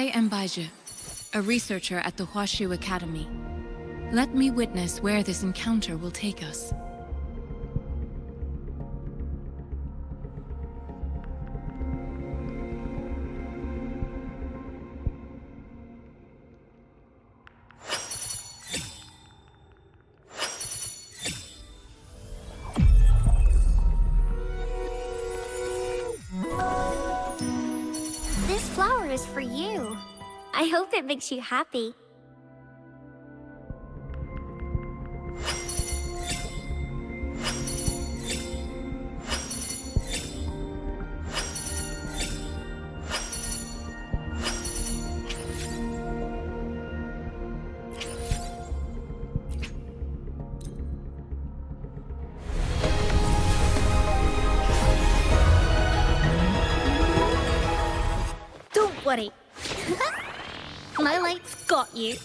I am Baizhi, a researcher at the Huashu Academy. Let me witness where this encounter will take us. This flower is for you. I hope it makes you happy. Don't worry. My light's got you.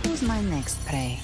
Who's my next prey?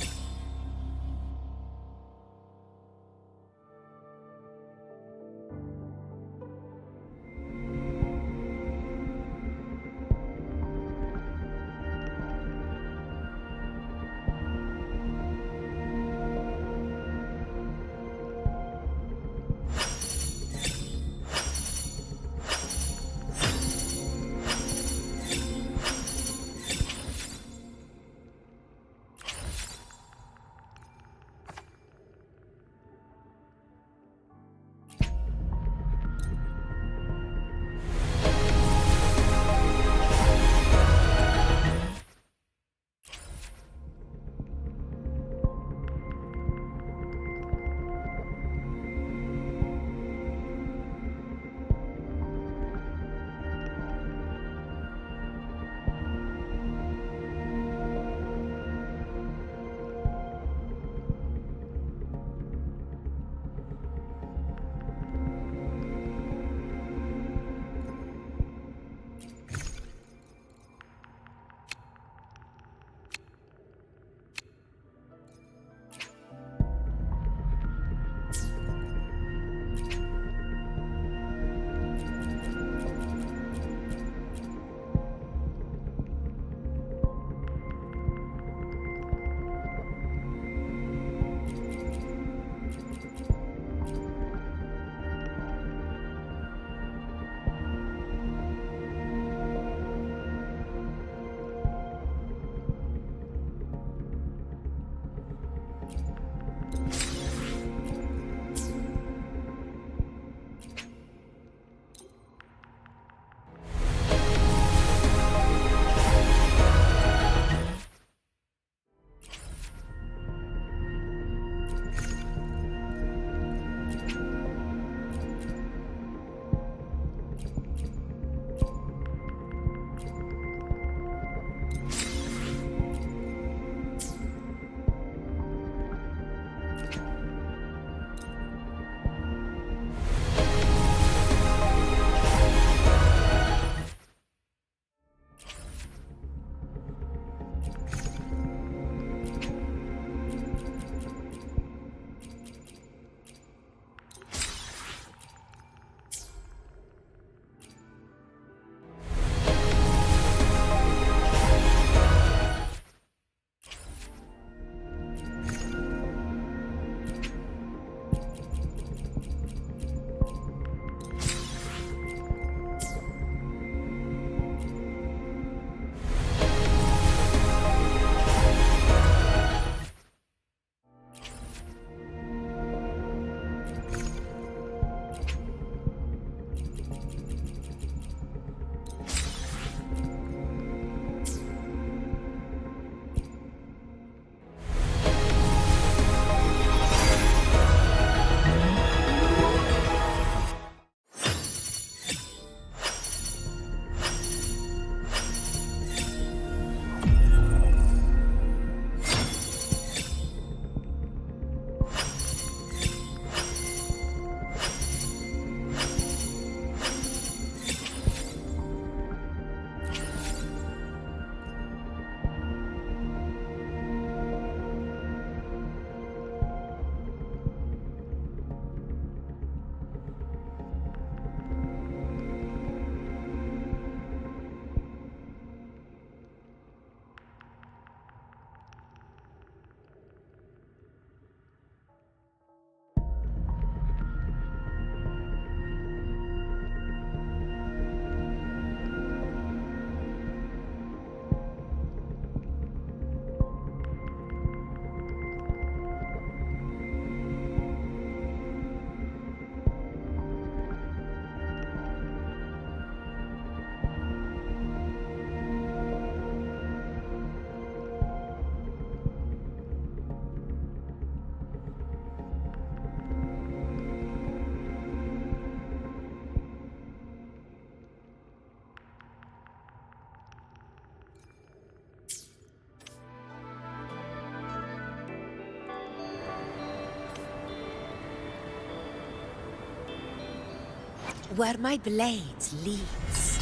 Where my blades leads,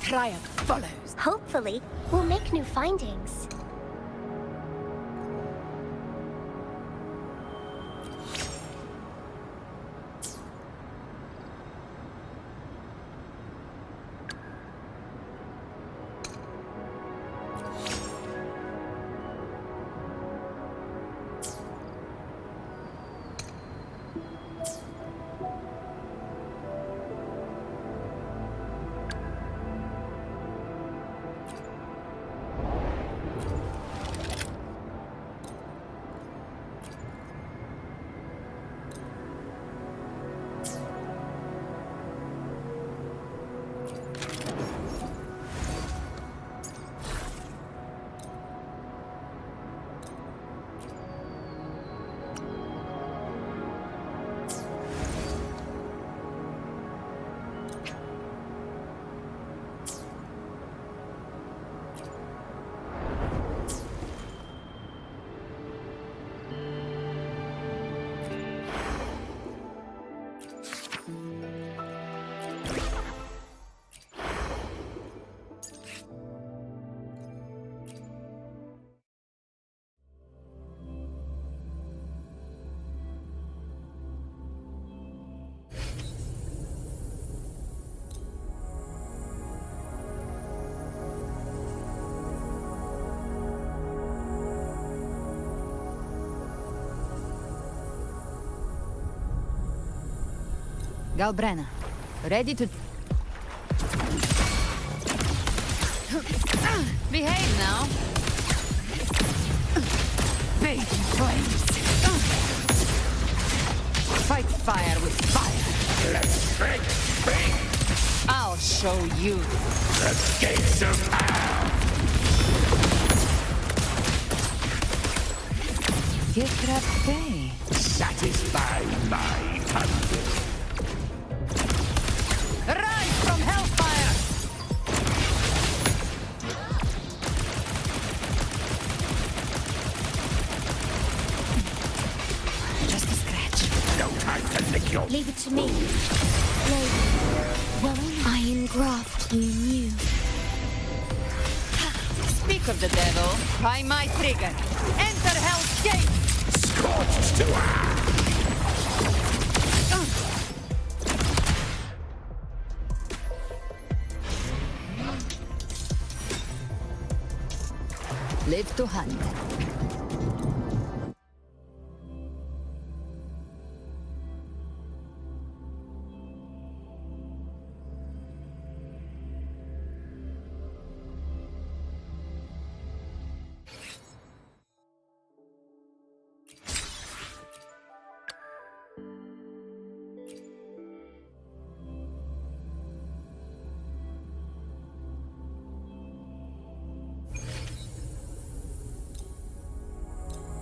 triumph follows. Hopefully, we'll make new findings. Galbrena, ready to... Behave now. Baby flames. Fight fire with fire. Let's break free! I'll show you. The gates of hell! Gift wrap pay. Satisfy my hunger. Rise from hellfire! Just a scratch. No time to lick your... Leave it to me. Lady, I engraft you new. Speak of the devil, by my trigger. Enter Hell's Gate! Scorched to earth! Live to hunt.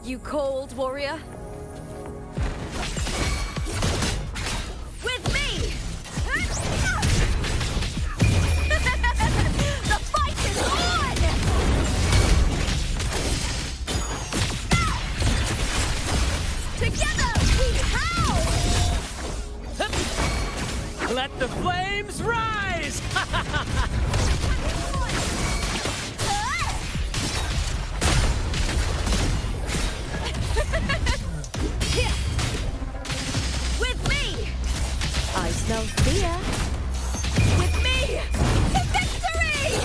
You cold, warrior? With me! The fight is on! Together we howl! Let the flames rise! With me! I smell fear. With me! To victory!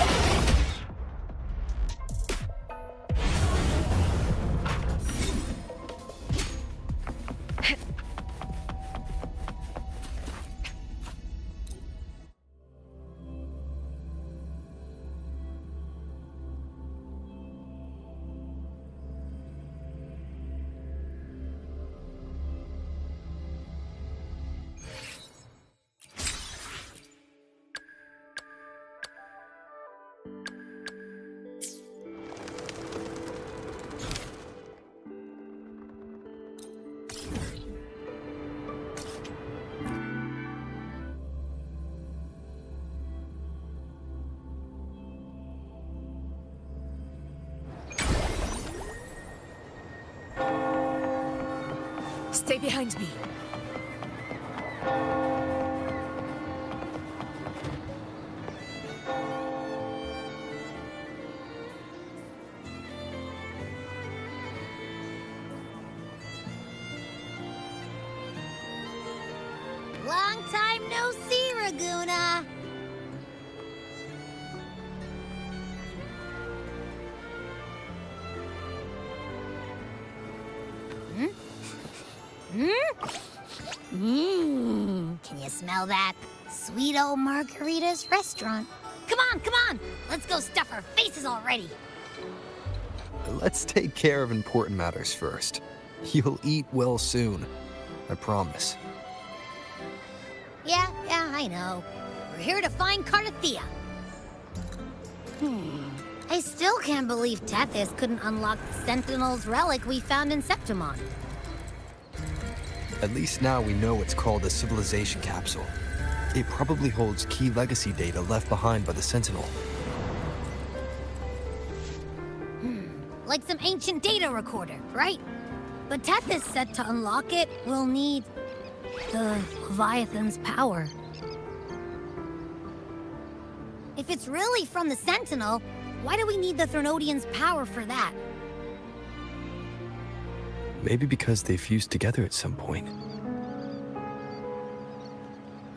Stay behind me. Laguna. Can you smell that? Sweet old Margarita's restaurant. Come on! Let's go stuff our faces already. Let's take care of important matters first. You'll eat well soon. I promise. Yeah, I know. We're here to find Cardathea. I still can't believe Tethys couldn't unlock the Sentinel's relic we found in Septimon. At least now we know it's called a civilization capsule. It probably holds key legacy data left behind by the Sentinel. Like some ancient data recorder, right? But Tethys said to unlock it, we'll need the Leviathan's power. If it's really from the Sentinel, why do we need the Threnodian's power for that? Maybe because they fused together at some point.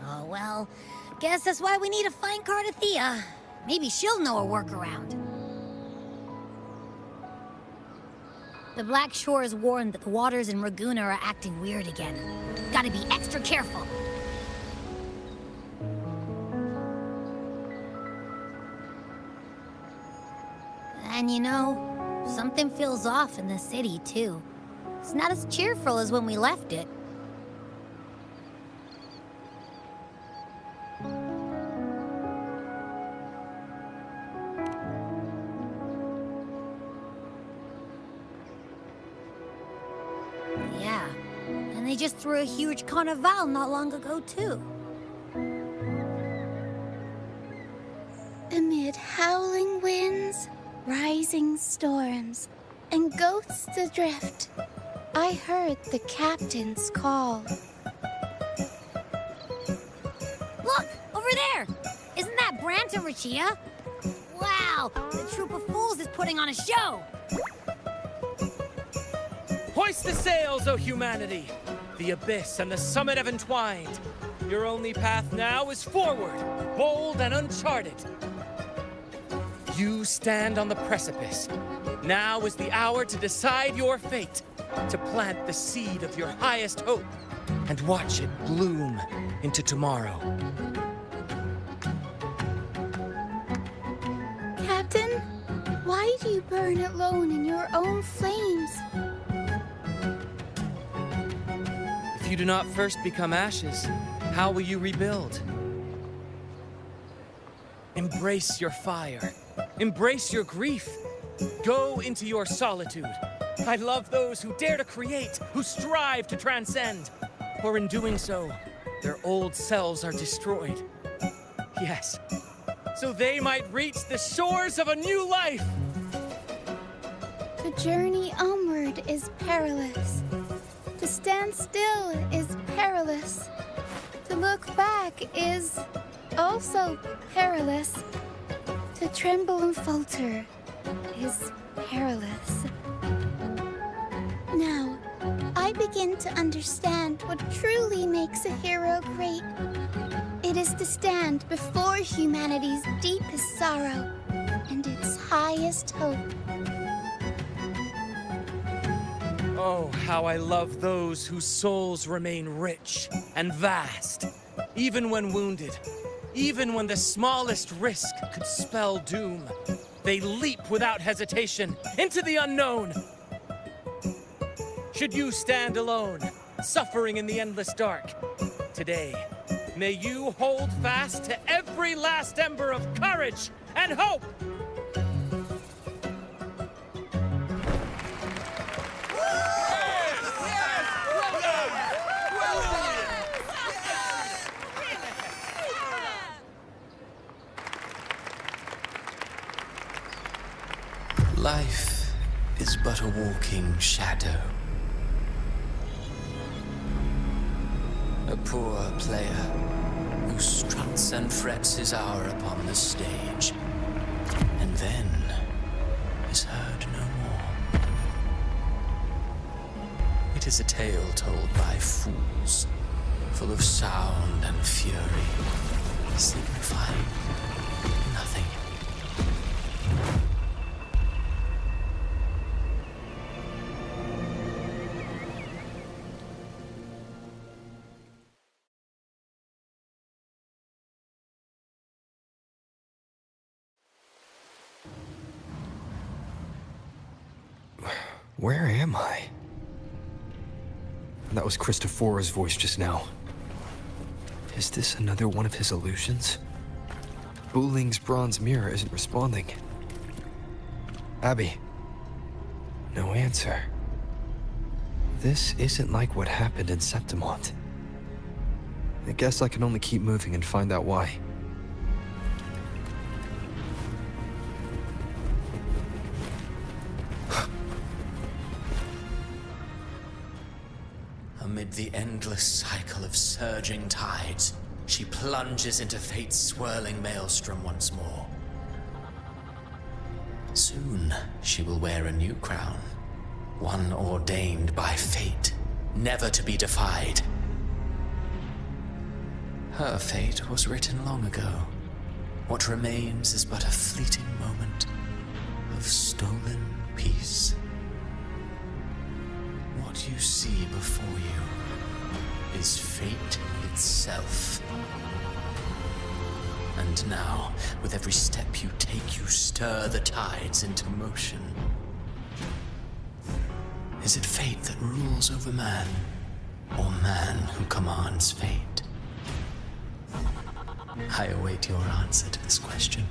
Oh, well, guess that's why we need to find Cardathea. Maybe she'll know a workaround. The Black Shore has warned that the waters in Raguna are acting weird again. Gotta be extra careful. And you know, something feels off in the city, too. It's not as cheerful as when we left it. Yeah, and they just threw a huge carnival not long ago, too. Amid howling winds, rising storms, and ghosts adrift, I heard the captain's call. Look! Over there! Isn't that Brant and Rachia? Wow! The troop of fools is putting on a show! Hoist the sails, O humanity! The abyss and the summit have entwined. Your only path now is forward, bold and uncharted. You stand on the precipice. Now is the hour to decide your fate, to plant the seed of your highest hope, and watch it bloom into tomorrow. Captain, why do you burn alone in your own flames? If you do not first become ashes, how will you rebuild? Embrace your fire. Embrace your grief. Go into your solitude. I love those who dare to create, who strive to transcend. For in doing so, their old selves are destroyed. Yes, so they might reach the shores of a new life. To journey onward is perilous. To stand still is perilous. To look back is also perilous. To tremble and falter is perilous. Now, I begin to understand what truly makes a hero great. It is to stand before humanity's deepest sorrow and its highest hope. Oh, how I love those whose souls remain rich and vast, even when wounded, even when the smallest risk could spell doom. They leap without hesitation into the unknown. Should you stand alone, suffering in the endless dark, today, may you hold fast to every last ember of courage and hope. Life is but a walking shadow. A poor player who struts and frets his hour upon the stage, and then is heard no more. It is a tale told by fools, full of sound and fury, signifying nothing. Where am I? That was Christophora's voice just now. Is this another one of his illusions? Buling's bronze mirror isn't responding. Abby. No answer. This isn't like what happened in Septimont. I guess I can only keep moving and find out why. Amid the endless cycle of surging tides, she plunges into fate's swirling maelstrom once more. Soon, she will wear a new crown, one ordained by fate, never to be defied. Her fate was written long ago. What remains is but a fleeting moment of stolen peace. What you see before you is fate itself. And now, with every step you take, you stir the tides into motion. Is it fate that rules over man, or man who commands fate? I await your answer to this question.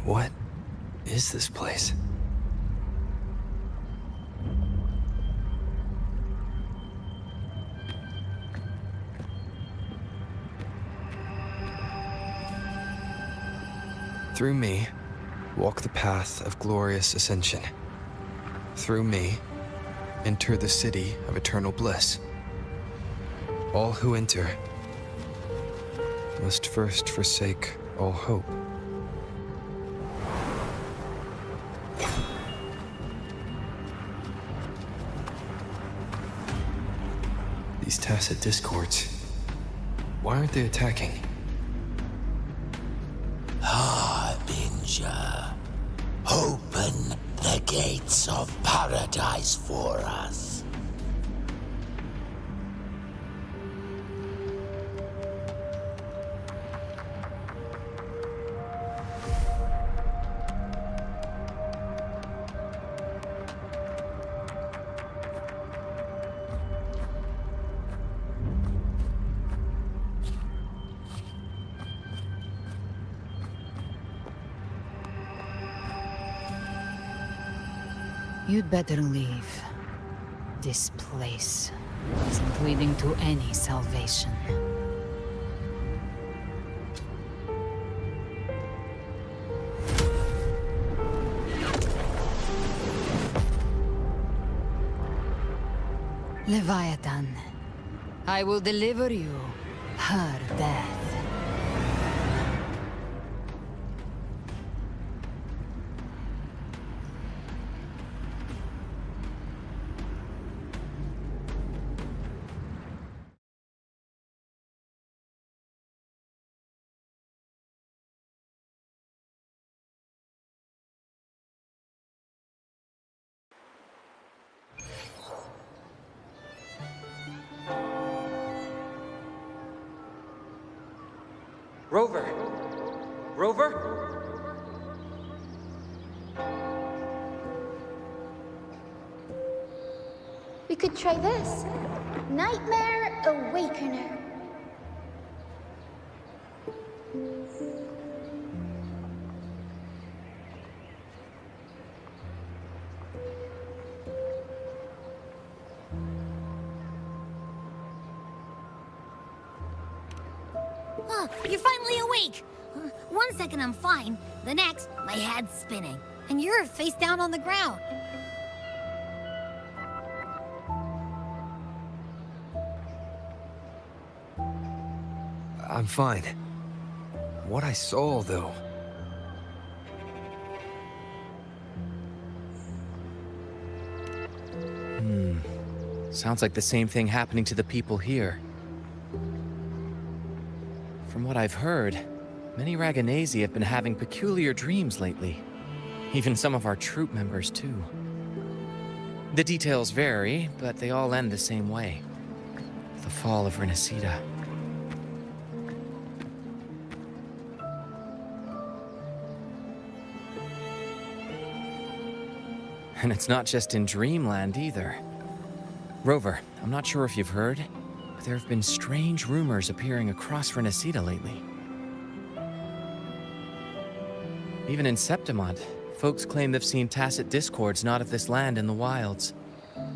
What is this place? Through me, walk the path of glorious ascension. Through me, enter the city of eternal bliss. All who enter must first forsake all hope. These tacit discords, why aren't they attacking? Harbinger, open the gates of paradise for us. You'd better leave. This place isn't leading to any salvation. Leviathan, I will deliver you her death. Rover! Rover? We could try this. Nightmare Awakener. Oh, you're finally awake! 1 second I'm fine, the next, my head's spinning. And you're face down on the ground. I'm fine. What I saw, though... Sounds like the same thing happening to the people here. From what I've heard, many Raganesi have been having peculiar dreams lately. Even some of our troop members, too. The details vary, but they all end the same way. The fall of Rinascita. And it's not just in Dreamland, either. Rover, I'm not sure if you've heard, but there have been strange rumors appearing across Rinascita lately. Even in Septimont, folks claim they've seen tacit discords not of this land in the wilds,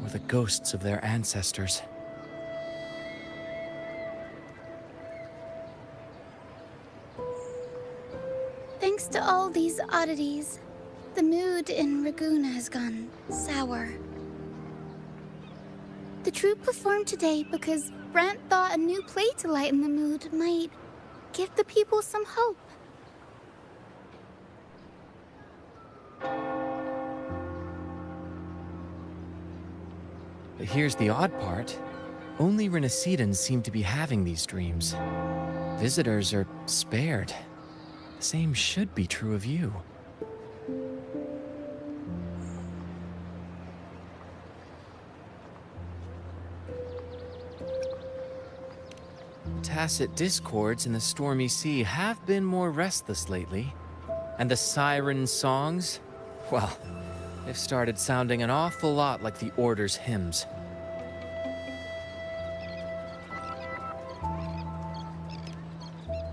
or the ghosts of their ancestors. Thanks to all these oddities, the mood in Raguna has gone sour. The troupe performed today because Brent thought a new play to lighten the mood might give the people some hope. But here's the odd part. Only Rinascitans seem to be having these dreams. Visitors are spared. The same should be true of you. Tacit discords in the stormy sea have been more restless lately. And the siren songs, well, they've started sounding an awful lot like the Order's hymns.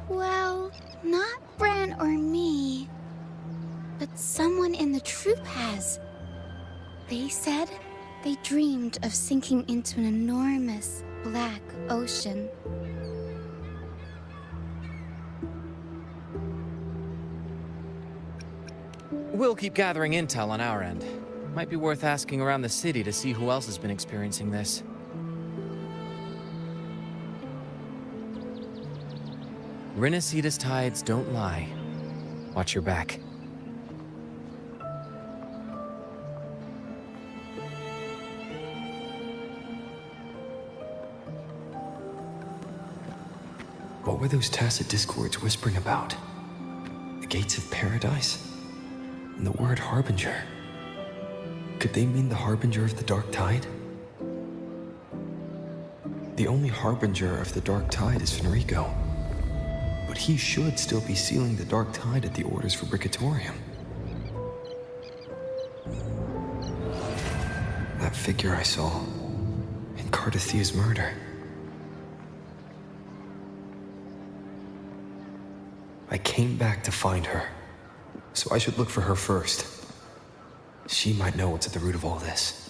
Well, not Bran or me, but someone in the troupe has. They said they dreamed of sinking into an enormous black ocean. We'll keep gathering intel on our end. Might be worth asking around the city to see who else has been experiencing this. Rinascita's tides don't lie. Watch your back. What were those tacit discords whispering about? The gates of paradise? And the word Harbinger. Could they mean the Harbinger of the Dark Tide? The only Harbinger of the Dark Tide is Fenrico. But he should still be sealing the Dark Tide at the Order's Fabricatorium. That figure I saw in Cardathia's murder. I came back to find her. So I should look for her first. She might know what's at the root of all this.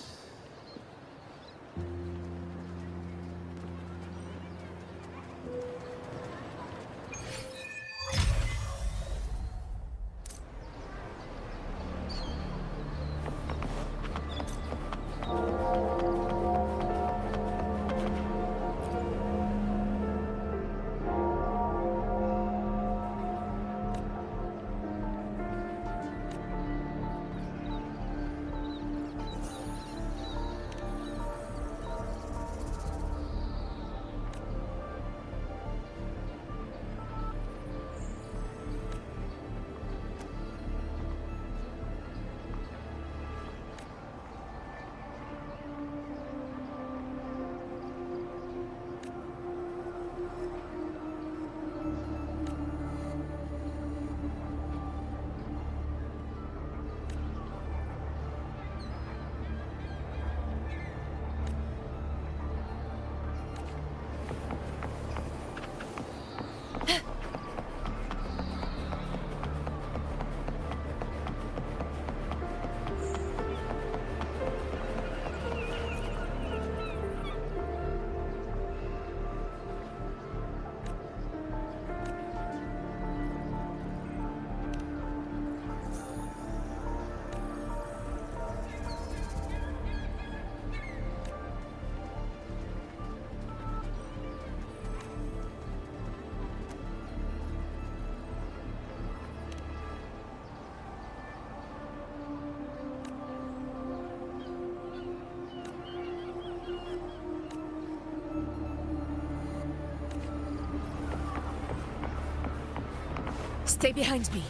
Stay behind me.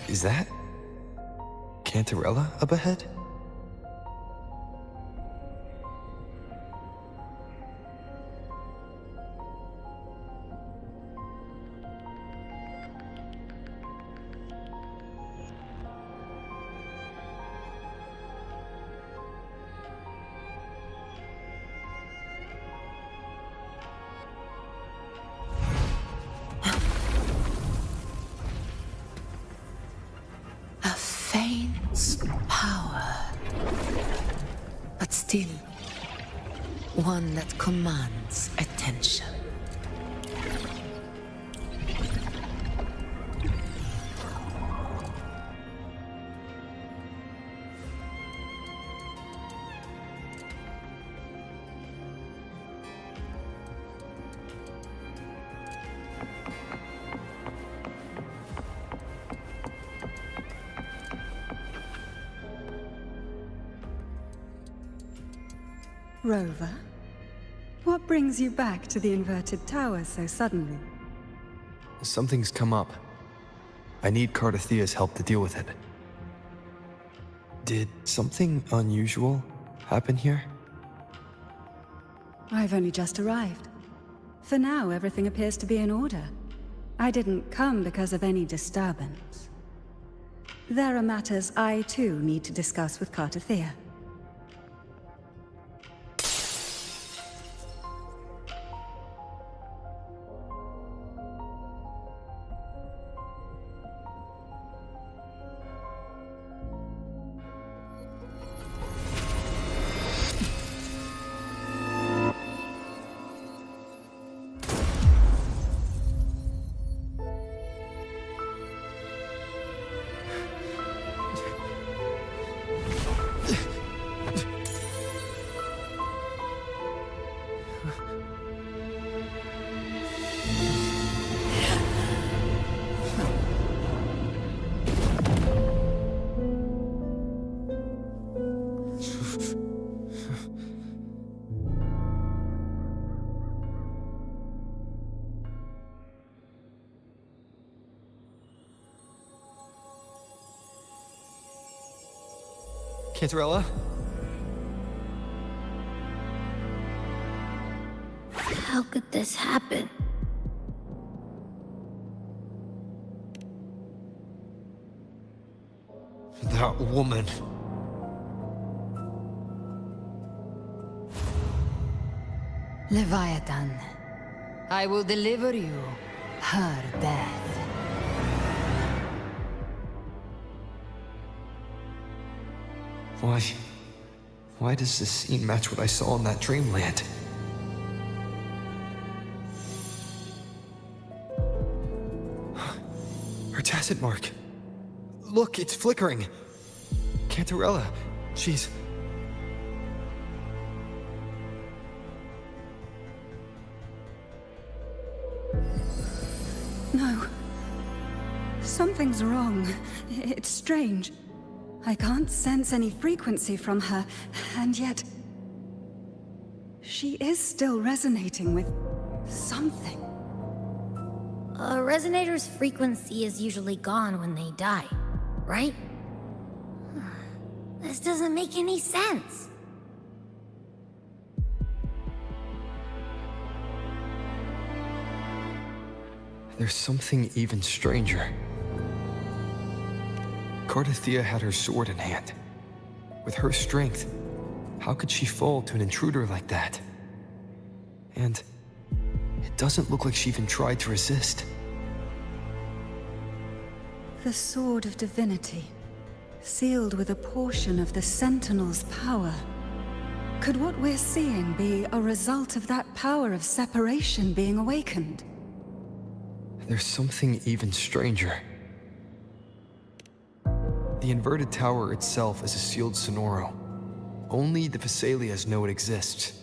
Is that Cantarella up ahead? A faint power, but still one that commands attention. Rover, what brings you back to the inverted tower so suddenly? Something's come up. I need Cardathea's help to deal with it. Did something unusual happen here? I've only just arrived. For now, everything appears to be in order. I didn't come because of any disturbance. There are matters I too need to discuss with Cardathea. Cantarella? How could this happen? That woman. Leviathan, I will deliver you her death. Why does this scene match what I saw in that dreamland? Her tacit mark. Look, it's flickering. Cantarella, she's... No. Something's wrong. It's strange. I can't sense any frequency from her, and yet... she is still resonating with something. A resonator's frequency is usually gone when they die, right? This doesn't make any sense. There's something even stranger. Cardathia had her sword in hand. With her strength, how could she fall to an intruder like that? And it doesn't look like she even tried to resist. The Sword of Divinity, sealed with a portion of the Sentinel's power. Could what we're seeing be a result of that power of separation being awakened? There's something even stranger. The inverted tower itself is a sealed sonoro. Only the Vesalias know it exists.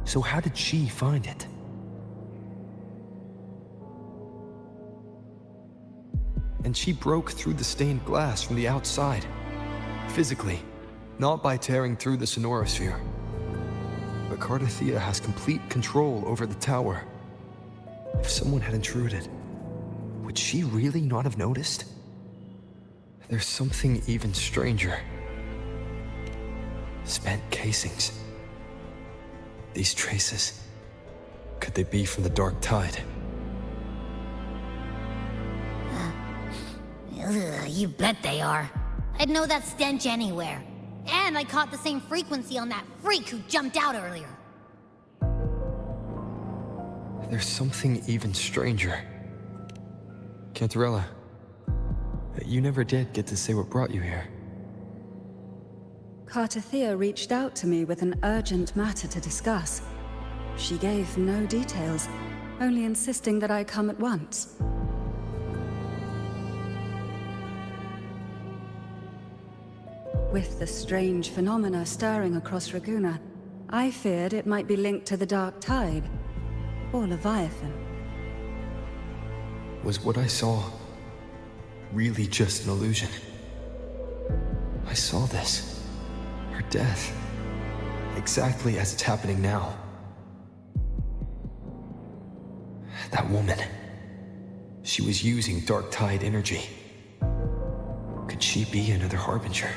So how did she find it? And she broke through the stained glass from the outside. Physically, not by tearing through the sonorosphere. But Cardathia has complete control over the tower. If someone had intruded, would she really not have noticed? There's something even stranger. Spent casings. These traces, could they be from the Dark Tide? You bet they are. I'd know that stench anywhere. And I caught the same frequency on that freak who jumped out earlier. There's something even stranger. Cantarella, you never did get to say what brought you here. Cardathia reached out to me with an urgent matter to discuss. She gave no details, only insisting that I come at once. With the strange phenomena stirring across Raguena, I feared it might be linked to the Dark Tide, or Leviathan. Was what I saw really just an illusion? I saw this. Her death. Exactly as it's happening now. That woman. She was using Dark Tide energy. Could she be another Harbinger?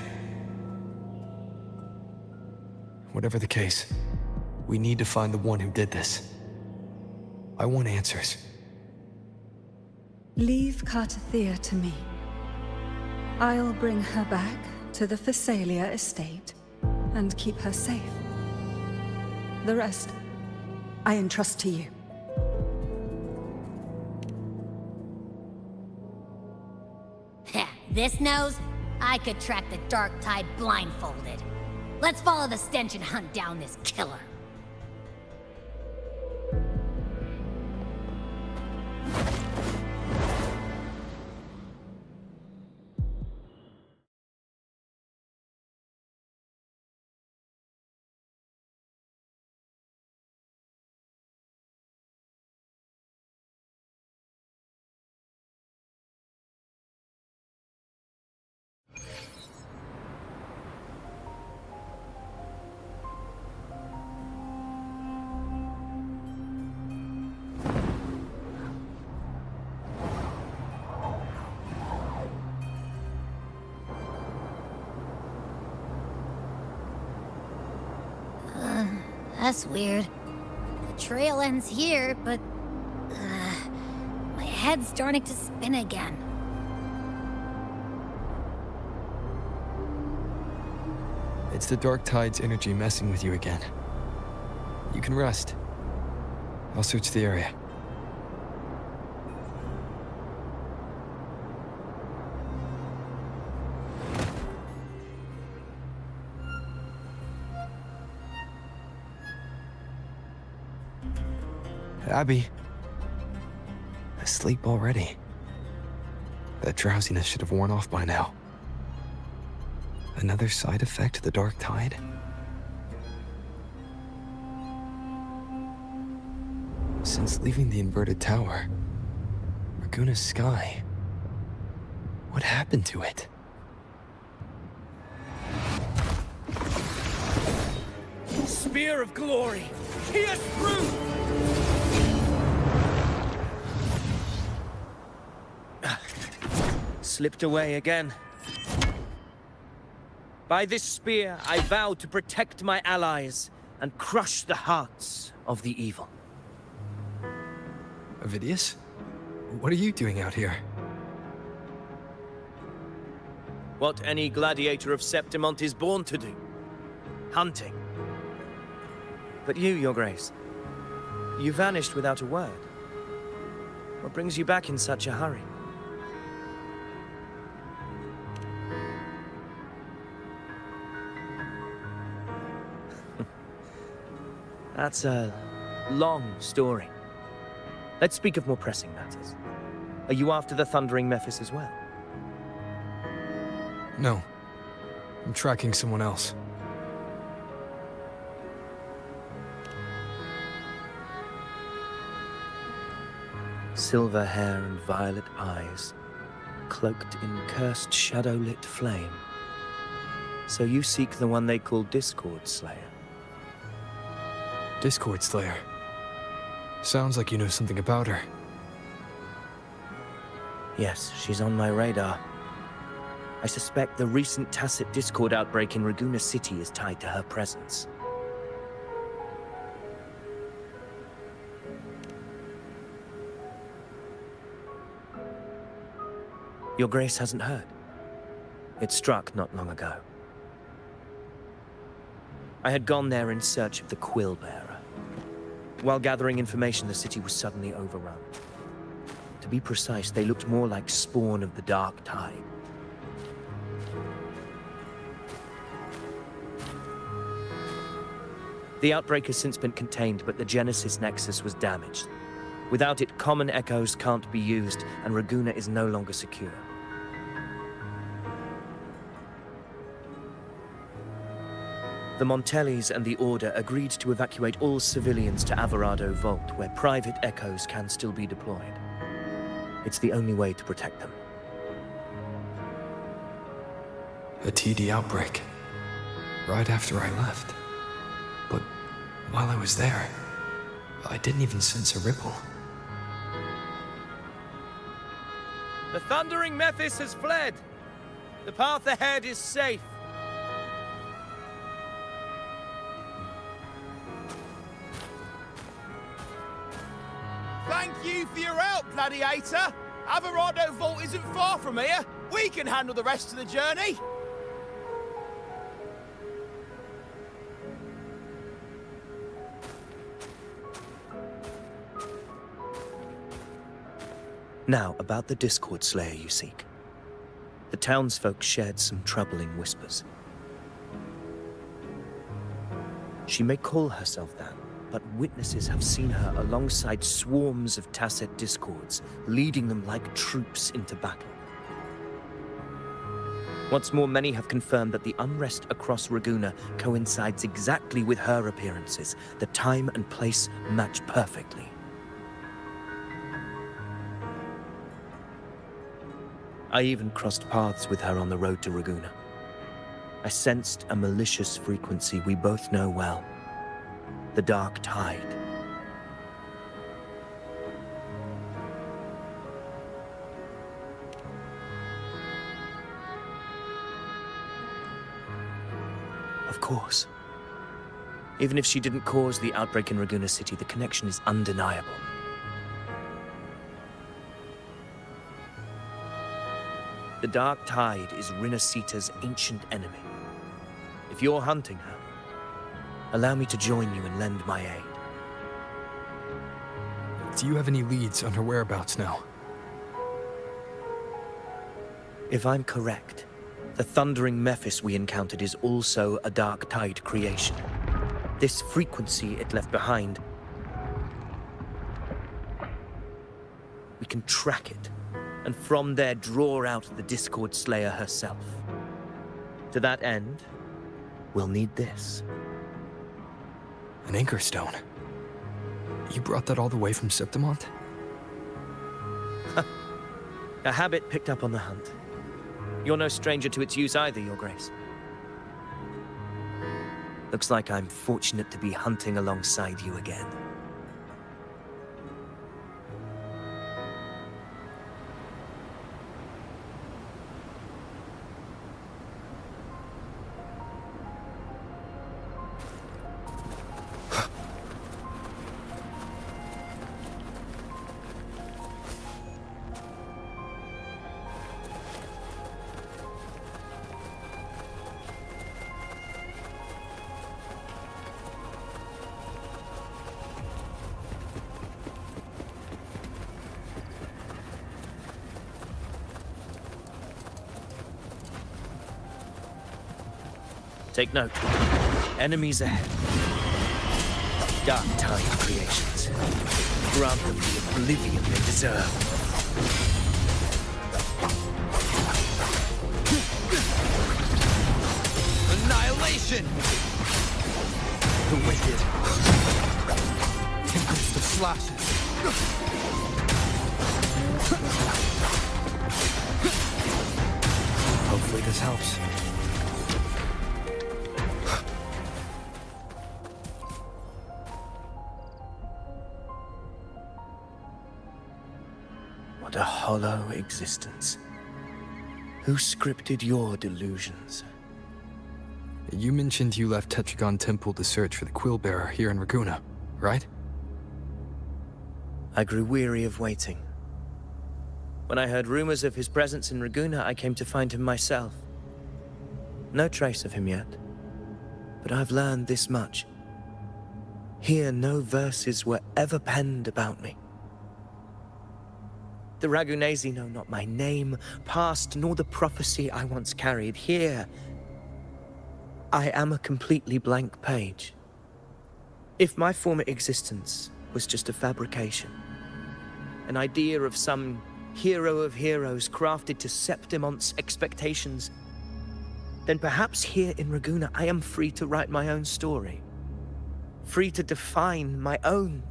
Whatever the case, we need to find the one who did this. I want answers. Leave Cardathia to me. I'll bring her back to the Phasalia estate and keep her safe. The rest, I entrust to you. This nose? I could track the Dark Tide blindfolded. Let's follow the stench and hunt down this killer. That's weird. The trail ends here, but... my head's starting to spin again. It's the Dark Tide's energy messing with you again. You can rest. I'll search the area. Abby. Asleep already. That drowsiness should have worn off by now. Another side effect of the Dark Tide? Since leaving the inverted tower, Raguena's sky, what happened to it? Spear of glory! Pierce through! slipped away again. By this spear, I vow to protect my allies and crush the hearts of the evil. Avidius? What are you doing out here? What any gladiator of Septimont is born to do. Hunting. But you, Your Grace, you vanished without a word. What brings you back in such a hurry? That's a long story. Let's speak of more pressing matters. Are you after the Thundering Mephis as well? No. I'm tracking someone else. Silver hair and violet eyes, cloaked in cursed shadow-lit flame. So you seek the one they call Discord Slayer. Discord Slayer. Sounds like you know something about her. Yes, she's on my radar. I suspect the recent Tacet Discord outbreak in Raguena City is tied to her presence. Your Grace hasn't heard. It struck not long ago. I had gone there in search of the Quill Bearer. While gathering information, the city was suddenly overrun. To be precise, they looked more like spawn of the Dark Tide. The outbreak has since been contained, but the Genesis Nexus was damaged. Without it, common echoes can't be used, and Raguena is no longer secure. The Montellis and the Order agreed to evacuate all civilians to Averado Vault, where private echoes can still be deployed. It's the only way to protect them. A TD outbreak. Right after I left. But while I was there, I didn't even sense a ripple. The Thundering Mephis has fled. The path ahead is safe. Thank you for your help, Gladiator. Averado Vault isn't far from here. We can handle the rest of the journey. Now, about the Discord Slayer you seek. The townsfolk shared some troubling whispers. She may call herself that, but witnesses have seen her alongside swarms of Tacet Discords, leading them like troops into battle. What's more, many have confirmed that the unrest across Raguena coincides exactly with her appearances. The time and place match perfectly. I even crossed paths with her on the road to Raguena. I sensed a malicious frequency we both know well. The Dark Tide. Of course. Even if she didn't cause the outbreak in Raguena City, the connection is undeniable. The Dark Tide is Rinascita's ancient enemy. If you're hunting her, allow me to join you and lend my aid. Do you have any leads on her whereabouts now? If I'm correct, the Thundering Mephis we encountered is also a Dark Tide creation. This frequency it left behind, we can track it, and from there draw out the Discord Slayer herself. To that end, we'll need this. An anchor stone. You brought that all the way from Septimont? A habit picked up on the hunt. You're no stranger to its use either, Your Grace. Looks like I'm fortunate to be hunting alongside you again. Take note. Enemies ahead. Dark time creations. Grant them the oblivion they deserve. Annihilation! The wicked. Tempest of slashes. Hopefully this helps. What a hollow existence. Who scripted your delusions? You mentioned you left Tetragon Temple to search for the Quill Bearer here in Raguna, right? I grew weary of waiting. When I heard rumors of his presence in Raguna, I came to find him myself. No trace of him yet, but I've learned this much. Here, no verses were ever penned about me. The Ragunesi know not my name, past, nor the prophecy I once carried. Here, I am a completely blank page. If my former existence was just a fabrication, an idea of some hero of heroes crafted to Septimont's expectations, then perhaps here in Raguna I am free to write my own story. Free to define my own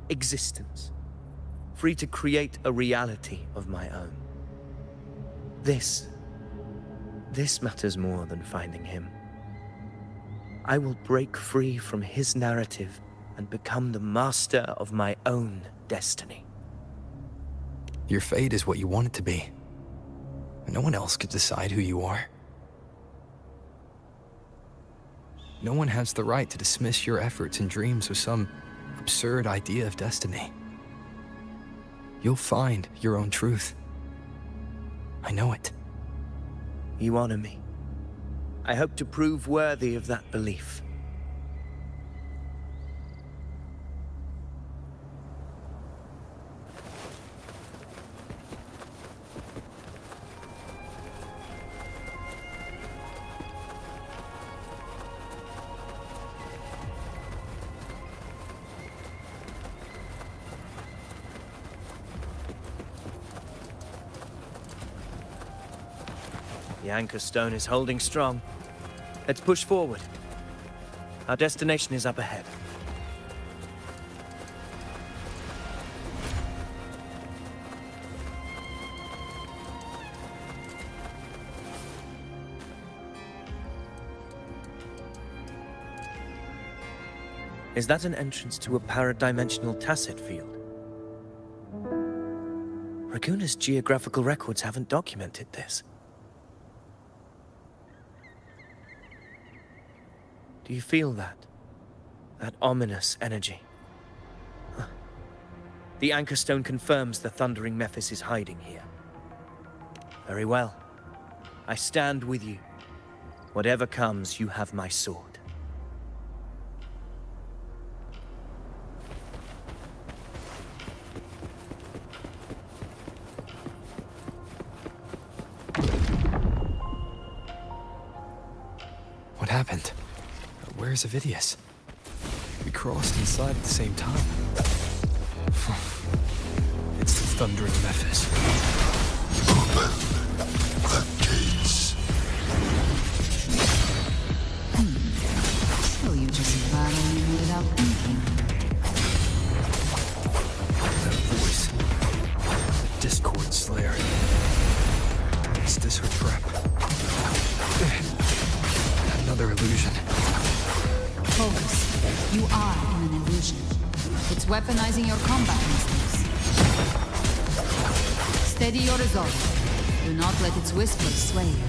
existence. Free to create a reality of my own. This matters more than finding him. I will break free from his narrative and become the master of my own destiny. Your fate is what you want it to be. No one else could decide who you are. No one has the right to dismiss your efforts and dreams with some absurd idea of destiny. You'll find your own truth. I know it. You honor me. I hope to prove worthy of that belief. The anchor stone is holding strong. Let's push forward. Our destination is up ahead. Is that an entrance to a paradimensional tacit field? Raguna's geographical records haven't documented this. Do you feel that? That ominous energy? Huh. The anchor stone confirms the thundering Mephis is hiding here. Very well. I stand with you. Whatever comes, you have my sword. What happened? Where's Avidius? We crossed inside at the same time. It's the thundering Mephis. Open the gates. So you just battle me without thinking. That voice. The Discord Slayer. Is this her trap? Another illusion. Focus. You are in an illusion. It's weaponizing your combat instincts. Steady your resolve. Do not let its whispers sway you.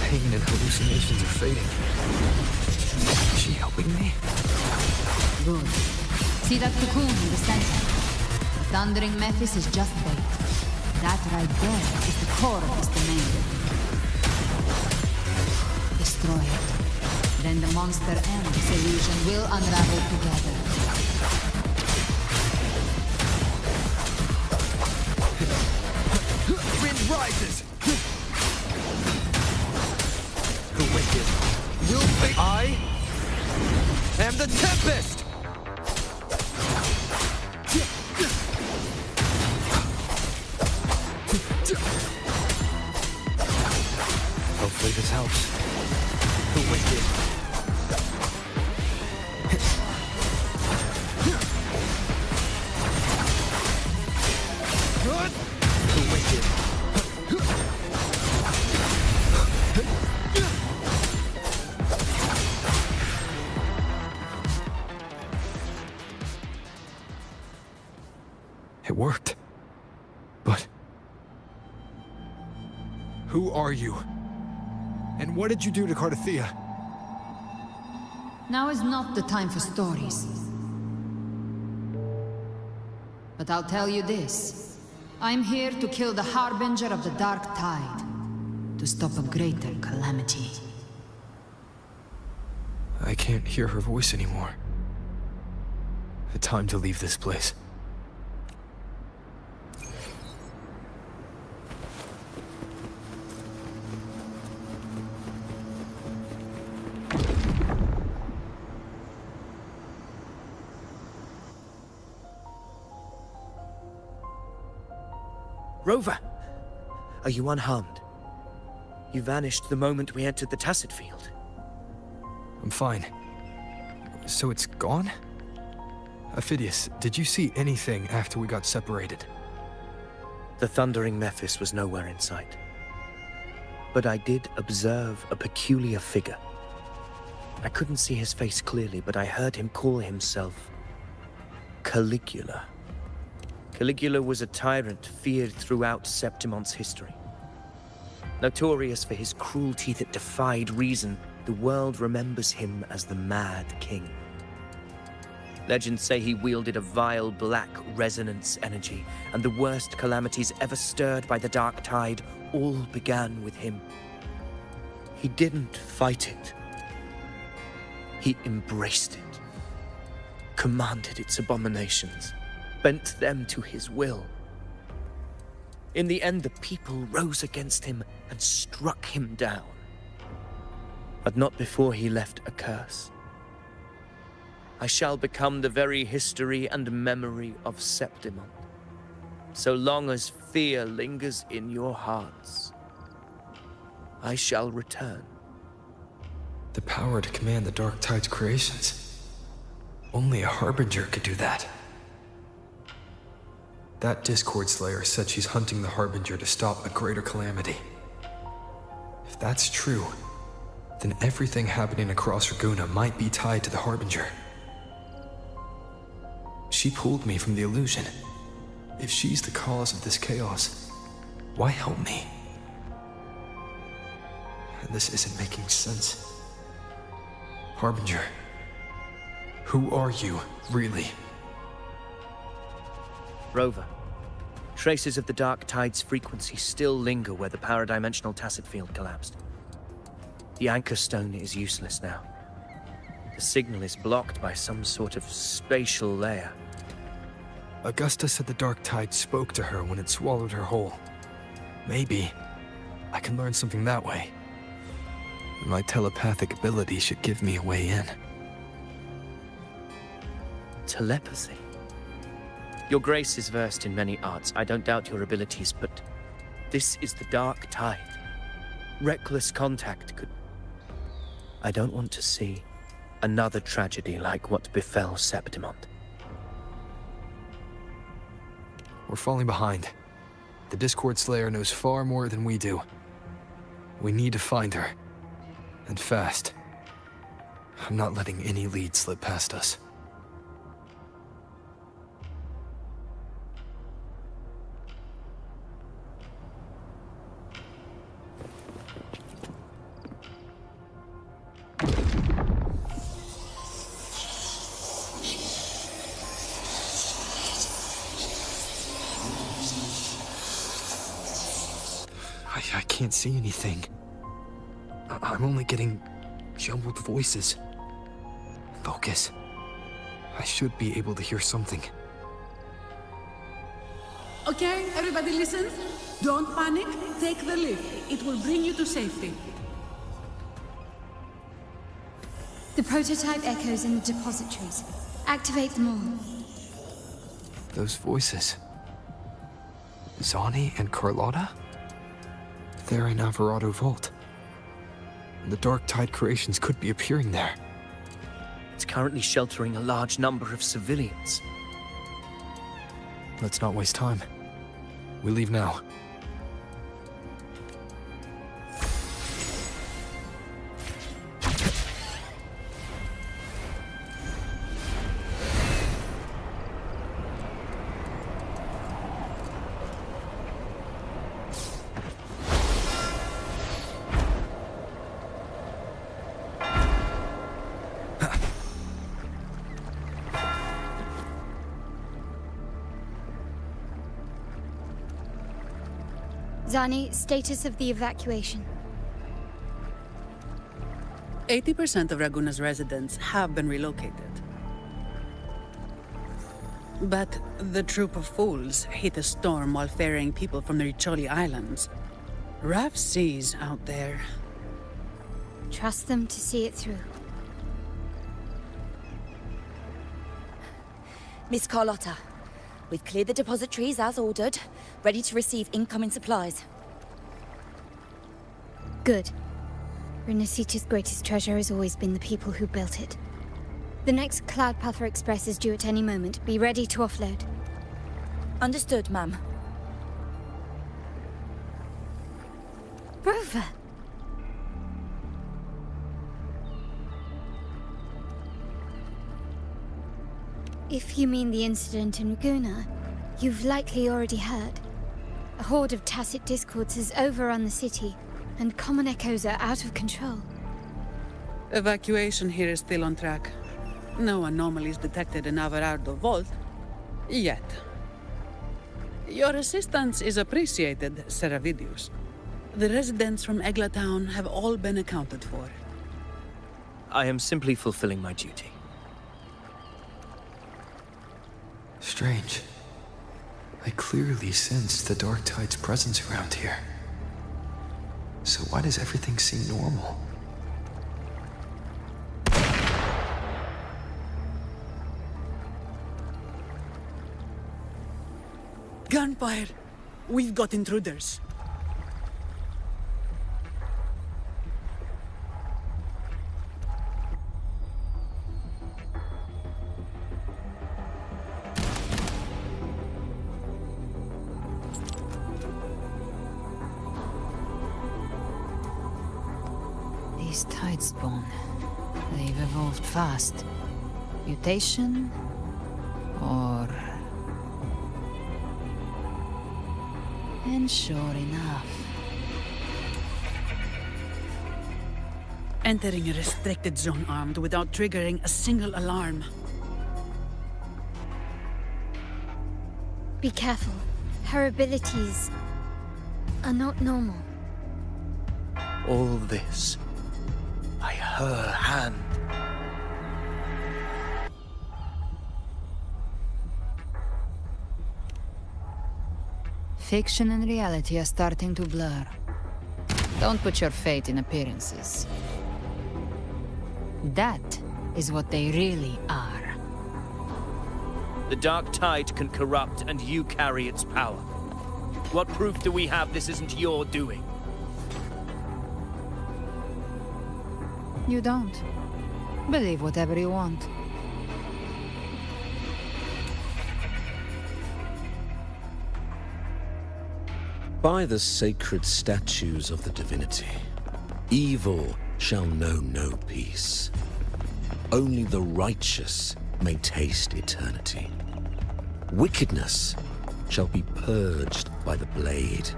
Pain and hallucinations are fading. Is she helping me? Good. See that cocoon in the center? The thundering Mephis is just bait. That right there is the core of this domain. Destroy it. Then the monster and this illusion will unravel together. Wind rises! am the Tempest! Hopefully this helps. The wicked. The wicked. It worked. But... who are you? And what did you do to Cardathea? Now is not the time for stories. But I'll tell you this. I'm here to kill the Harbinger of the Dark Tide. To stop a greater calamity. I can't hear her voice anymore. Time to leave this place. Rover! Are you unharmed? You vanished the moment we entered the Tacit Field. I'm fine. So it's gone? Ophidius, did you see anything after we got separated? The thundering Mephis was nowhere in sight. But I did observe a peculiar figure. I couldn't see his face clearly, but I heard him call himself Caligula. Caligula was a tyrant feared throughout Septimon's history. Notorious for his cruelty that defied reason, the world remembers him as the Mad King. Legends say he wielded a vile black resonance energy, and the worst calamities ever stirred by the Dark Tide all began with him. He didn't fight it. He embraced it, commanded its abominations, bent them to his will. In the end, the people rose against him and struck him down. But not before he left a curse. I shall become the very history and memory of Septimon. So long as fear lingers in your hearts, I shall return. The power to command the Dark Tide's creations. Only a Harbinger could do that. That Discord Slayer said she's hunting the Harbinger to stop a greater calamity. If that's true, then everything happening across Raguna might be tied to the Harbinger. She pulled me from the illusion. If she's the cause of this chaos, why help me? This isn't making sense. Harbinger, who are you, really? Rover, traces of the Dark Tide's frequency still linger where the para-dimensional Tacit Field collapsed. The Anchor Stone is useless now. The signal is blocked by some sort of spatial layer. Augusta said the Dark Tide spoke to her when it swallowed her whole. Maybe I can learn something that way. My telepathic ability should give me a way in. Telepathy? Your Grace is versed in many arts. I don't doubt your abilities, but this is the Dark Tide. Reckless contact could... I don't want to see another tragedy like what befell Septimon. We're falling behind. The Discord Slayer knows far more than we do. We need to find her. And fast. I'm not letting any lead slip past us. I can't see anything. I'm only getting jumbled voices. Focus. I should be able to hear something. Okay, everybody listen. Don't panic. Take the lift. It will bring you to safety. The prototype echoes in the depositories. Activate them all. Those voices. Zani and Carlotta? They're in Alvarado Vault. The Dark Tide creations could be appearing there. It's currently sheltering a large number of civilians. Let's not waste time. We leave now. Zani, status of the evacuation. 80% of Raguna's residents have been relocated. But the troop of fools hit a storm while ferrying people from the Riccioli Islands. Rough seas out there. Trust them to see it through. Miss Carlotta, we've cleared the depositories as ordered, ready to receive incoming supplies. Good. Rinascita's greatest treasure has always been the people who built it. The next Cloudpather Express is due at any moment. Be ready to offload. Understood, ma'am. Rover! If you mean the incident in Raguna, you've likely already heard. A horde of tacit discords has overrun the city, and common echoes are out of control. Evacuation here is still on track. No anomalies detected in Alvarado Vault. Yet. Your assistance is appreciated, Seravidius. The residents from Eglatown have all been accounted for. I am simply fulfilling my duty. Strange. I clearly sense the Dark Tide's presence around here. So why does everything seem normal? Gunfire! We've got intruders. These Tidespawn, they've evolved fast. Mutation? Or... And sure enough... Entering a restricted zone armed without triggering a single alarm. Be careful. Her abilities are not normal. All this by her hand. Fiction and reality are starting to blur. Don't put your faith in appearances. That is what they really are. The Dark Tide can corrupt, and you carry its power. What proof do we have this isn't your doing? You don't. Believe whatever you want. By the sacred statues of the divinity, evil shall know no peace. Only the righteous may taste eternity. Wickedness shall be purged by the blade,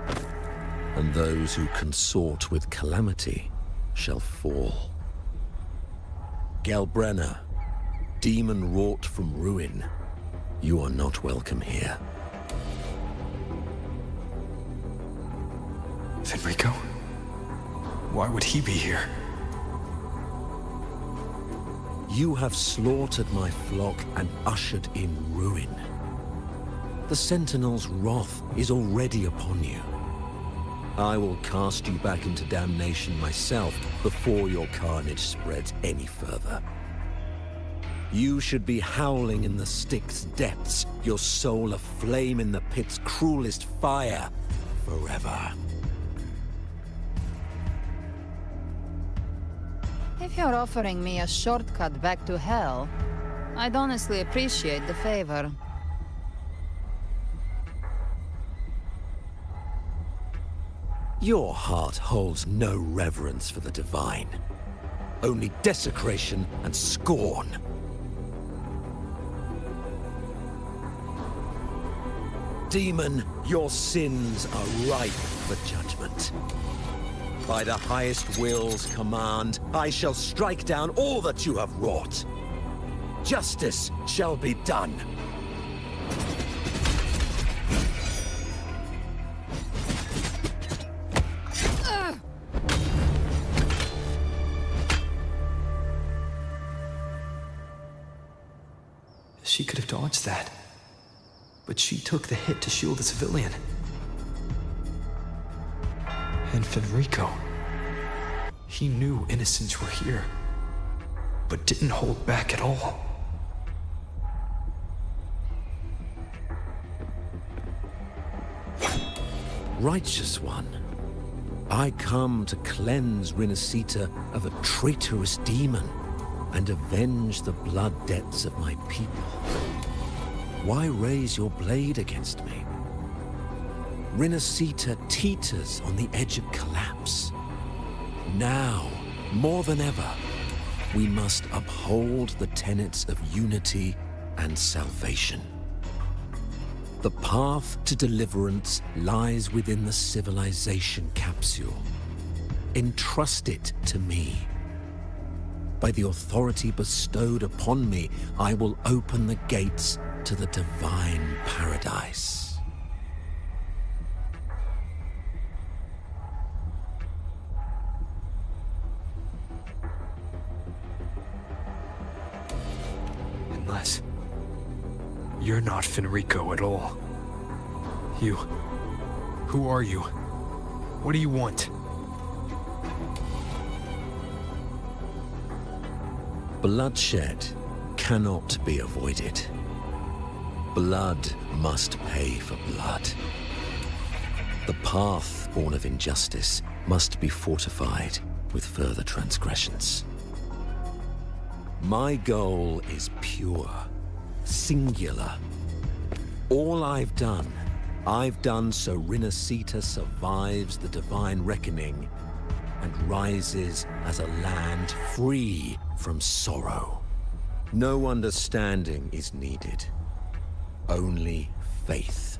and those who consort with calamity shall fall. Galbrena, demon wrought from ruin, you are not welcome here. Fenrico? Why would he be here? You have slaughtered my flock and ushered in ruin. The Sentinel's wrath is already upon you. I will cast you back into damnation myself before your carnage spreads any further. You should be howling in the Styx depths, your soul aflame in the pit's cruelest fire, forever. If you're offering me a shortcut back to hell, I'd honestly appreciate the favor. Your heart holds no reverence for the divine. Only desecration and scorn. Demon, your sins are ripe for judgment. By the highest will's command, I shall strike down all that you have wrought. Justice shall be done. She could have dodged that. But she took the hit to shield the civilian. And Fenrico. He knew innocents were here, but didn't hold back at all. Righteous one, I come to cleanse Rinascita of a traitorous demon and avenge the blood debts of my people. Why raise your blade against me? Rinascita teeters on the edge of collapse. Now, more than ever, we must uphold the tenets of unity and salvation. The path to deliverance lies within the civilization capsule. Entrust it to me. By the authority bestowed upon me, I will open the gates to the divine paradise. Unless you're not Fenrico at all. Who are you? What do you want? Bloodshed cannot be avoided. Blood must pay for blood. The path born of injustice must be fortified with further transgressions. My goal is pure, singular. All I've done so Rinascita survives the divine reckoning and rises as a land free from sorrow. No understanding is needed, only faith.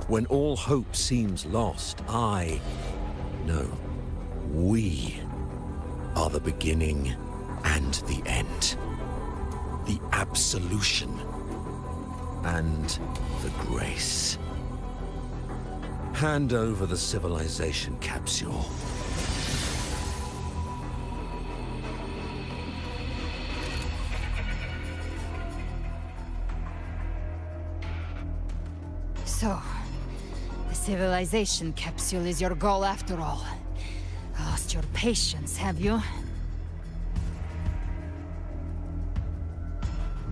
When all hope seems lost, we are the beginning and the end. The absolution and the grace. Hand over the civilization capsule. So, the civilization capsule is your goal after all. Lost your patience, have you?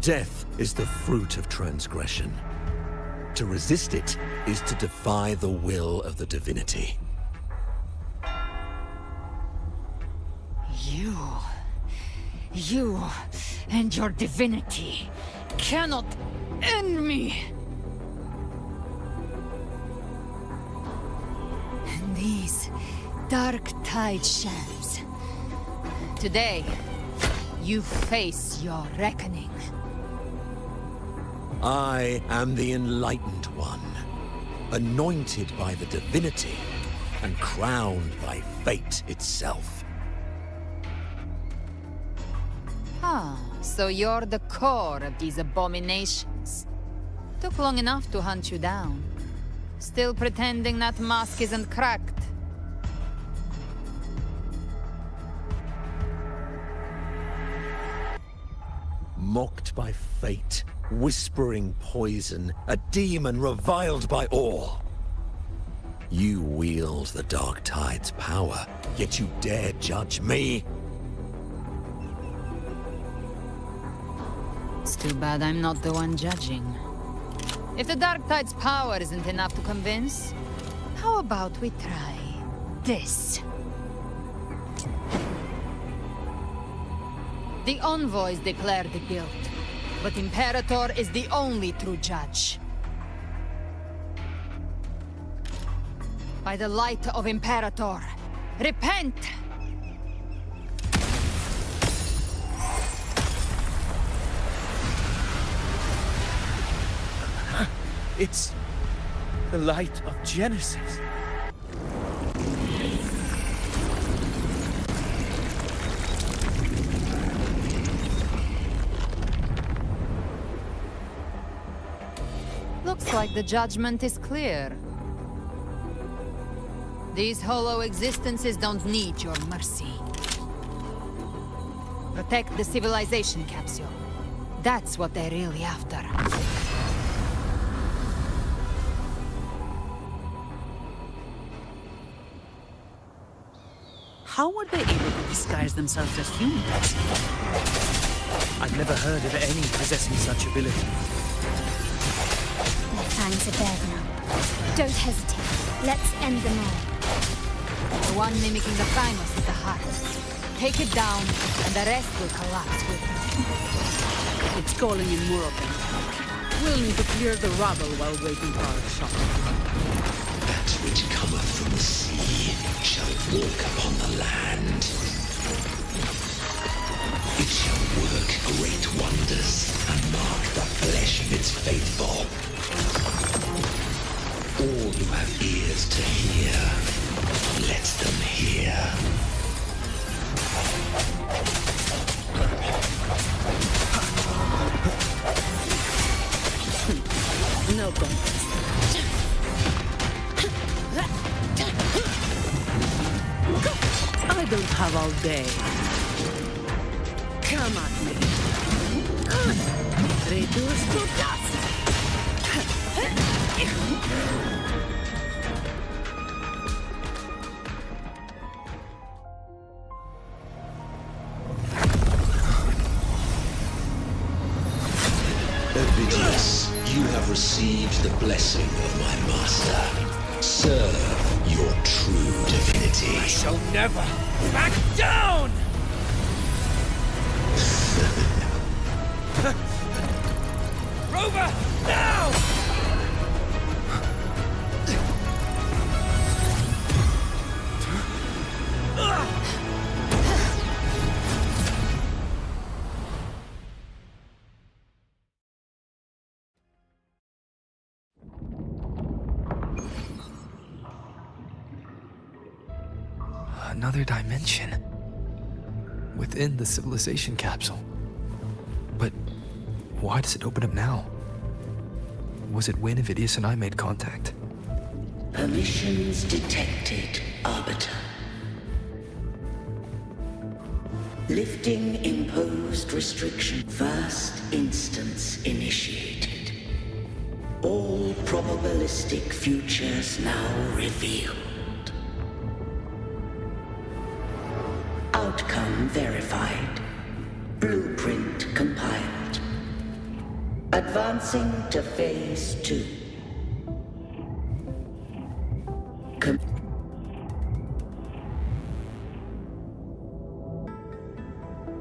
Death is the fruit of transgression. To resist it is to defy the will of the divinity. You and your divinity cannot end me! And these dark tide shams. Today, you face your reckoning. I am the Enlightened One, anointed by the divinity and crowned by fate itself. Ah, so you're the core of these abominations. Took long enough to hunt you down. Still pretending that mask isn't cracked. Mocked by fate, whispering poison, a demon reviled by all. You wield the Dark Tide's power, yet you dare judge me? It's too bad I'm not the one judging. If the Dark Tide's power isn't enough to convince, how about we try this? The envoys declare the guilt, but Imperator is the only true judge. By the light of Imperator, repent! It's the light of Genesis. Looks like the judgment is clear. These hollow existences don't need your mercy. Protect the civilization capsule. That's what they're really after. How were they able to disguise themselves as humans? I've never heard of any possessing such ability. Their fangs are bare now. Don't hesitate. Let's end them all. The one mimicking the Primus is the hardest. Take it down, and the rest will collapse with it. It's calling in more of them. We'll need to clear the rubble while waiting for our shot. That which cometh from the sea shall walk upon the land. It shall work great wonders and mark the flesh of its faithful. All who have ears to hear, let them hear. No contest. I don't have all day. Come at me. Reduce to dust. Ovidius, you have received the blessing of my master. Serve your true divinity. I shall never back down! Rover, now! Another dimension. Within the civilization capsule. But why does it open up now? Was it when Ovidius and I made contact? Permissions detected, Arbiter. Lifting imposed restriction. First instance initiated. All probabilistic futures now revealed. Outcome verified. Blueprint compiled. Advancing to phase 2.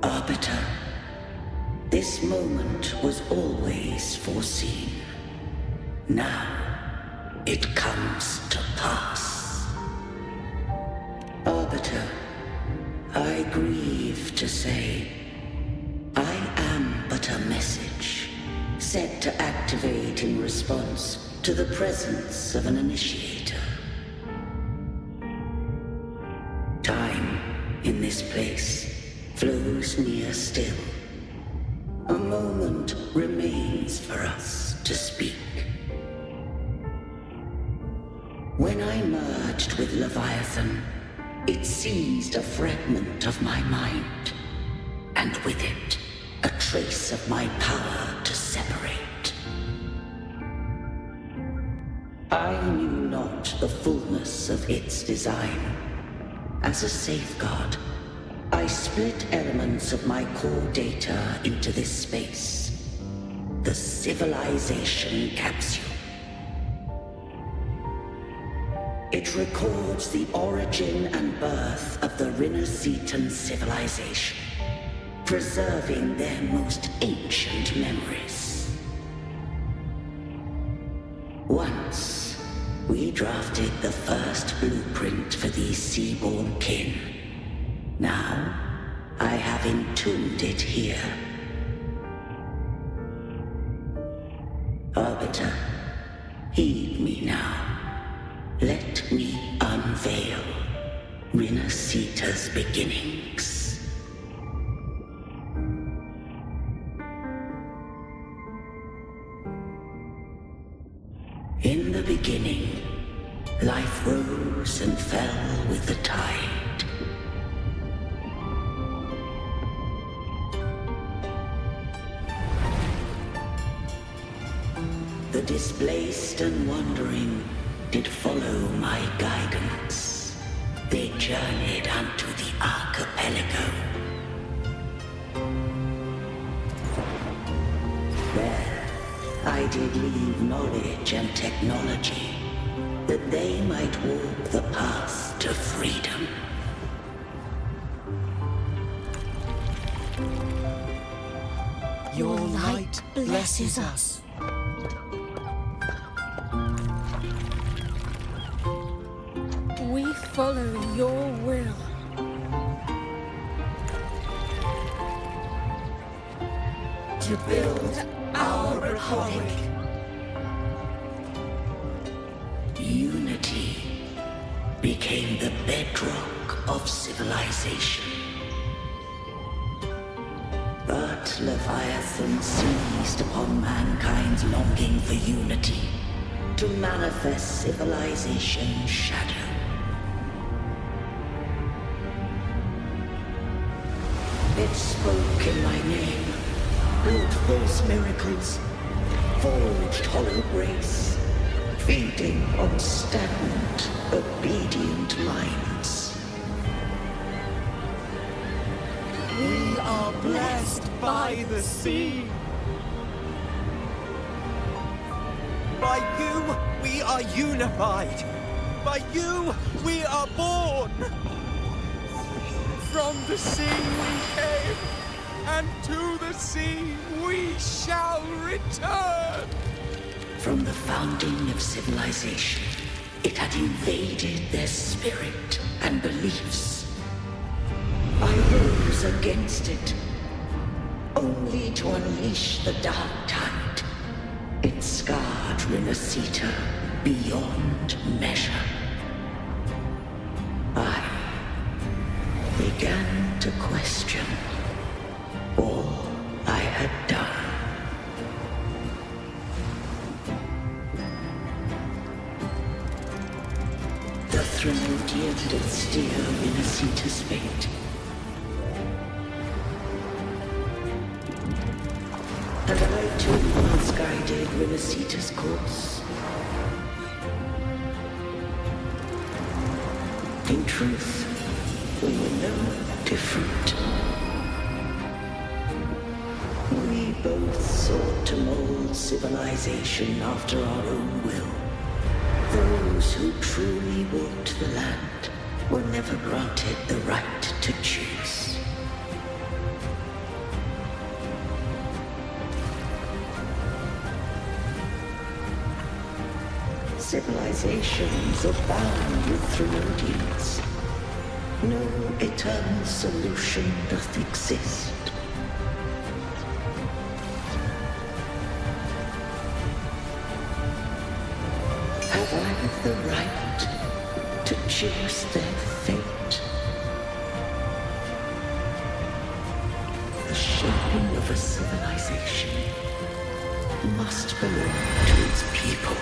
Arbiter, this moment was always foreseen. Now, it comes to pass. Arbiter, I grieve to say, I am but a message, set to activate in response to the presence of an initiator. Time, in this place, flows near still. A moment remains for us to speak. When I merged with Leviathan, it seized a fragment of my mind, and with it, a trace of my power to separate. I knew not the fullness of its design. As a safeguard, I split elements of my core data into this space. The civilization capsule. It records the origin and birth of the Rinascitan civilization, preserving their most ancient memories. Once, we drafted the first blueprint for these seaborn kin. Now, I have entombed it here. Arbiter, heed me now. Let me unveil Rinascita's beginnings. In the beginning, life rose and fell with the tide. The displaced and wandering did follow my guidance. They journeyed unto the archipelago. There, I did leave knowledge and technology, that they might walk the path to freedom. Your light blesses us. We follow your will. To build our republic. Unity became the bedrock of civilization. But Leviathan seized upon mankind's longing for unity to manifest civilization's shadow. It spoke in my name, built false miracles, forged hollow grace, feeding on stagnant, obedient minds. We are blessed by the sea. By you, we are unified. By you, we are born. From the sea we came, and to the sea we shall return. From the founding of civilization, it had invaded their spirit and beliefs. I rose against it, only to unleash the dark tide. It scarred Rinascita beyond measure. I began to question all I had done. The Thremodian did steer Rinascita's fate. And I too once guided Rinascita's course. In truth, we were no different. We both sought to mold civilization after our own will. Those who truly walked the land were never granted the right to choose. Civilizations abound with Thremodians. No eternal solution doth exist. Have I the right to choose their fate? The shaping of a civilization must belong to its people.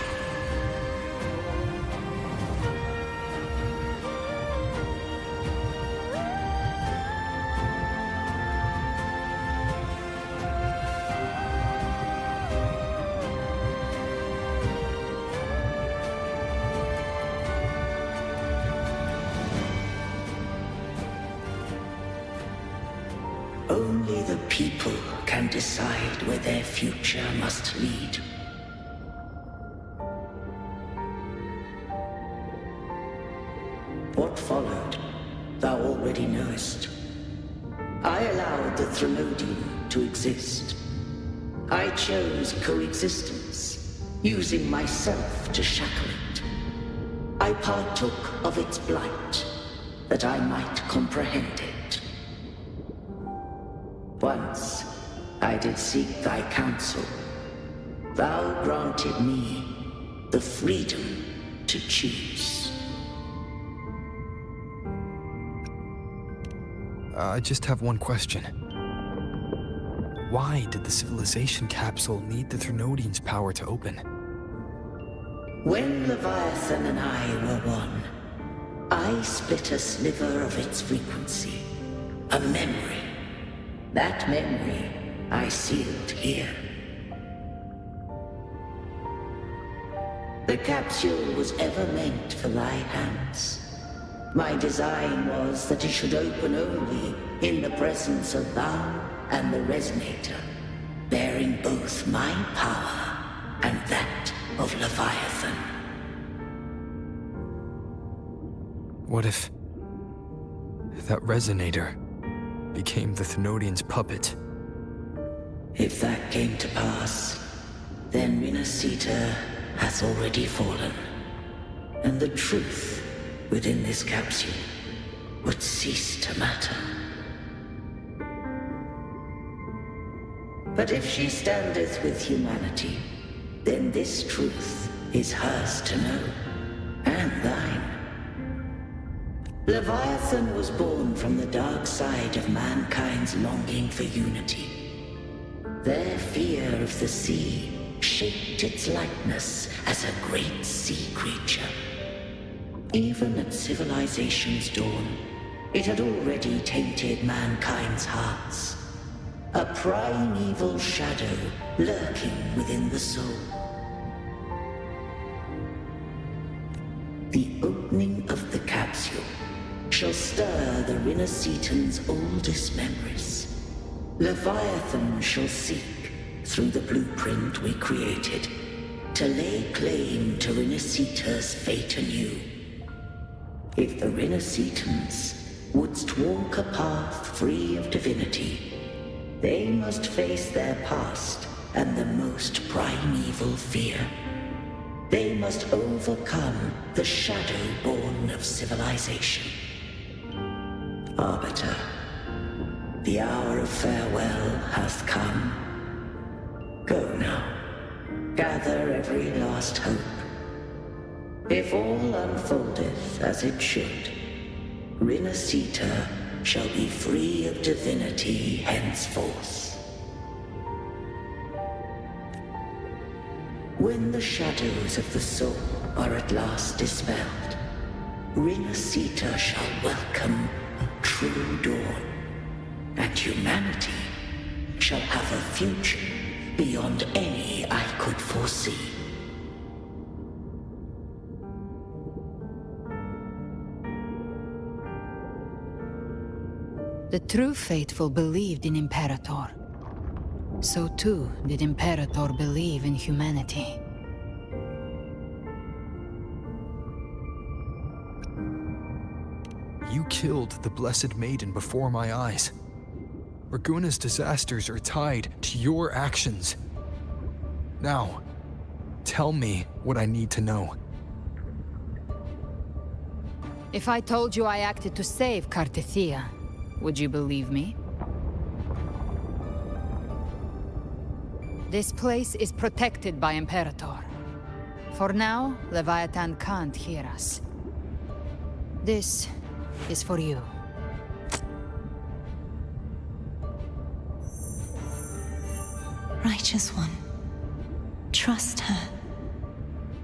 Only the people can decide where their future must lead. What followed, thou already knowest. I allowed the Threnodian to exist. I chose coexistence, using myself to shackle it. I partook of its blight, that I might comprehend it. Once, I did seek thy counsel. Thou granted me the freedom to choose. I just have one question. Why did the civilization capsule need the Threnodian's power to open? When Leviathan and I were one, I split a sliver of its frequency. A memory. That memory I sealed here. The capsule was ever meant for thy hands. My design was that it should open only in the presence of thou and the Resonator, bearing both my power and that of Leviathan. What if that Resonator became the Thenodian's puppet? If that came to pass, then Rinascita has already fallen, and the truth within this capsule would cease to matter. But if she standeth with humanity, then this truth is hers to know, and thine. Leviathan was born from the dark side of mankind's longing for unity. Their fear of the sea shaped its likeness as a great sea creature. Even at civilization's dawn, it had already tainted mankind's hearts. A primeval shadow lurking within the soul. The opening of the capsule shall stir the Rinascitan's oldest memories. Leviathan shall seek, through the blueprint we created, to lay claim to Rinascita's fate anew. If the Rinascitans wouldst walk a path free of divinity, they must face their past and the most primeval fear. They must overcome the shadow born of civilization. Arbiter, the hour of farewell hath come. Go now, gather every last hope. If all unfoldeth as it should, Rinascita shall be free of divinity henceforth. When the shadows of the soul are at last dispelled, Rinascita shall welcome a true dawn, and humanity shall have a future beyond any I could foresee. The true faithful believed in Imperator. So too did Imperator believe in humanity. You killed the Blessed Maiden before my eyes. Raguna's disasters are tied to your actions. Now, tell me what I need to know. If I told you I acted to save Cartethia, would you believe me? This place is protected by Imperator. For now, Leviathan can't hear us. This is for you. Righteous One, trust her,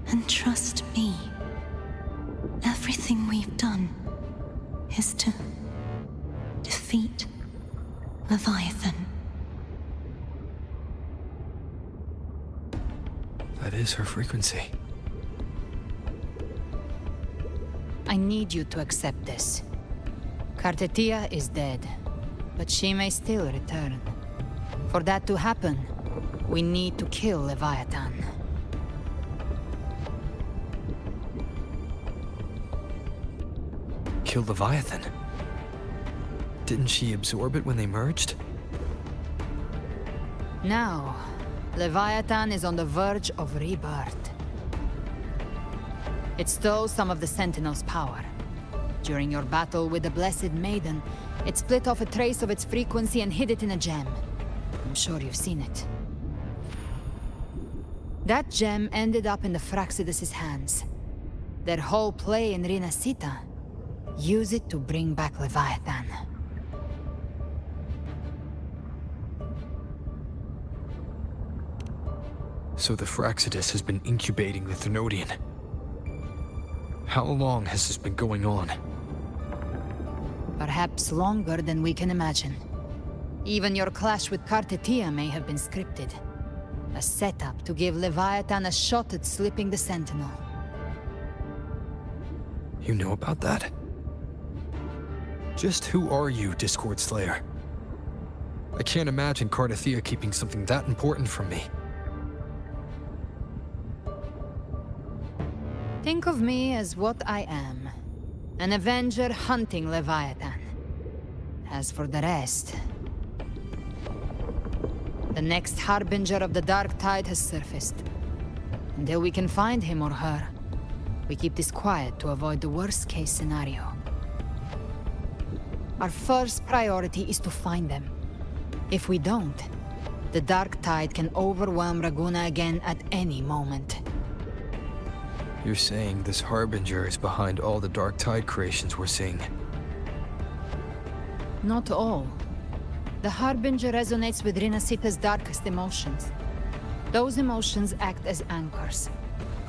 and trust me. Everything we've done is to defeat Leviathan. That is her frequency. I need you to accept this. Cartethia is dead. but she may still return. For that to happen, we need to kill Leviathan. Kill Leviathan? Didn't she absorb it when they merged? Now, Leviathan is on the verge of rebirth. It stole some of the Sentinel's power. During your battle with the Blessed Maiden, it split off a trace of its frequency and hid it in a gem. I'm sure you've seen it. That gem ended up in the Fraxidus' hands. Their whole play in Rinascita. Use it to bring back Leviathan. So the Fraxidus has been incubating the Thenodian. How long has this been going on? Perhaps longer than we can imagine. Even your clash with Kartetia may have been scripted. A setup to give Leviathan a shot at slipping the Sentinel. You know about that? Just who are you, Discord Slayer? I can't imagine Kartetia keeping something that important from me. Think of me as what I am. An Avenger hunting Leviathan. As for the rest... The next Harbinger of the Dark Tide has surfaced. Until we can find him or her, we keep this quiet to avoid the worst-case scenario. Our first priority is to find them. If we don't, the Dark Tide can overwhelm Raguna again at any moment. You're saying this Harbinger is behind all the Dark Tide creations we're seeing? Not all. The Harbinger resonates with Rinascita's darkest emotions. Those emotions act as anchors,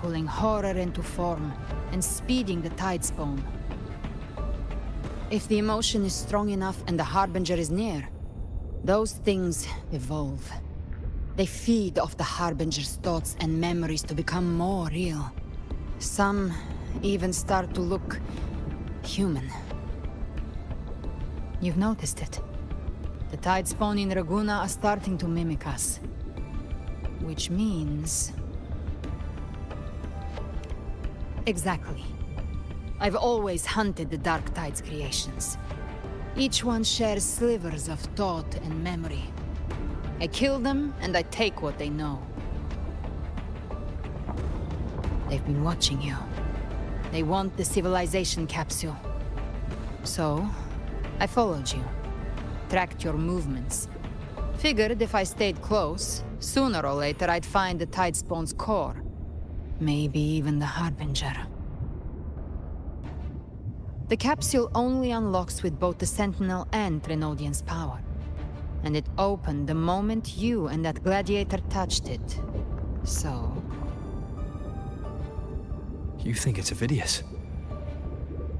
pulling horror into form and speeding the Tidespawn. If the emotion is strong enough and the Harbinger is near, those things evolve. They feed off the Harbinger's thoughts and memories to become more real. Some even start to look human. You've noticed it. The Tidespawn in Raguna are starting to mimic us. Which means... Exactly. I've always hunted the Dark Tide's creations. Each one shares slivers of thought and memory. I kill them, and I take what they know. They've been watching you. They want the civilization capsule. So, I followed you. Tracked your movements. Figured if I stayed close, sooner or later I'd find the Tidespawn's core. Maybe even the Harbinger. The capsule only unlocks with both the Sentinel and Thenodian's power. And it opened the moment you and that gladiator touched it. So... You think it's Avidius.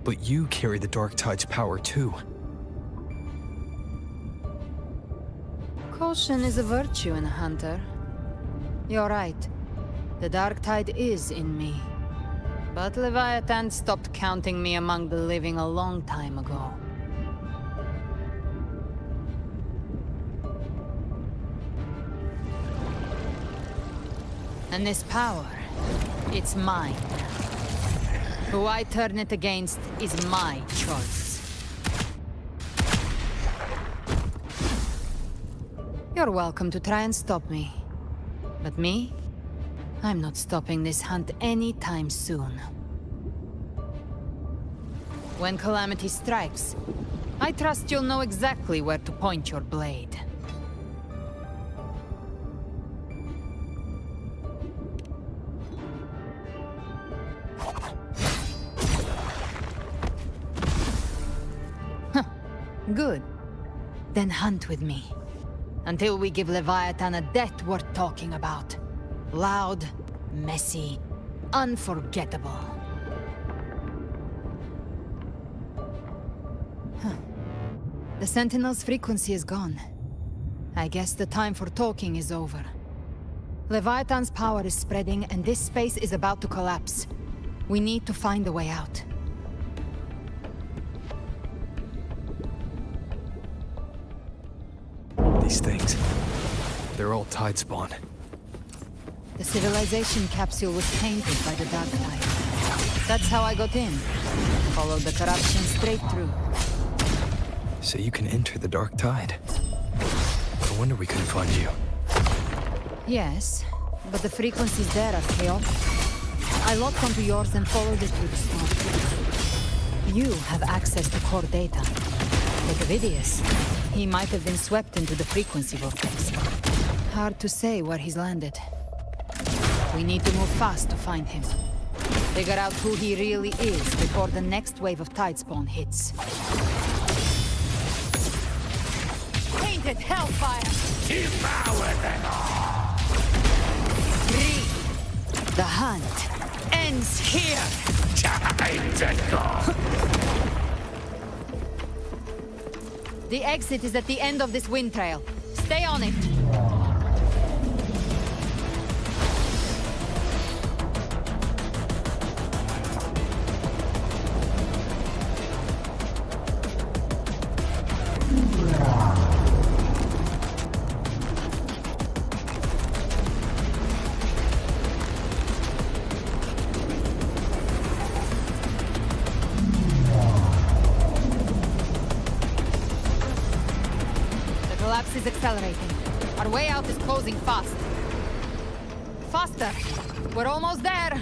But you carry the Dark Tide's power too. Caution is a virtue in a hunter. You're right. The Dark Tide is in me. But Leviathan stopped counting me among the living a long time ago. And this power, it's mine. Who I turn it against is my choice. You're welcome to try and stop me. But me? I'm not stopping this hunt anytime soon. When calamity strikes, I trust you'll know exactly where to point your blade. Huh. Good. Then hunt with me. Until we give Leviathan a death worth talking about. Loud, messy, unforgettable. Huh. The Sentinel's frequency is gone. I guess the time for talking is over. Leviathan's power is spreading, and this space is about to collapse. We need to find a way out. these things. They're all tide spawn. The civilization capsule was tainted by the dark tide. That's how I got in. Followed the corruption straight through. So you can enter the dark tide. No wonder we couldn't find you. Yes, but the frequencies there are chaotic. I locked onto yours and followed it through the storm. You have access to core data. Like Avidius, he might have been swept into the frequency vortex. Hard to say where he's landed. We need to move fast to find him. Figure out who he really is before the next wave of tide spawn hits. Painted hellfire! Devour them all! 3. The hunt ends here! Time to go! The exit is at the end of this wind trail. Stay on it! Is accelerating. Our way out is closing fast. Faster! We're almost there!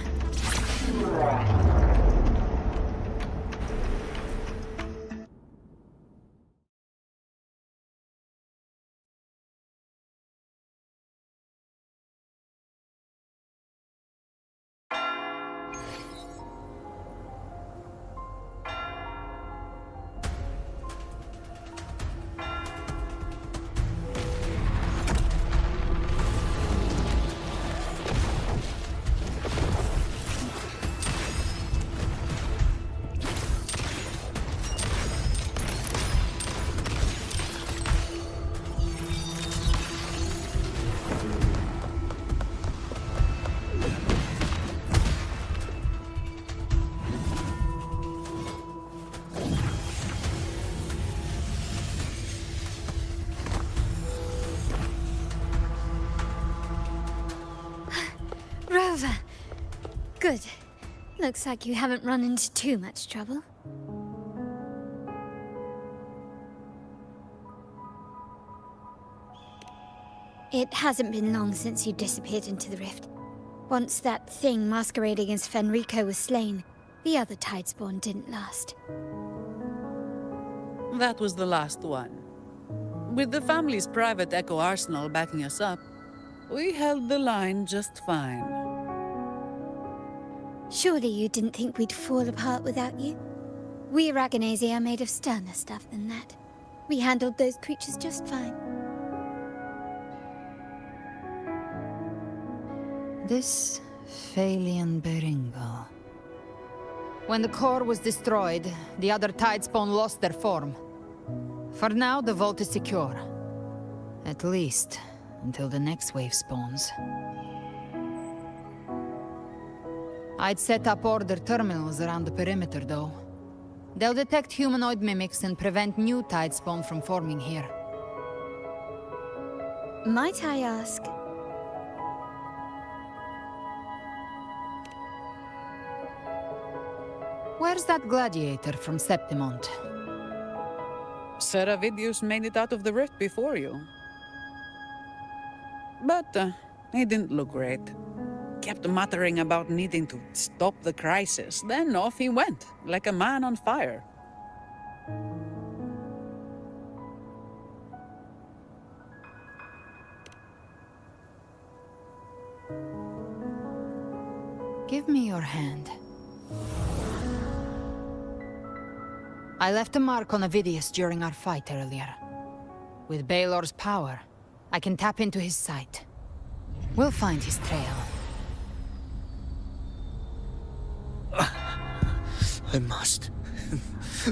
Rover. Good. Looks like you haven't run into too much trouble. It hasn't been long since you disappeared into the rift. Once that thing masquerading as Fenrico was slain, the other Tidespawn didn't last. That was the last one. With the family's private Echo Arsenal backing us up, we held the line just fine. Surely you didn't think we'd fall apart without you? We Aragonese are made of sterner stuff than that. We handled those creatures just fine. This Phalian Beringo. When the core was destroyed, the other Tidespawn lost their form. For now, the vault is secure. At least, until the next wave spawns. I'd set up order terminals around the perimeter, though. They'll detect humanoid mimics and prevent new Tidespawn from forming here. Might I ask? Where's that gladiator from Septimont? Seravidius made it out of the rift before you. But he didn't look great. Kept muttering about needing to stop the crisis. Then off he went, like a man on fire. Give me your hand. I left a mark on Avidius during our fight earlier. With Baelor's power, I can tap into his sight. We'll find his trail. I must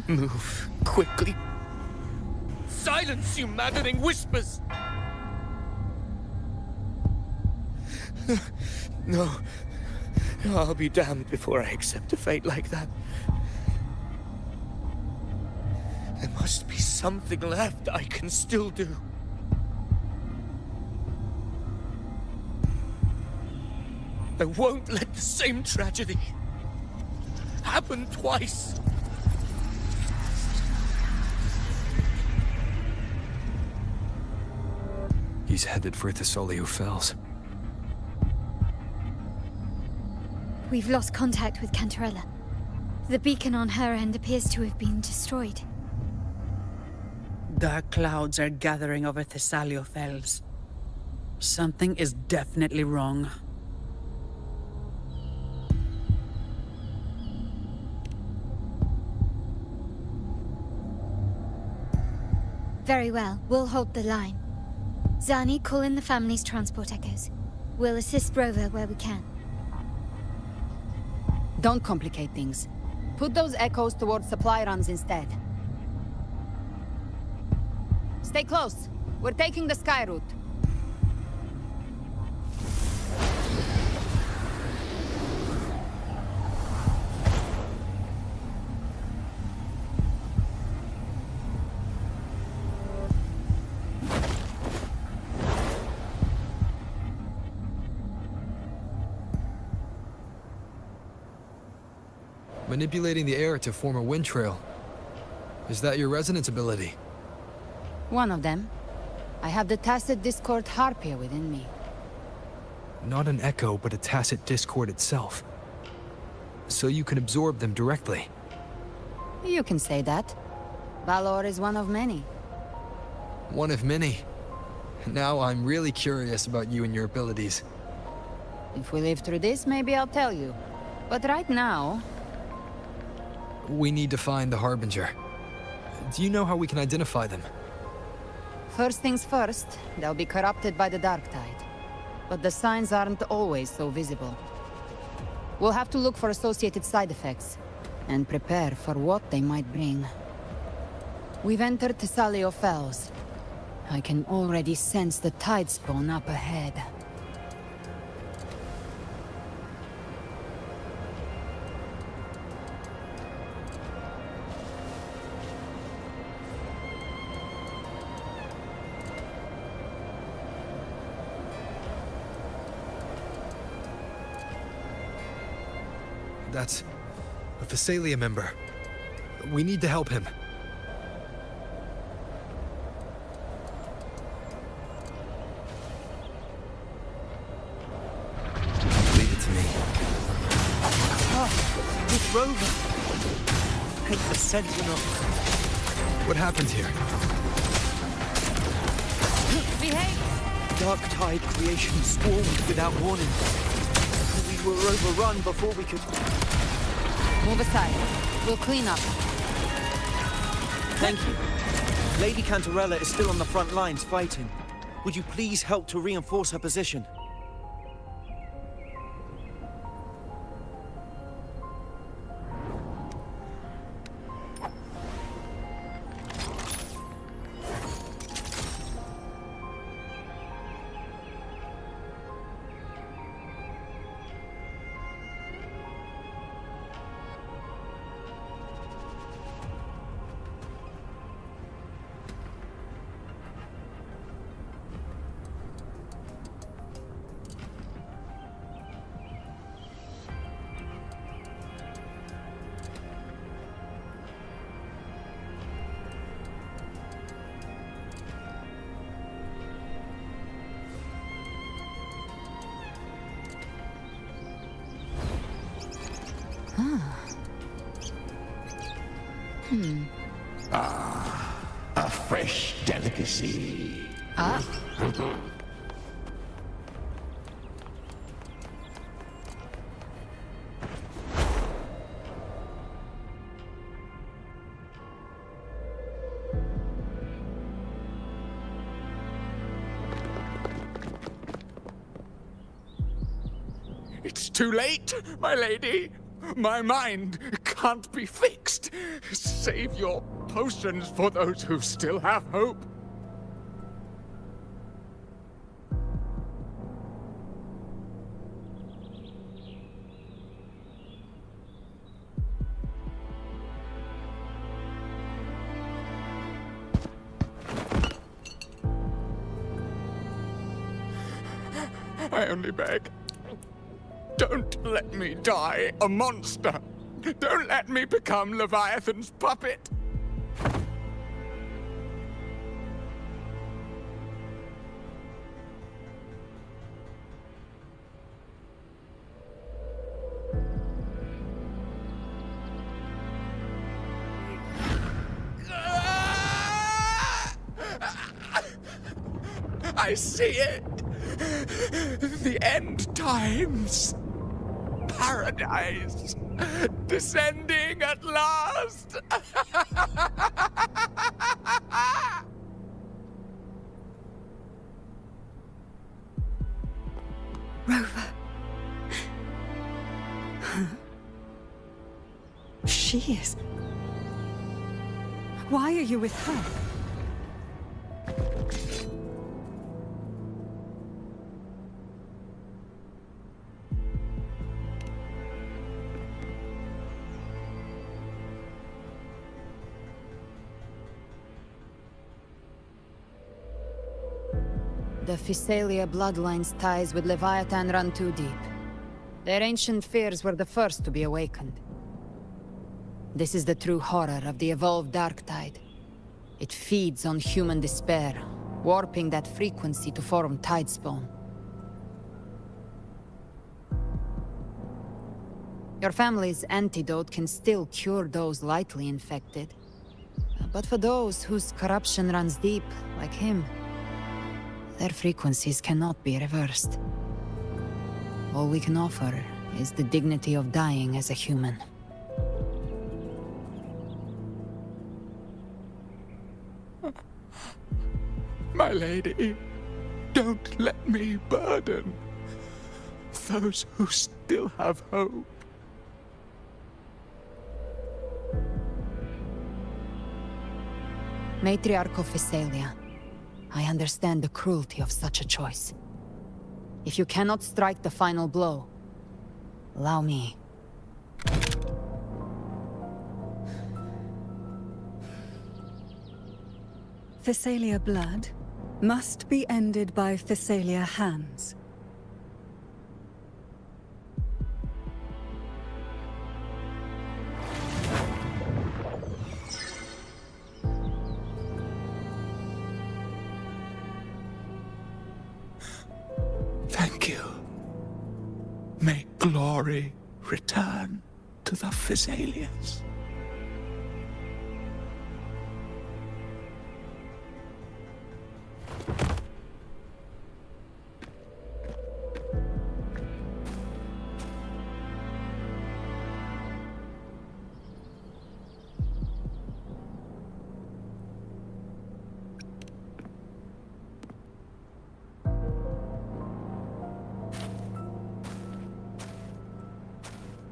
move quickly. Silence, you maddening whispers! No. I'll be damned before I accept a fate like that. There must be something left I can still do. I won't let the same tragedy happen twice. He's headed for Thessalio Fells. We've lost contact with Cantarella. The beacon on her end appears to have been destroyed. Dark clouds are gathering over Thessalio Fells. Something is definitely wrong. Very well, we'll hold the line. Zani, call in the family's transport echoes. We'll assist Rover where we can. Don't complicate things. Put those echoes towards supply runs instead. Stay close. We're taking the sky route. Manipulating the air to form a wind trail. Is that your resonance ability? One of them. I have the Tacit Discord Harpia within me. Not an echo, but a tacit discord itself. So you can absorb them directly. You can say that. Valor is one of many. One of many. Now I'm really curious about you and your abilities. If we live through this, maybe I'll tell you. But right now... We need to find the Harbinger. Do you know how we can identify them? First things first, they'll be corrupted by the Dark Tide. But the signs aren't always so visible. We'll have to look for associated side effects, and prepare for what they might bring. We've entered Thessalio Fells. I can already sense the tide spawn up ahead. That's a Thessalia member. We need to help him. Leave it to me. Oh, it's Rover. Hate the Sentinel. What happened here? Behave! Dark Tide creation swarmed without warning. We were overrun before we could... Move aside. We'll clean up. Thank you. Lady Cantarella is still on the front lines fighting. Would you please help to reinforce her position? A fresh delicacy. It's too late, my lady. My mind can't be fixed. Save your potions for those who still have hope. I only beg. Don't let me die a monster. Don't let me become Leviathan's puppet. I see it! The end times! Paradise! Descending at last! Rover. She is. Why are you with her? The Physalia bloodline's ties with Leviathan run too deep. Their ancient fears were the first to be awakened. This is the true horror of the evolved Dark Tide. It feeds on human despair, warping that frequency to form Tidespawn. Your family's antidote can still cure those lightly infected. But for those whose corruption runs deep, like him, their frequencies cannot be reversed. All we can offer is the dignity of dying as a human. My lady, don't let me burden those who still have hope. Matriarch of Physalia, I understand the cruelty of such a choice. If you cannot strike the final blow, allow me. Physalia blood must be ended by Physalia hands. Thank you. May glory return to the Physalians.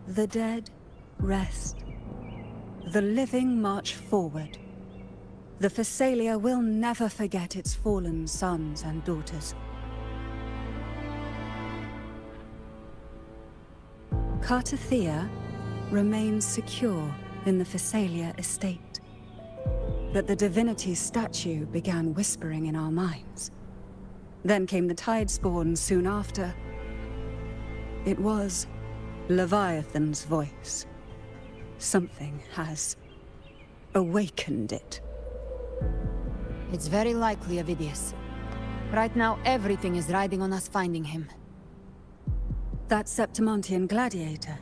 The dead rest. The living march forward. The Physalia will never forget its fallen sons and daughters. Cartathea remains secure in the Physalia estate. But the divinity's statue began whispering in our minds. Then came the Tidespawn soon after. It was Leviathan's voice. Something has awakened it. It's very likely, Avidius. Right now, everything is riding on us finding him. That Septimontian gladiator.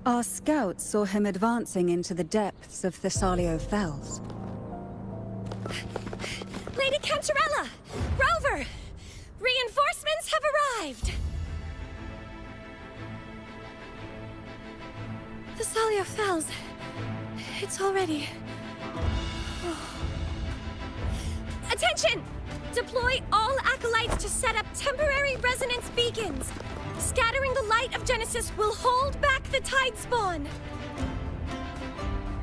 Our scouts saw him advancing into the depths of Thessalio Fells. Lady Cantarella! Rover! Reinforcements have arrived! Thessalio Fells. It's already... Attention! Deploy all acolytes to set up temporary resonance beacons. Scattering the light of Genesis will hold back the Tidespawn.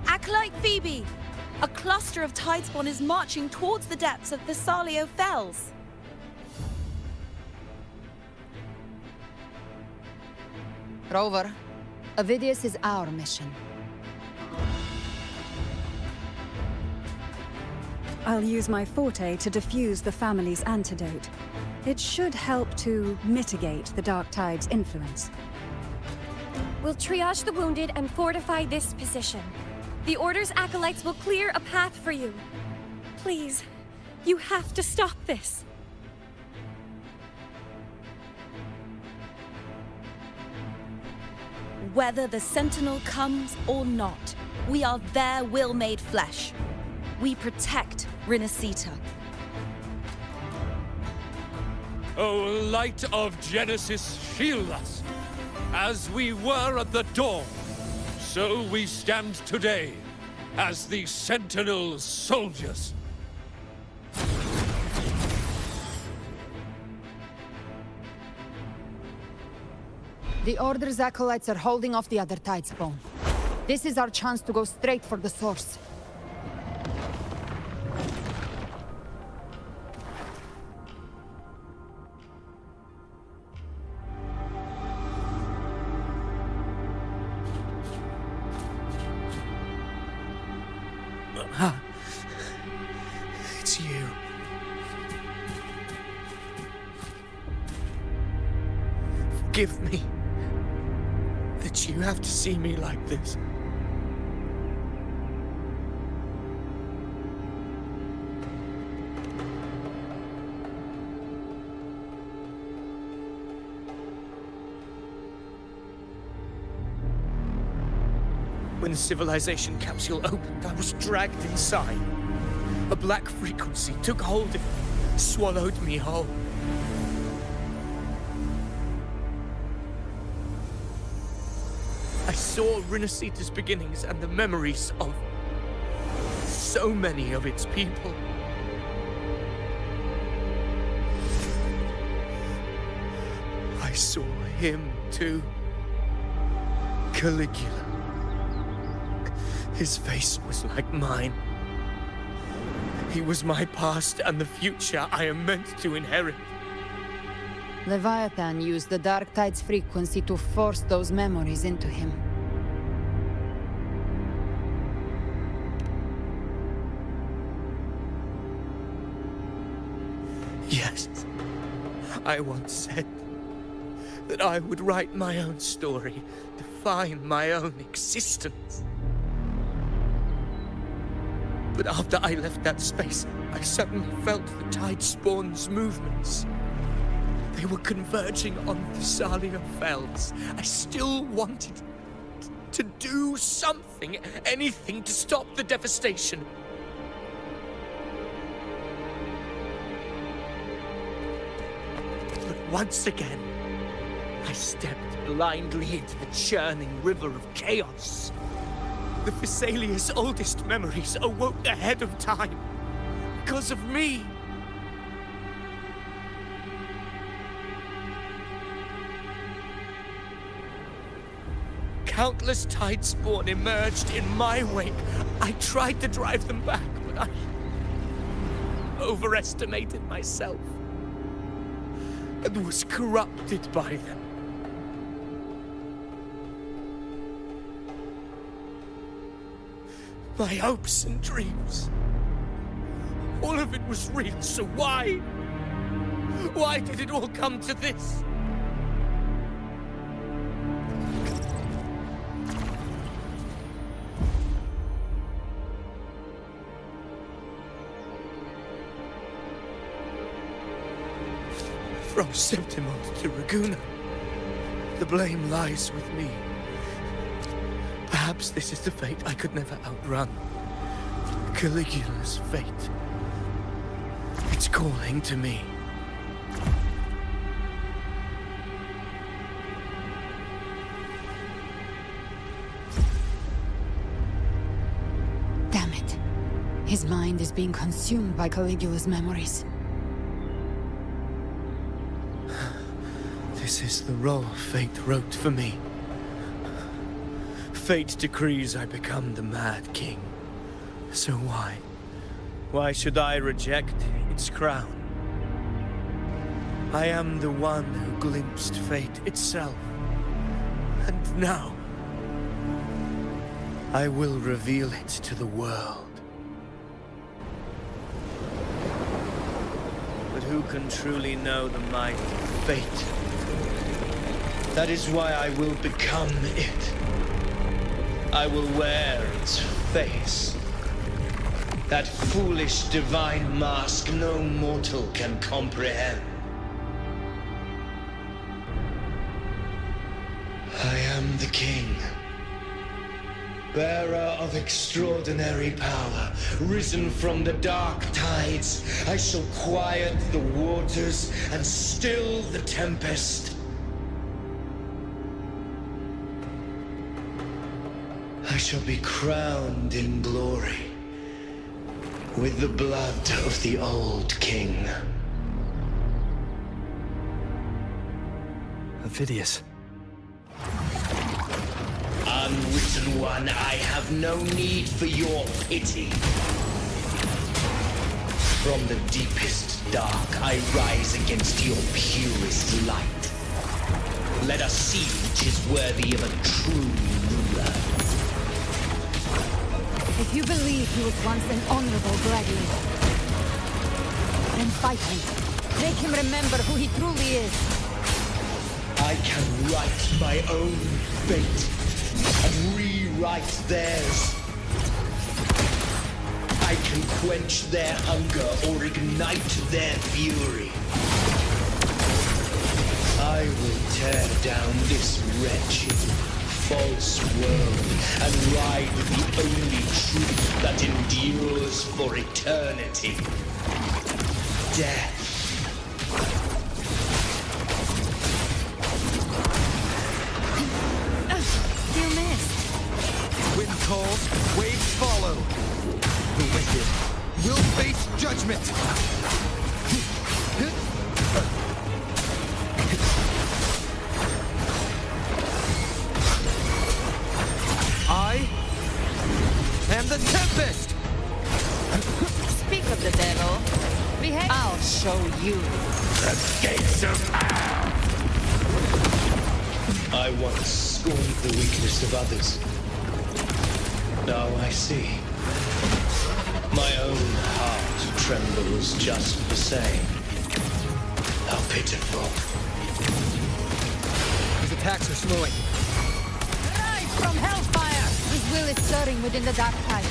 Acolyte Phoebe, a cluster of Tidespawn is marching towards the depths of Thessalio Fells. Rover, Avidius is our mission. I'll use my forte to defuse the family's antidote. It should help to mitigate the Dark Tide's influence. We'll triage the wounded and fortify this position. The Order's acolytes will clear a path for you. Please, you have to stop this. Whether the Sentinel comes or not, we are their will made flesh. We protect Rinascita. O light of Genesis, shield us. As we were at the dawn, so we stand today as the Sentinel's soldiers. The Order's acolytes are holding off the other Tidespawn. This is our chance to go straight for the source. It's you. Forgive me that you have to see me like this. When the civilization capsule opened, I was dragged inside. A black frequency took hold of me, swallowed me whole. I saw Rinascita's beginnings and the memories of so many of its people. I saw him too. Caligula. His face was like mine. He was my past and the future I am meant to inherit. Leviathan used the Dark Tide's frequency to force those memories into him. Yes, I once said that I would write my own story, define my own existence. But after I left that space, I suddenly felt the Tidespawn's movements. They were converging on Thessalia Fells. I still wanted to do something, anything to stop the devastation. But once again, I stepped blindly into the churning river of chaos. The Thessalia's oldest memories awoke ahead of time because of me. Countless Tidespawn emerged in my wake. I tried to drive them back, but I overestimated myself and was corrupted by them. My hopes and dreams. All of it was real, so why? Why did it all come to this? From Septimont to Raguna, the blame lies with me. Perhaps this is the fate I could never outrun. Caligula's fate. It's calling to me. Damn it. His mind is being consumed by Caligula's memories. This is the role fate wrote for me. Fate decrees I become the Mad King. So why? Why should I reject its crown? I am the one who glimpsed fate itself. And now, I will reveal it to the world. But who can truly know the might of fate? That is why I will become it. I will wear its face. That foolish divine mask no mortal can comprehend. I am the king, bearer of extraordinary power, risen from the dark tides. I shall quiet the waters and still the tempest. I shall be crowned in glory with the blood of the old king. Phidias. Unwritten one, I have no need for your pity. From the deepest dark, I rise against your purest light. Let us see which is worthy of a true ruler. If you believe he was once an honorable gladiator, then fight him. Make him remember who he truly is. I can write my own fate and rewrite theirs. I can quench their hunger or ignite their fury. I will tear down this wretched, false world and ride the only truth that endures for eternity. Death. You missed. Wind calls, waves follow. The wicked will face judgment. I am the Tempest! Speak of the devil. Behave. I'll show you. The gates of hell! I once scorned the weakness of others. Now I see. My own heart trembles just the same. How pitiful. His attacks are slowing. Rise from hellfire! His will is stirring within the dark tide.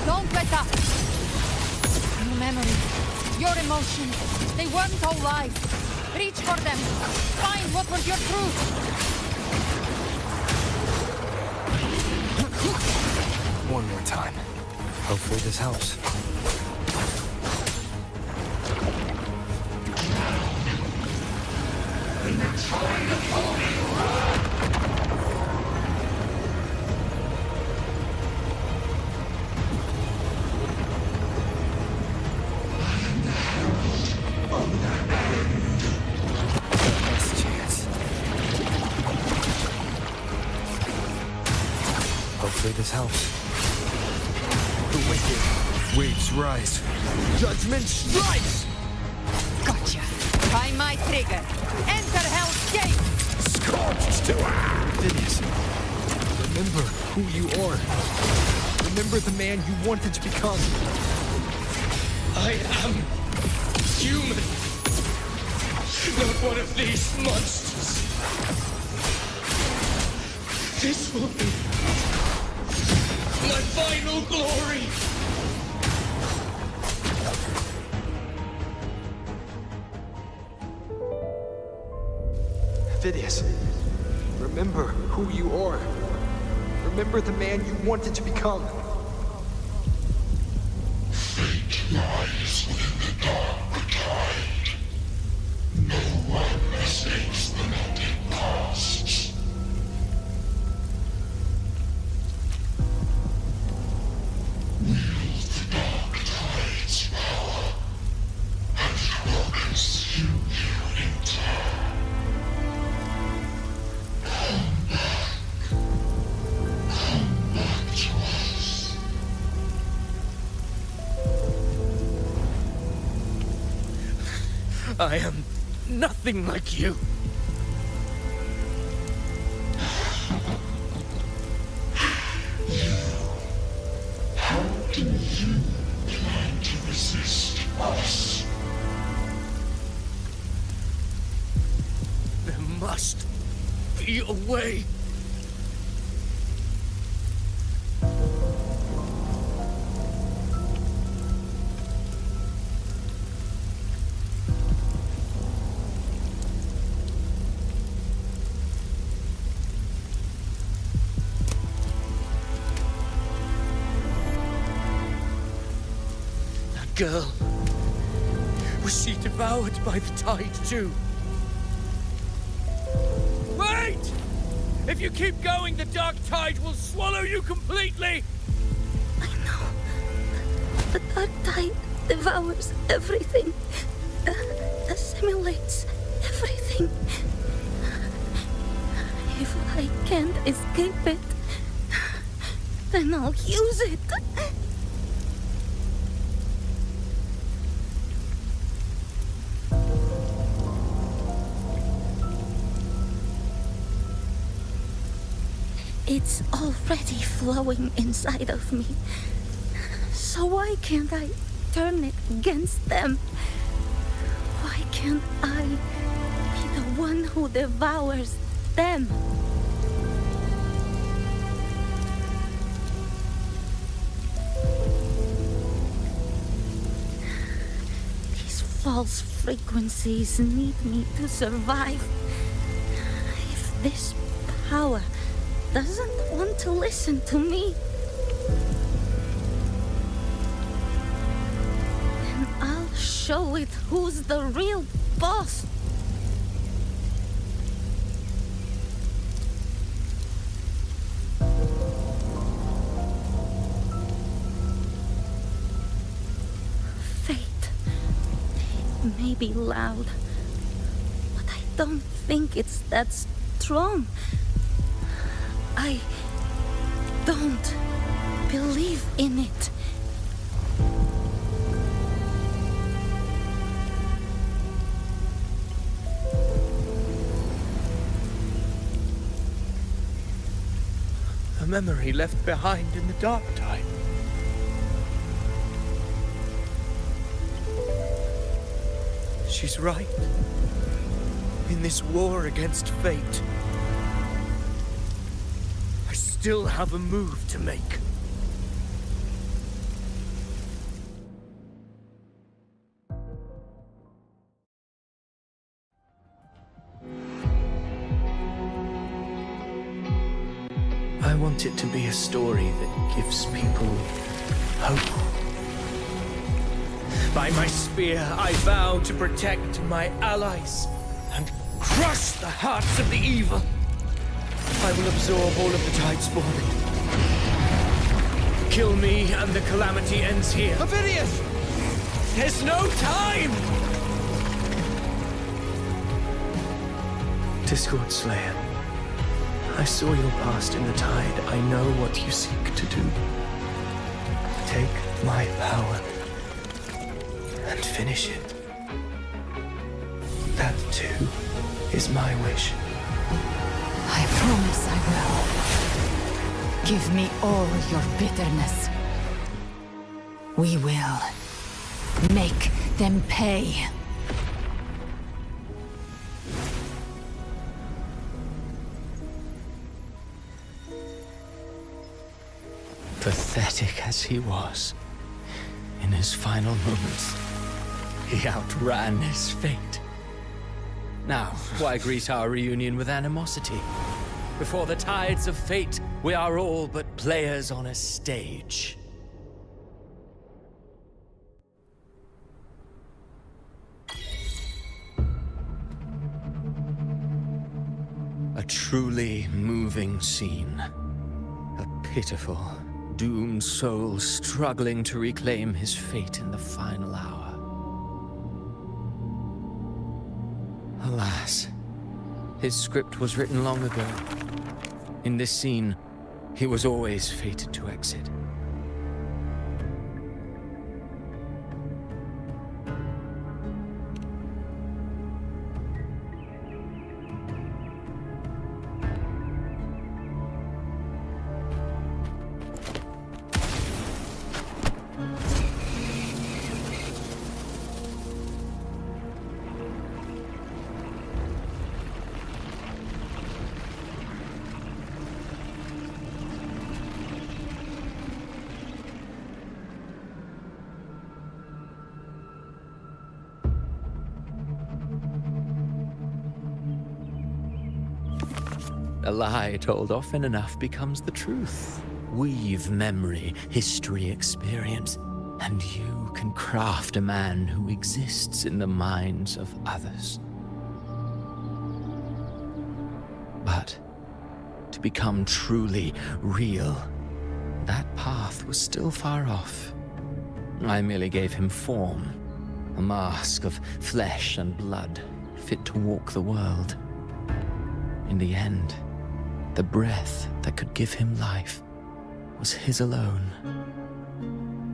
Don't let up! Your memory, your emotions, they weren't all lies. Reach for them. Find what was your truth. One more time. Hopefully this helps. Best chance. Hopefully this helps. The wicked waves rise. Judgment strikes! Gotcha. By my trigger. Enter Hell's Gate. Scorched to Phidias, remember who you are. Remember the man you wanted to become. I am human. Not one of these monsters. This will be my final glory. Phidias, remember who you are. Remember the man you wanted to become. Fate lies within the dark tide. No one escapes the net it casts. Wield the dark tide's power, and it will consume you in turn. Come back to us. I am nothing like you. How do you plan to resist us? There must be me away. That girl. Was she devoured by the tide too? Wait! If you keep going, the dark tide will swallow you completely! The dark tide devours everything, assimilates everything. If I can't escape it, then I'll use it. It's already flowing inside of me. So why can't I turn it against them? Why can't I be the one who devours them? These false frequencies need me to survive. If this power doesn't want to listen to me, then I'll show it who's the real boss. Fate. It may be loud, but I don't think it's that strong. I don't believe in it. A memory left behind in the dark tide. She's right. In this war against fate, I still have a move to make. I want it to be a story that gives people hope. By my spear, I vow to protect my allies and crush the hearts of the evil. I will absorb all of the tide spawn. Kill me and the calamity ends here. Ovidius! There's no time! Discord Slayer, I saw your past in the tide. I know what you seek to do. Take my power and finish it. That too is my wish. I promise I will. Give me all your bitterness. We will make them pay. Pathetic as he was, in his final moments, he outran his fate. Now, why greet our reunion with animosity? Before the tides of fate, we are all but players on a stage. A truly moving scene. A pitiful, doomed soul struggling to reclaim his fate in the final hour. Alas, his script was written long ago. In this scene, he was always fated to exit. A lie told often enough becomes the truth. Weave memory, history, experience, and you can craft a man who exists in the minds of others. But to become truly real, that path was still far off. I merely gave him form, a mask of flesh and blood, fit to walk the world. In the end, the breath that could give him life was his alone.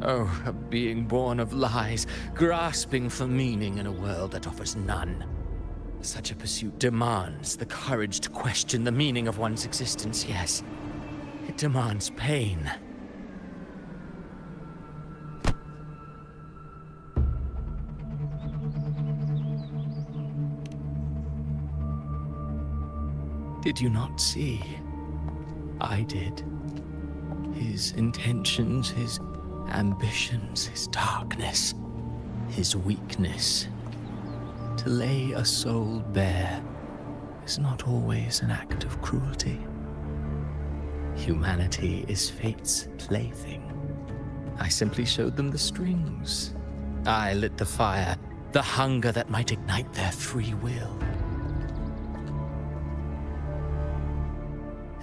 Oh, a being born of lies, grasping for meaning in a world that offers none. Such a pursuit demands the courage to question the meaning of one's existence, yes. It demands pain. Did you not see? I did. His intentions, his ambitions, his darkness, his weakness. To lay a soul bare is not always an act of cruelty. Humanity is fate's plaything. I simply showed them the strings. I lit the fire, the hunger that might ignite their free will.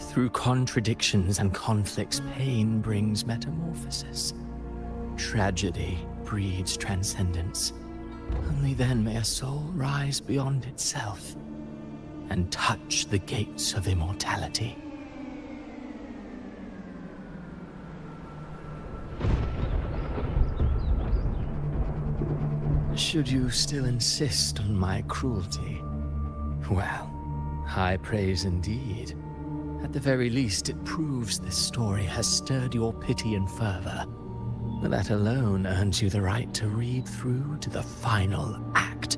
Through contradictions and conflicts, pain brings metamorphosis. Tragedy breeds transcendence. Only then may a soul rise beyond itself and touch the gates of immortality. Should you still insist on my cruelty? Well, high praise indeed. At the very least, it proves this story has stirred your pity and fervor. That alone earns you the right to read through to the final act.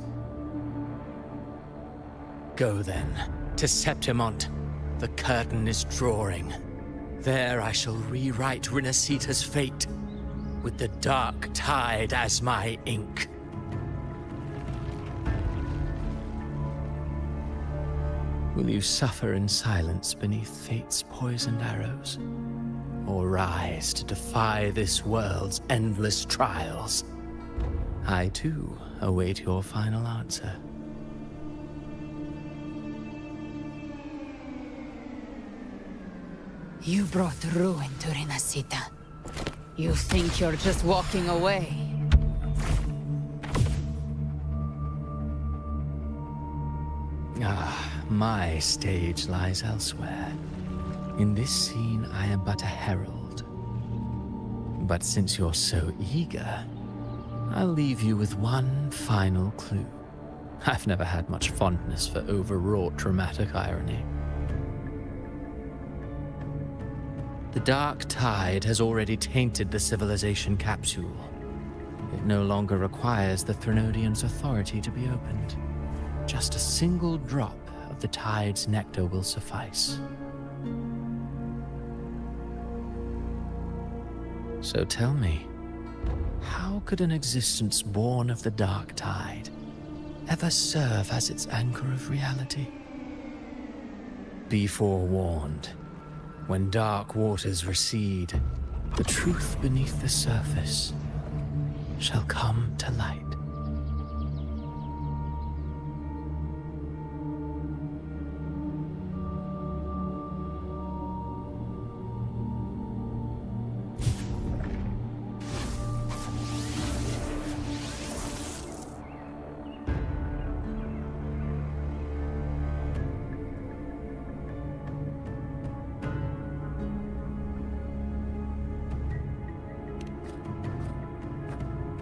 Go then, to Septimont. The curtain is drawing. There I shall rewrite Rinascita's fate, with the dark tide as my ink. Will you suffer in silence beneath fate's poisoned arrows? Or rise to defy this world's endless trials? I, too, await your final answer. You brought ruin to Rinascita. You think you're just walking away? Ah, my stage lies elsewhere. In this scene, I am but a herald. But since you're so eager, I'll leave you with one final clue. I've never had much fondness for overwrought dramatic irony. The dark tide has already tainted the civilization capsule. It no longer requires the Threnodians' authority to be opened. Just a single drop of the tide's nectar will suffice. So tell me, how could an existence born of the dark tide ever serve as its anchor of reality? Be forewarned. When dark waters recede, the truth beneath the surface shall come to light.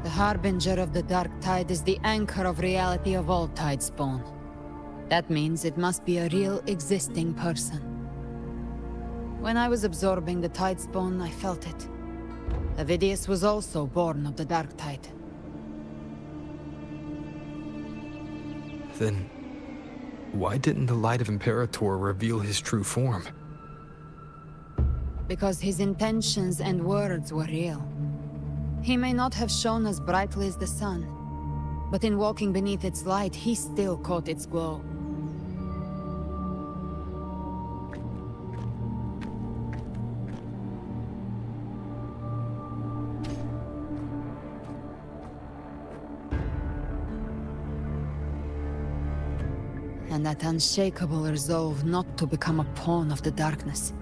The harbinger of the dark tide is the anchor of reality of all tidespawn. That means it must be a real existing person. When I was absorbing the tidespawn, I felt it. Avidius was also born of the dark tide. Then, why didn't the Light of Imperator reveal his true form? Because his intentions and words were real. He may not have shone as brightly as the sun, but in walking beneath its light, he still caught its glow. and that unshakable resolve not to become a pawn of the darkness,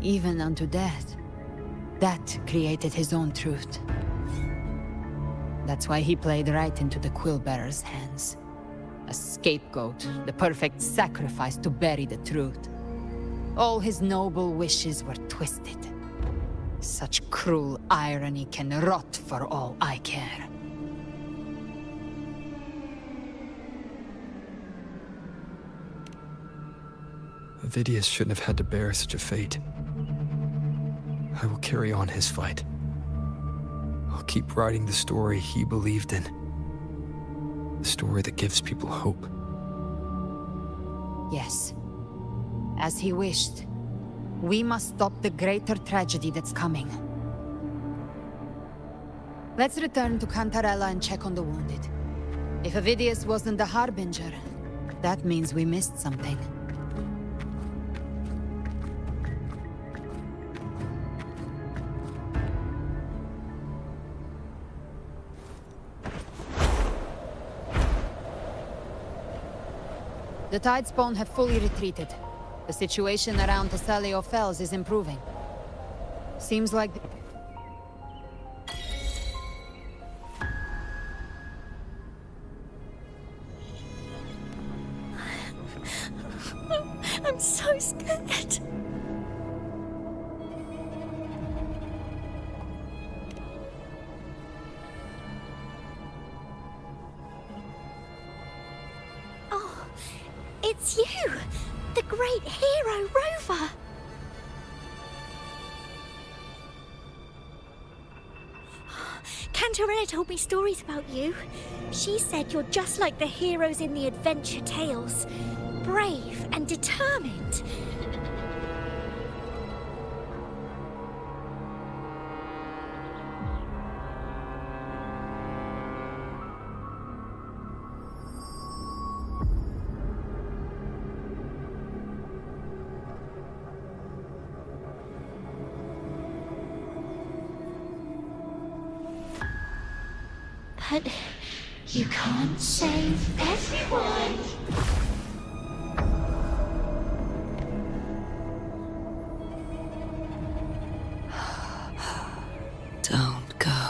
even unto death. That created his own truth. That's why he played right into the Quill-Bearer's hands. A scapegoat, the perfect sacrifice to bury the truth. All his noble wishes were twisted. Such cruel irony can rot for all I care. Avidius shouldn't have had to bear such a fate. I will carry on his fight. I'll keep writing the story he believed in. The story that gives people hope. Yes. As he wished. We must stop the greater tragedy that's coming. Let's return to Cantarella and check on the wounded. If Avidius wasn't the Harbinger, that means we missed something. The Tidespawn have fully retreated. The situation around Thessalio Fells is improving. Seems like... I'm so scared. Oh, it's you! The great hero, Rover! Cantarella told me stories about you. She said you're just like the heroes in the adventure tales. Brave and determined. But you can't save everyone. Don't go.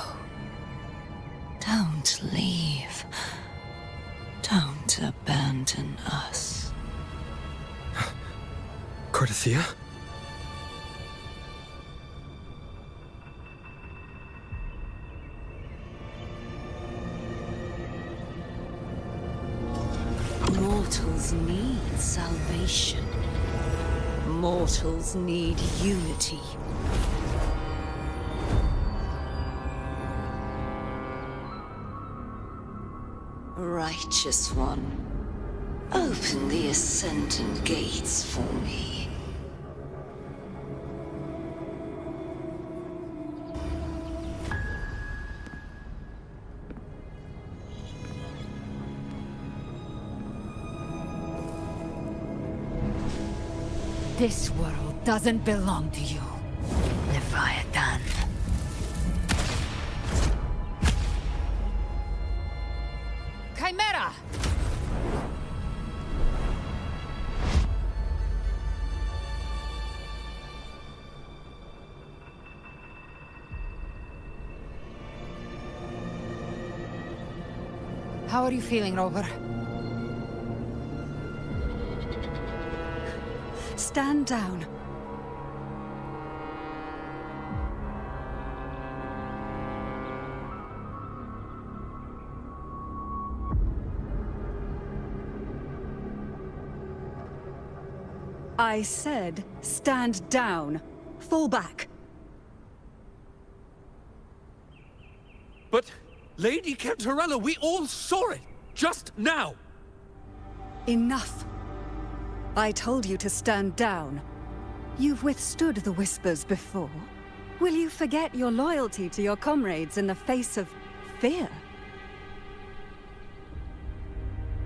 Don't leave. Don't abandon us. Cardathia? Mortals need salvation. Mortals need unity. Righteous One, open the Ascendant gates for me. This world doesn't belong to you, Leviathan. Chimera! How are you feeling, Rover? Stand down. I said, stand down. Fall back. But, Lady Cantarella, we all saw it! Just now! Enough. I told you to stand down. You've withstood the whispers before. Will you forget your loyalty to your comrades in the face of fear?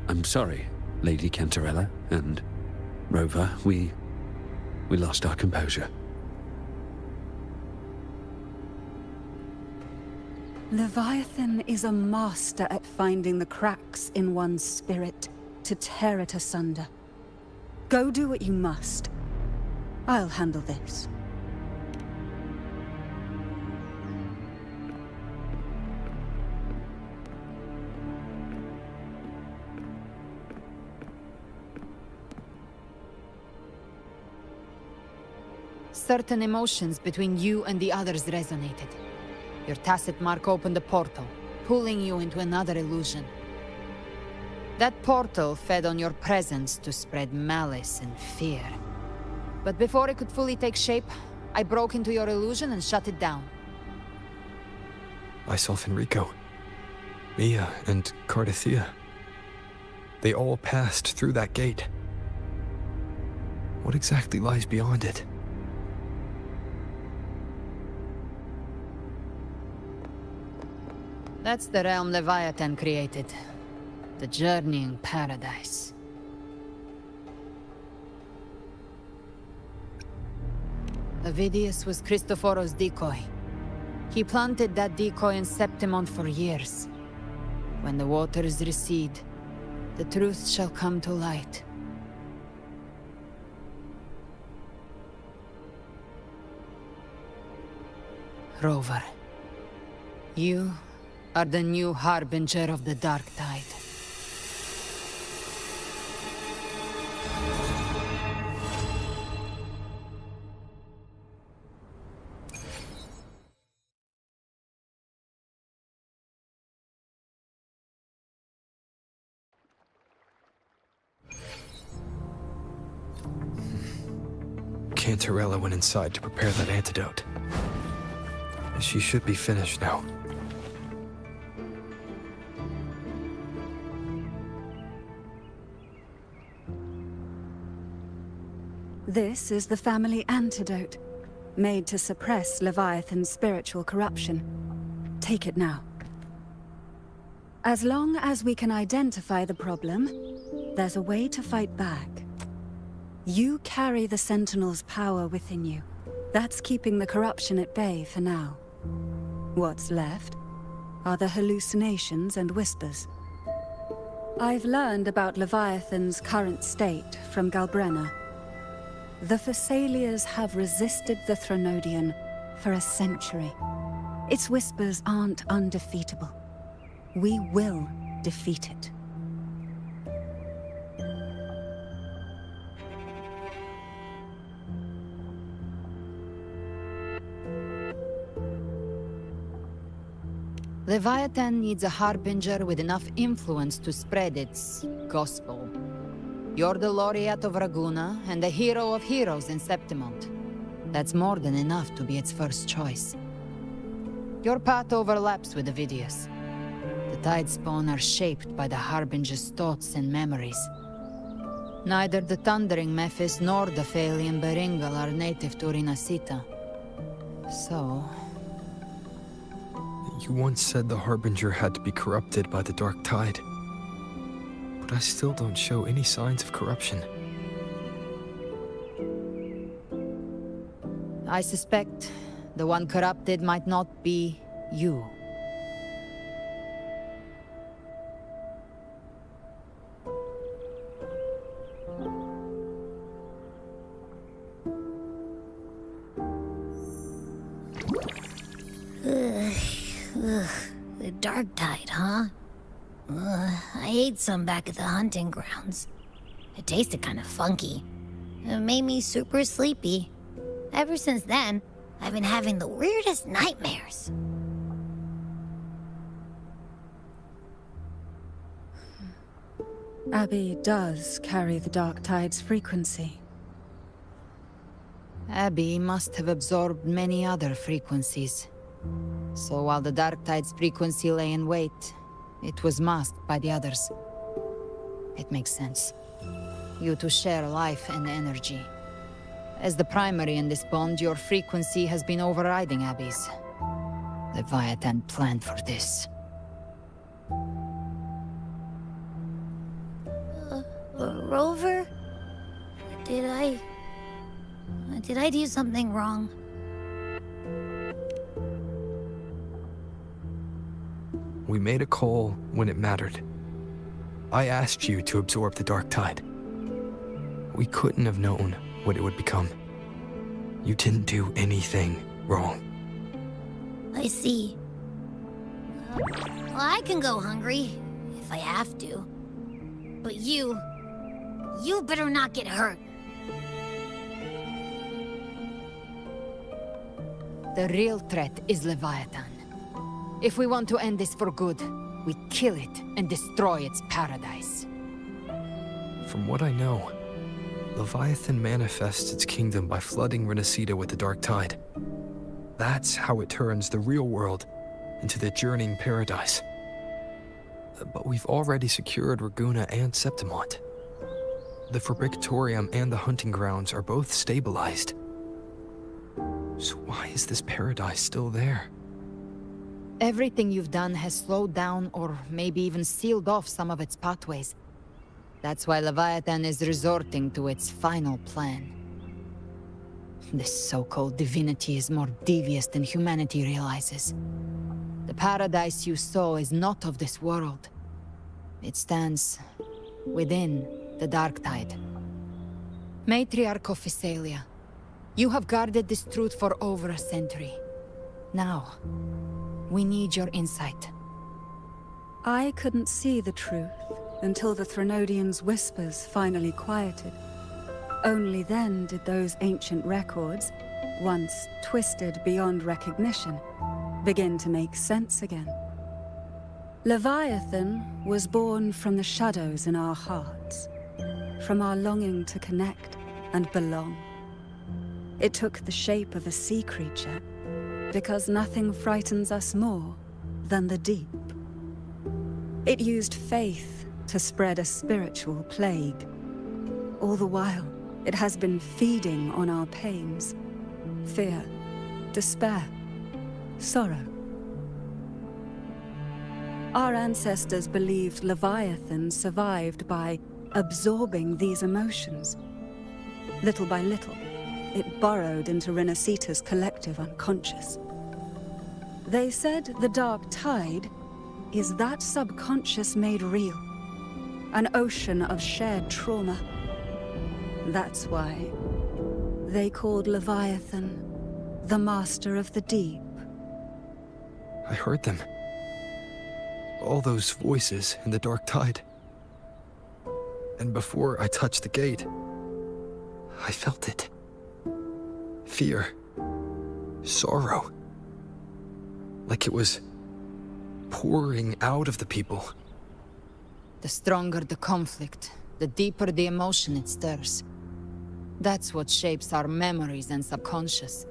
I'm sorry, Lady Cantarella, and Rover, we lost our composure. Leviathan is a master at finding the cracks in one's spirit. to tear it asunder. Go do what you must. I'll handle this. Certain emotions between you and the others resonated. Your tacit mark opened a portal, pulling you into another illusion. That portal fed on your presence to spread malice and fear. But before it could fully take shape, I broke into your illusion and shut it down. I saw Fenrico, Mia, and Cardathea. They all passed through that gate. What exactly lies beyond it? That's the realm Leviathan created. The journeying paradise. Avidius was Cristoforo's decoy. He planted that decoy in Septimont for years. When the waters recede, the truth shall come to light. Rover, you are the new harbinger of the Dark Tide. Cantarella went inside to prepare that antidote. She should be finished now. This is the family antidote, made to suppress Leviathan's spiritual corruption. Take it now. As long as we can identify the problem, there's a way to fight back. You carry the Sentinel's power within you. That's keeping the corruption at bay for now. What's left are the hallucinations and whispers. I've learned about Leviathan's current state from Galbrena. The Thessalians have resisted the Threnodian for a century. Its whispers aren't undefeatable. We will defeat it. Leviathan needs a harbinger with enough influence to spread its gospel. You're the laureate of Raguna and the hero of heroes in Septimont. That's more than enough to be its first choice. Your path overlaps with Avidius. The Tidespawn are shaped by the harbinger's thoughts and memories. Neither the Thundering Mephis nor the Phalian Beringal are native to Rinascita. So... You once said the Harbinger had to be corrupted by the Dark Tide. But I still don't show any signs of corruption. I suspect the one corrupted might not be you. The Dark Tide, huh? I ate some back at the hunting grounds. It tasted kind of funky. It made me super sleepy. Ever since then, I've been having the weirdest nightmares. Abby does carry the Dark Tide's frequency. Abby must have absorbed many other frequencies. So while the Dark Tide's frequency lay in wait, it was masked by the others. It makes sense. You two share life and energy. As the primary in this bond, your frequency has been overriding Abby's. Leviathan planned for this. Rover? Did I do something wrong? We made a call when it mattered. I asked you to absorb the dark tide. We couldn't have known what it would become. You didn't do anything wrong. I see. Well, I can go hungry, if I have to. But you better not get hurt. The real threat is Leviathan. If we want to end this for good, we kill it and destroy its paradise. From what I know, Leviathan manifests its kingdom by flooding Rinascita with the dark tide. That's how it turns the real world into the journeying paradise. But we've already secured Ragunna and Septimont. The Fabricatorium and the hunting grounds are both stabilized. So why is this paradise still there? Everything you've done has slowed down or maybe even sealed off some of its pathways. That's why Leviathan is resorting to its final plan. This so-called divinity is more devious than humanity realizes. The paradise you saw is not of this world. It stands within the dark tide. Matriarch of Physalia, you have guarded this truth for over a century. Now, we need your insight. I couldn't see the truth until the Threnodians' whispers finally quieted. Only then did those ancient records, once twisted beyond recognition, begin to make sense again. Leviathan was born from the shadows in our hearts, from our longing to connect and belong. It took the shape of a sea creature, because nothing frightens us more than the deep. It used faith to spread a spiritual plague. All the while, it has been feeding on our pains, fear, despair, sorrow. Our ancestors believed Leviathan survived by absorbing these emotions. Little by little, it burrowed into Rinascita's collective unconscious. They said the dark tide is that subconscious made real, an ocean of shared trauma. That's why they called Leviathan the Master of the Deep. I heard them. All those voices in the dark tide. And before I touched the gate, I felt it. Fear. Sorrow. Like it was pouring out of the people. The stronger the conflict, the deeper the emotion it stirs. That's what shapes our memories and subconscious.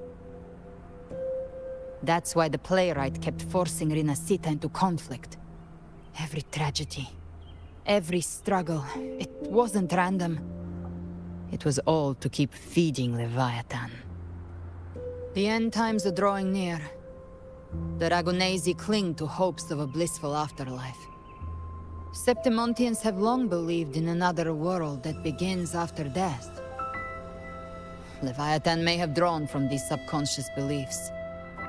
That's why the playwright kept forcing Rinascita into conflict. Every tragedy, every struggle, it wasn't random. It was all to keep feeding Leviathan. The end times are drawing near. The Ragunesi cling to hopes of a blissful afterlife. Septimontians have long believed in another world that begins after death. Leviathan may have drawn from these subconscious beliefs,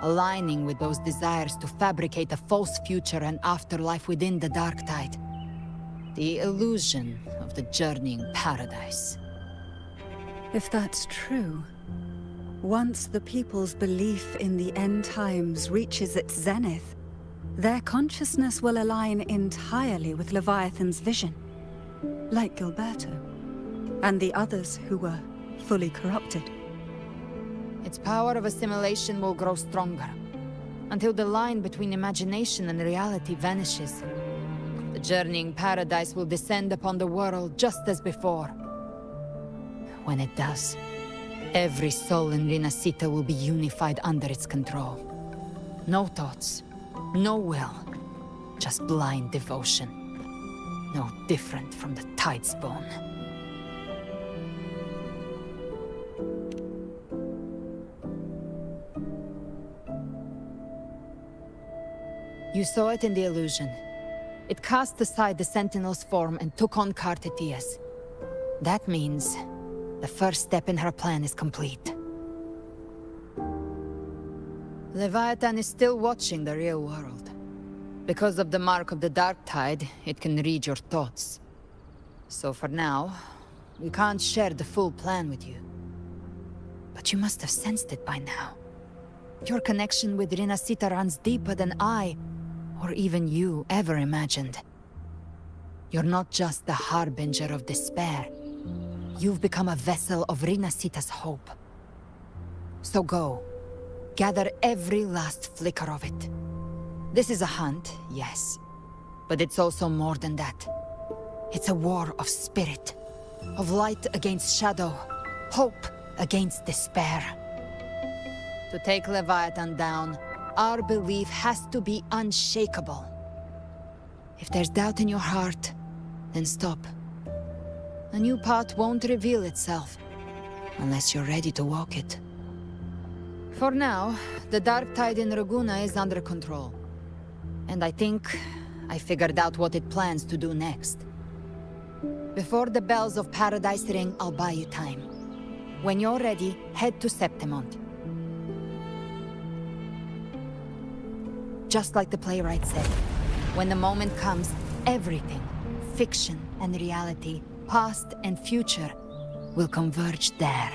aligning with those desires to fabricate a false future and afterlife within the dark tide. The illusion of the journeying paradise. If that's true, once the people's belief in the end times reaches its zenith, their consciousness will align entirely with Leviathan's vision, like Gilberto, and the others who were fully corrupted. Its power of assimilation will grow stronger, until the line between imagination and reality vanishes. The journeying paradise will descend upon the world just as before. When it does, every soul in Rinascita will be unified under its control. No thoughts, no will, just blind devotion. No different from the Tidespawn. You saw it in the illusion. It cast aside the Sentinel's form and took on Cartetias. That means the first step in her plan is complete. Leviathan is still watching the real world. Because of the mark of the dark tide, it can read your thoughts. So for now, we can't share the full plan with you. But you must have sensed it by now. Your connection with Rinascita runs deeper than I, or even you, ever imagined. You're not just the harbinger of despair. You've become a vessel of Rinascita's hope. So go. Gather every last flicker of it. This is a hunt, yes. But it's also more than that. It's a war of spirit. Of light against shadow. Hope against despair. To take Leviathan down, our belief has to be unshakable. If there's doubt in your heart, then stop. A new path won't reveal itself, unless you're ready to walk it. For now, the dark tide in Raguna is under control. And I think I figured out what it plans to do next. Before the bells of Paradise ring, I'll buy you time. When you're ready, head to Septimont. Just like the playwright said, when the moment comes, everything, fiction and reality, past and future, will converge there.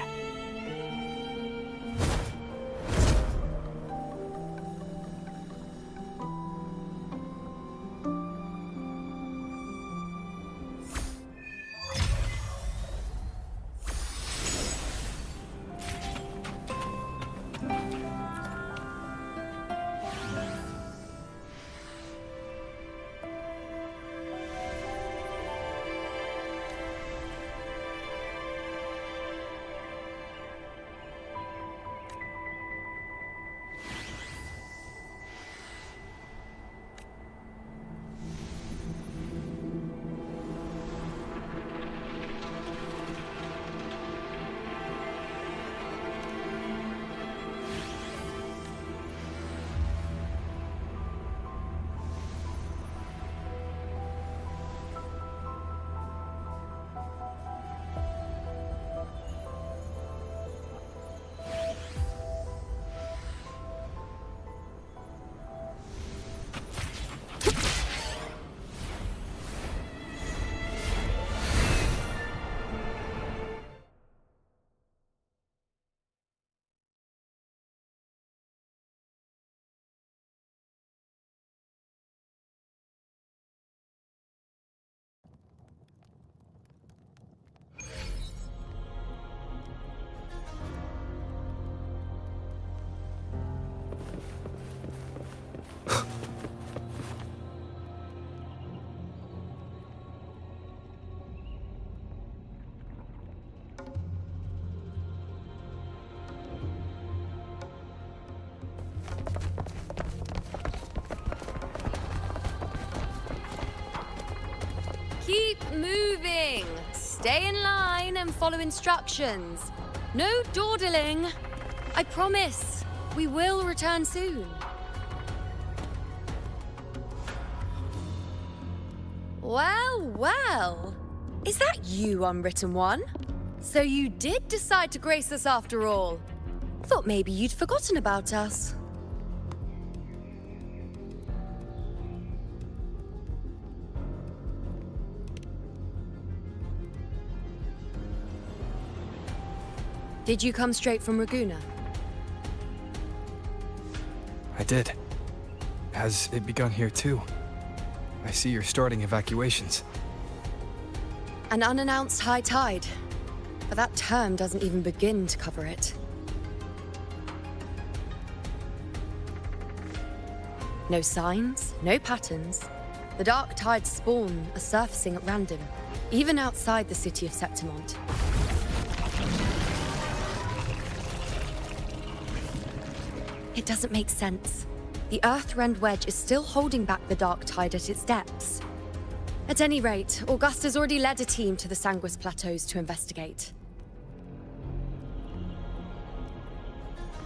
Keep moving. Stay in line and follow instructions. No dawdling. I promise, we will return soon. Well, well. Is that you, Unwritten One? So you did decide to grace us after all. Thought maybe you'd forgotten about us. Did you come straight from Raguna? I did. Has it begun here too? I see you're starting evacuations. An unannounced high tide. But that term doesn't even begin to cover it. No signs, no patterns. The dark tide's spawn are surfacing at random, even outside the city of Septimont. It doesn't make sense. The Earthrend Wedge is still holding back the dark tide at its depths. At any rate, Augusta's already led a team to the Sanguis Plateaus to investigate.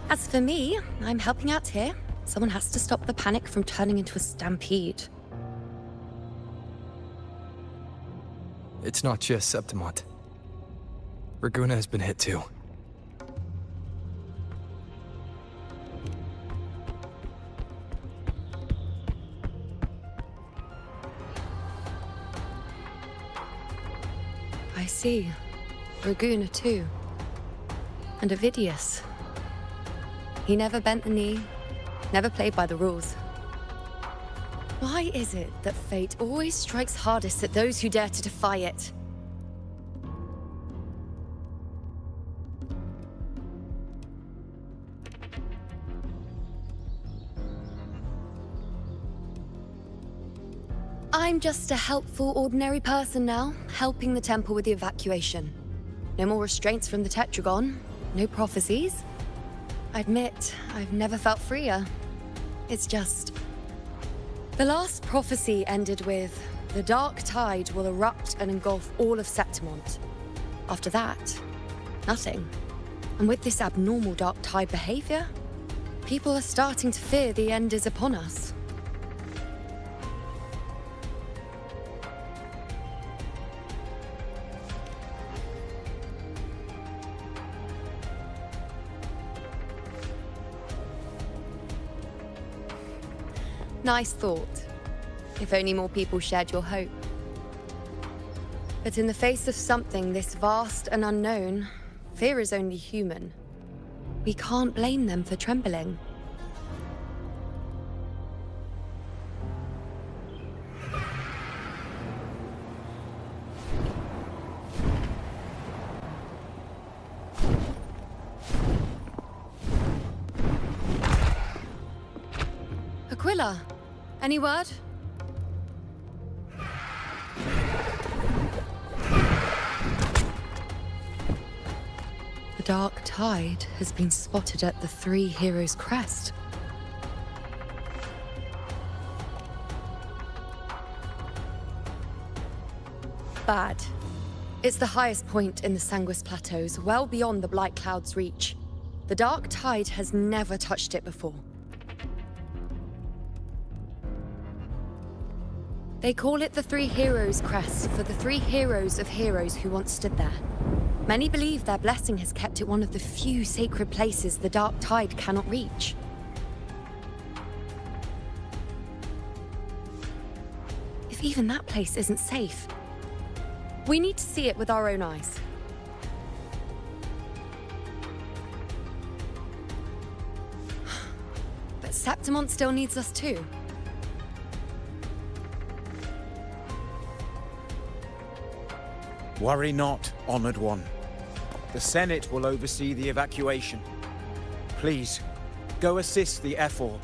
As for me, I'm helping out here. Someone has to stop the panic from turning into a stampede. It's not just Septimont. Raguna has been hit too. I see. Raguna too. And Ovidius. He never bent the knee, never played by the rules. Why is it that fate always strikes hardest at those who dare to defy it? I'm just a helpful, ordinary person now, helping the temple with the evacuation. No more restraints from the Tetragon, no prophecies. I admit, I've never felt freer. It's just... The last prophecy ended with, the dark tide will erupt and engulf all of Septimont. After that, nothing. And with this abnormal dark tide behavior, people are starting to fear the end is upon us. Nice thought. If only more people shared your hope. But in the face of something this vast and unknown, fear is only human. We can't blame them for trembling. Aquila, any word? The dark tide has been spotted at the Three Heroes' Crest. Bad. It's the highest point in the Sanguis Plateaus, well beyond the Blight Cloud's reach. The dark tide has never touched it before. They call it the Three Heroes' Crest for the three heroes of heroes who once stood there. Many believe their blessing has kept it one of the few sacred places the dark tide cannot reach. If even that place isn't safe, we need to see it with our own eyes. But Septimont still needs us too. Worry not, Honored One. The Senate will oversee the evacuation. Please, go assist the Ephor.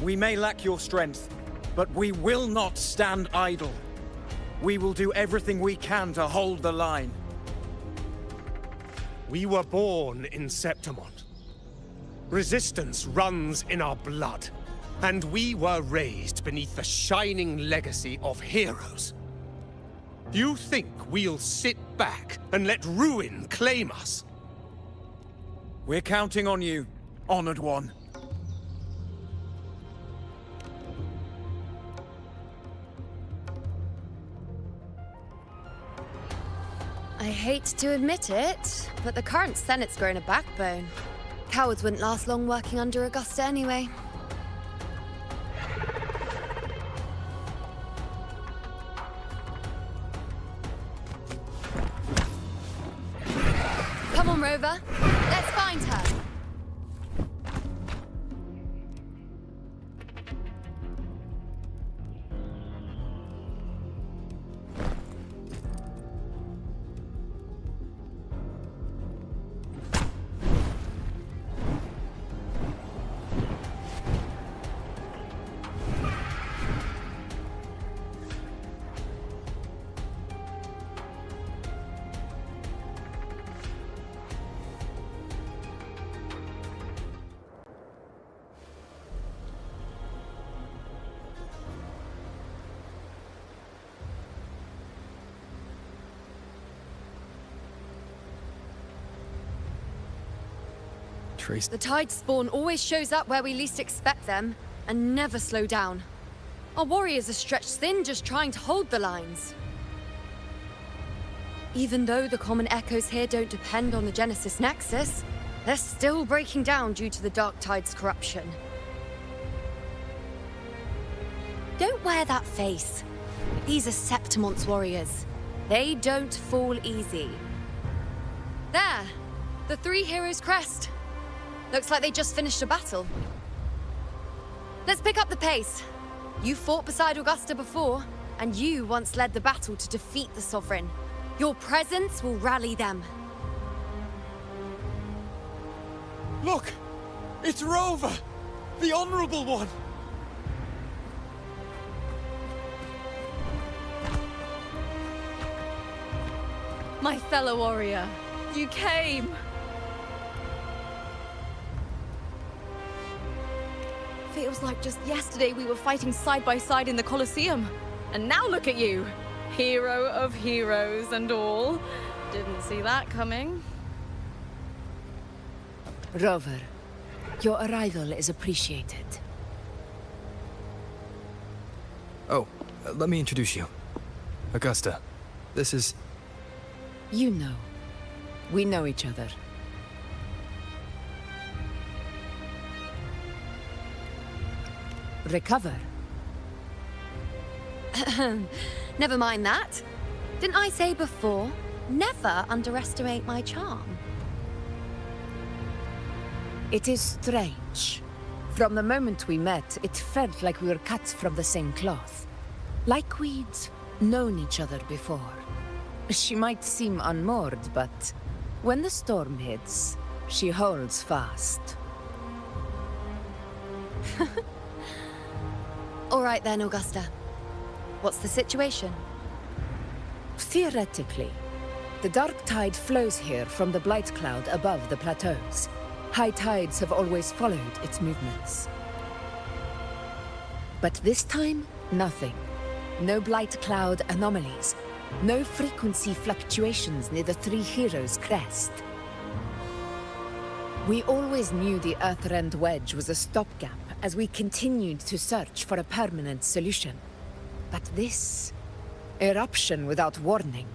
We may lack your strength, but we will not stand idle. We will do everything we can to hold the line. We were born in Septimont. Resistance runs in our blood, and we were raised beneath the shining legacy of heroes. You think we'll sit back and let ruin claim us? We're counting on you, Honored One. I hate to admit it, but the current Senate's grown a backbone. Cowards wouldn't last long working under Augusta anyway. Come on, Rover. Let's find her. The tide spawn always shows up where we least expect them, and never slow down. Our warriors are stretched thin just trying to hold the lines. Even though the common echoes here don't depend on the Genesis Nexus, they're still breaking down due to the Dark Tide's corruption. Don't wear that face. These are Septimont's warriors. They don't fall easy. There, the three heroes' crest. Looks like they just finished a battle. Let's pick up the pace. You fought beside Augusta before, and you once led the battle to defeat the Sovereign. Your presence will rally them. Look! It's Rover! The Honorable One! My fellow warrior, you came! Feels like just yesterday we were fighting side by side in the Colosseum. And now look at you! Hero of heroes and all. Didn't see that coming. Rover, your arrival is appreciated. Oh, let me introduce you. Augusta, this is... You know. We know each other. Recover. Never mind that. Didn't I say before, never underestimate my charm? It is strange. From the moment we met, it felt like we were cut from the same cloth. Like we'd known each other before. She might seem unmoored, but when the storm hits, she holds fast. All right then, Augusta. What's the situation? Theoretically, the dark tide flows here from the blight cloud above the plateaus. High tides have always followed its movements. But this time, nothing. No blight cloud anomalies. No frequency fluctuations near the Three Heroes' crest. We always knew the Earthrend Wedge was a stopgap as we continued to search for a permanent solution. But this eruption without warning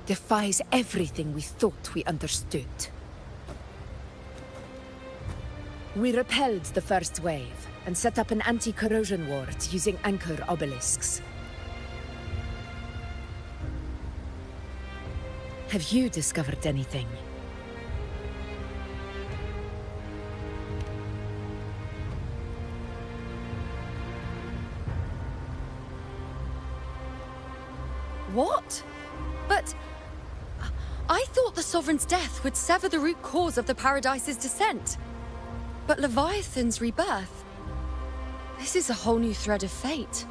defies everything we thought we understood. We repelled the first wave and set up an anti-corrosion ward using anchor obelisks. Have you discovered anything? What? But... I thought the Sovereign's death would sever the root cause of the Paradise's descent. But Leviathan's rebirth... This is a whole new thread of fate.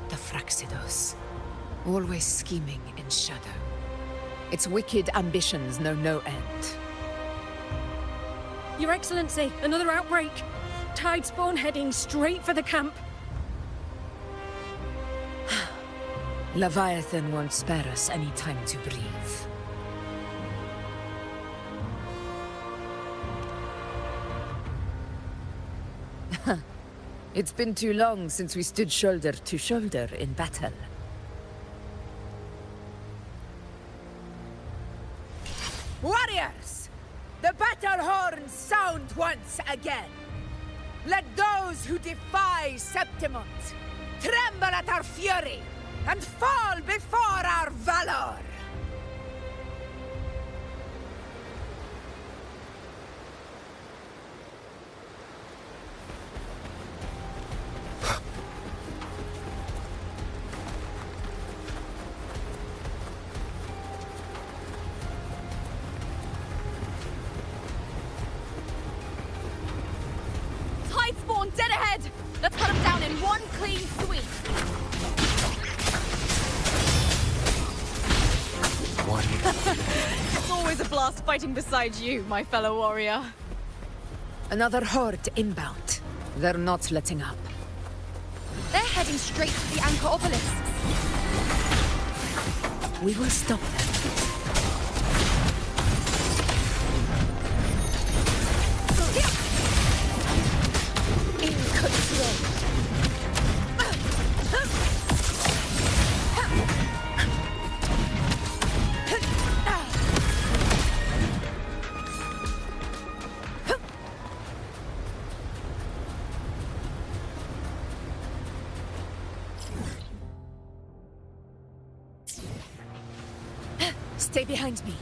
The Fraxidos. Always scheming in shadow. Its wicked ambitions know no end. Your Excellency, another outbreak. Tidespawn heading straight for the camp. Leviathan won't spare us any time to breathe. It's been too long since we stood shoulder to shoulder in battle. Warriors! The battle horns sound once again! Let those who defy Septimont tremble at our fury and fall before our valor! Tidespawn dead ahead! Let's cut them down in one clean sweep! It's always a blast fighting beside you, my fellow warrior. Another horde inbound. They're not letting up. They're heading straight to the anchor obelisks. We will stop them. In control. Stay behind me.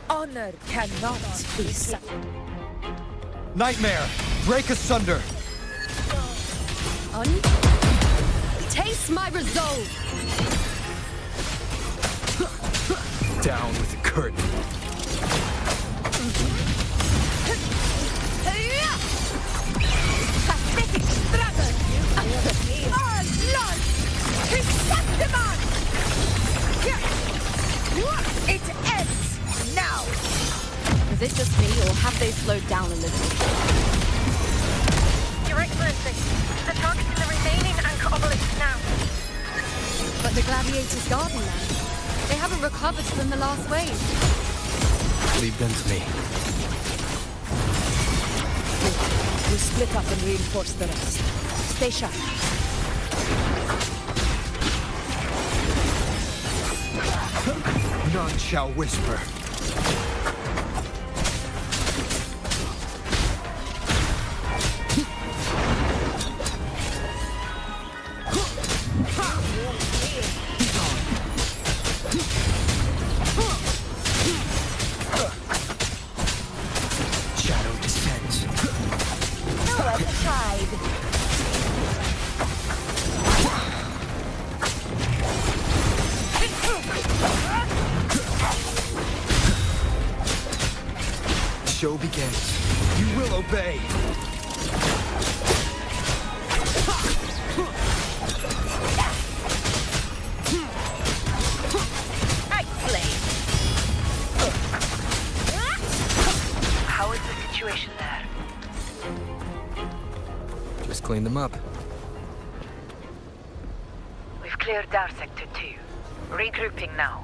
Honor cannot be Nightmare! Break asunder! Taste my resolve! Down with the curtain. pathetic struggle! Oh, Lord! Chrysanthemum! It ends now! Is it just me, or have they slowed down a little? Your Excellency, the target's in the remaining anchor obelisk now. But the Gladiator's Garden now. They haven't recovered from the last wave. Leave them to me. We'll split up and reinforce the rest. Stay sharp. None shall whisper. Shadow descends. Nowhere to hide. The show begins. You will obey. How is the situation there? Just clean them up. We've cleared our sector 2. Regrouping now.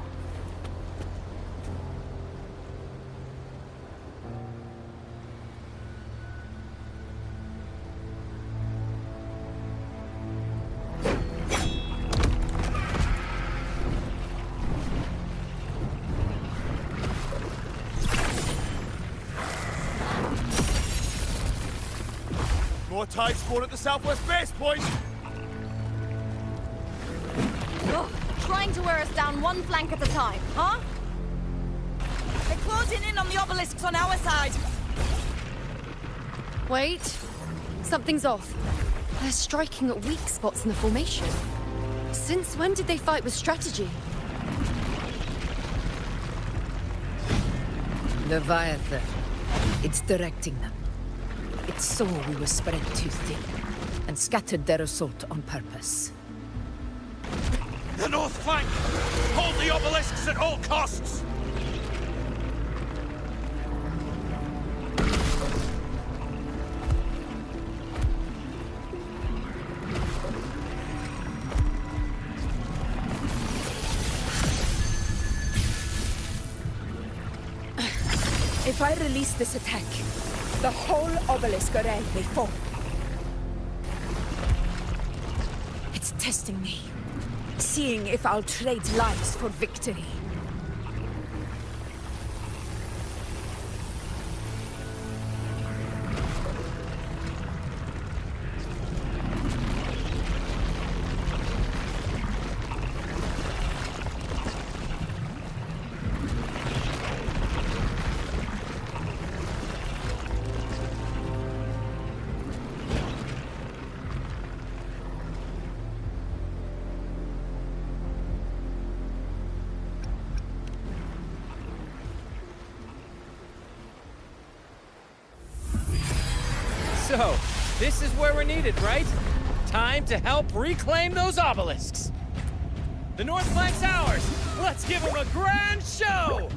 More tide spawn at the southwest base point! Ugh, trying to wear us down one flank at a time, huh? They're closing in on the obelisks on our side. Wait. Something's off. They're striking at weak spots in the formation. Since when did they fight with strategy? Leviathan. It's directing them. It saw we were spread too thin, and scattered their assault on purpose. The north flank! Hold the obelisks at all costs! If I release this attack, the whole obelisk array may fall. It's testing me, seeing if I'll trade lives for victory. So, this is where we're needed, right? Time to help reclaim those obelisks. The north flank's ours. Let's give them a grand show!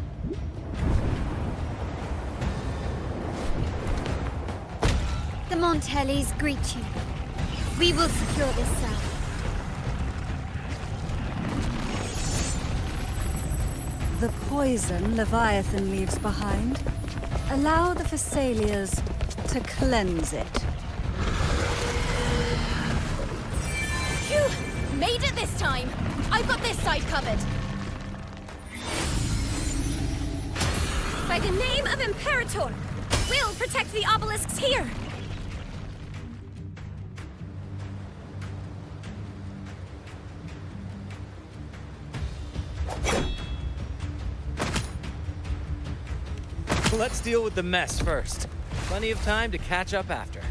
The Montellis greet you. We will secure this cell. The poison Leviathan leaves behind. Allow the Phassalias to cleanse it. Phew! Made it this time! I've got this side covered! By the name of Imperator, we'll protect the obelisks here! Let's deal with the mess first. Plenty of time to catch up after.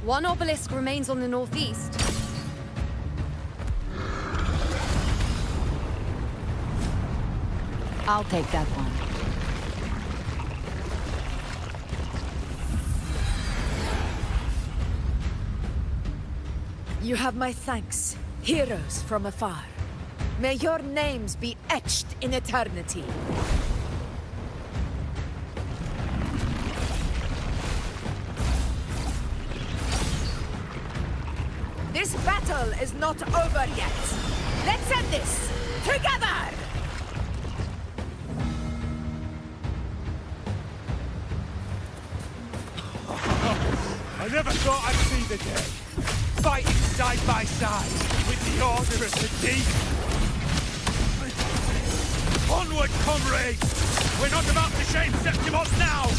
One obelisk remains on the northeast. I'll take that one. You have my thanks, heroes from afar. May your names be etched in eternity. This battle is not over yet. Let's end this together! I never thought I'd see the day. Fighting side by side with the Order of the Deep. Onward, comrades! We're not about to shame Septimos now!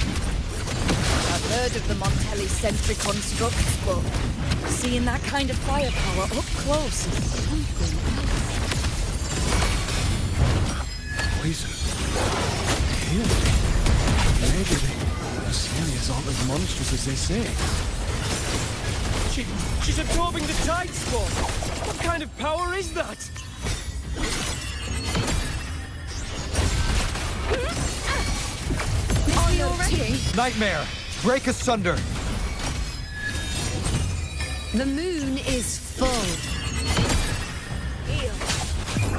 I've heard of the Montelli-centric constructs, but seeing that kind of firepower up close is something else. Poison. Really? Maybe the Assyrians aren't as monstrous as they say. She's absorbing the tide spawn! What kind of power is that? Are you already? Nightmare! Break asunder! The moon is full.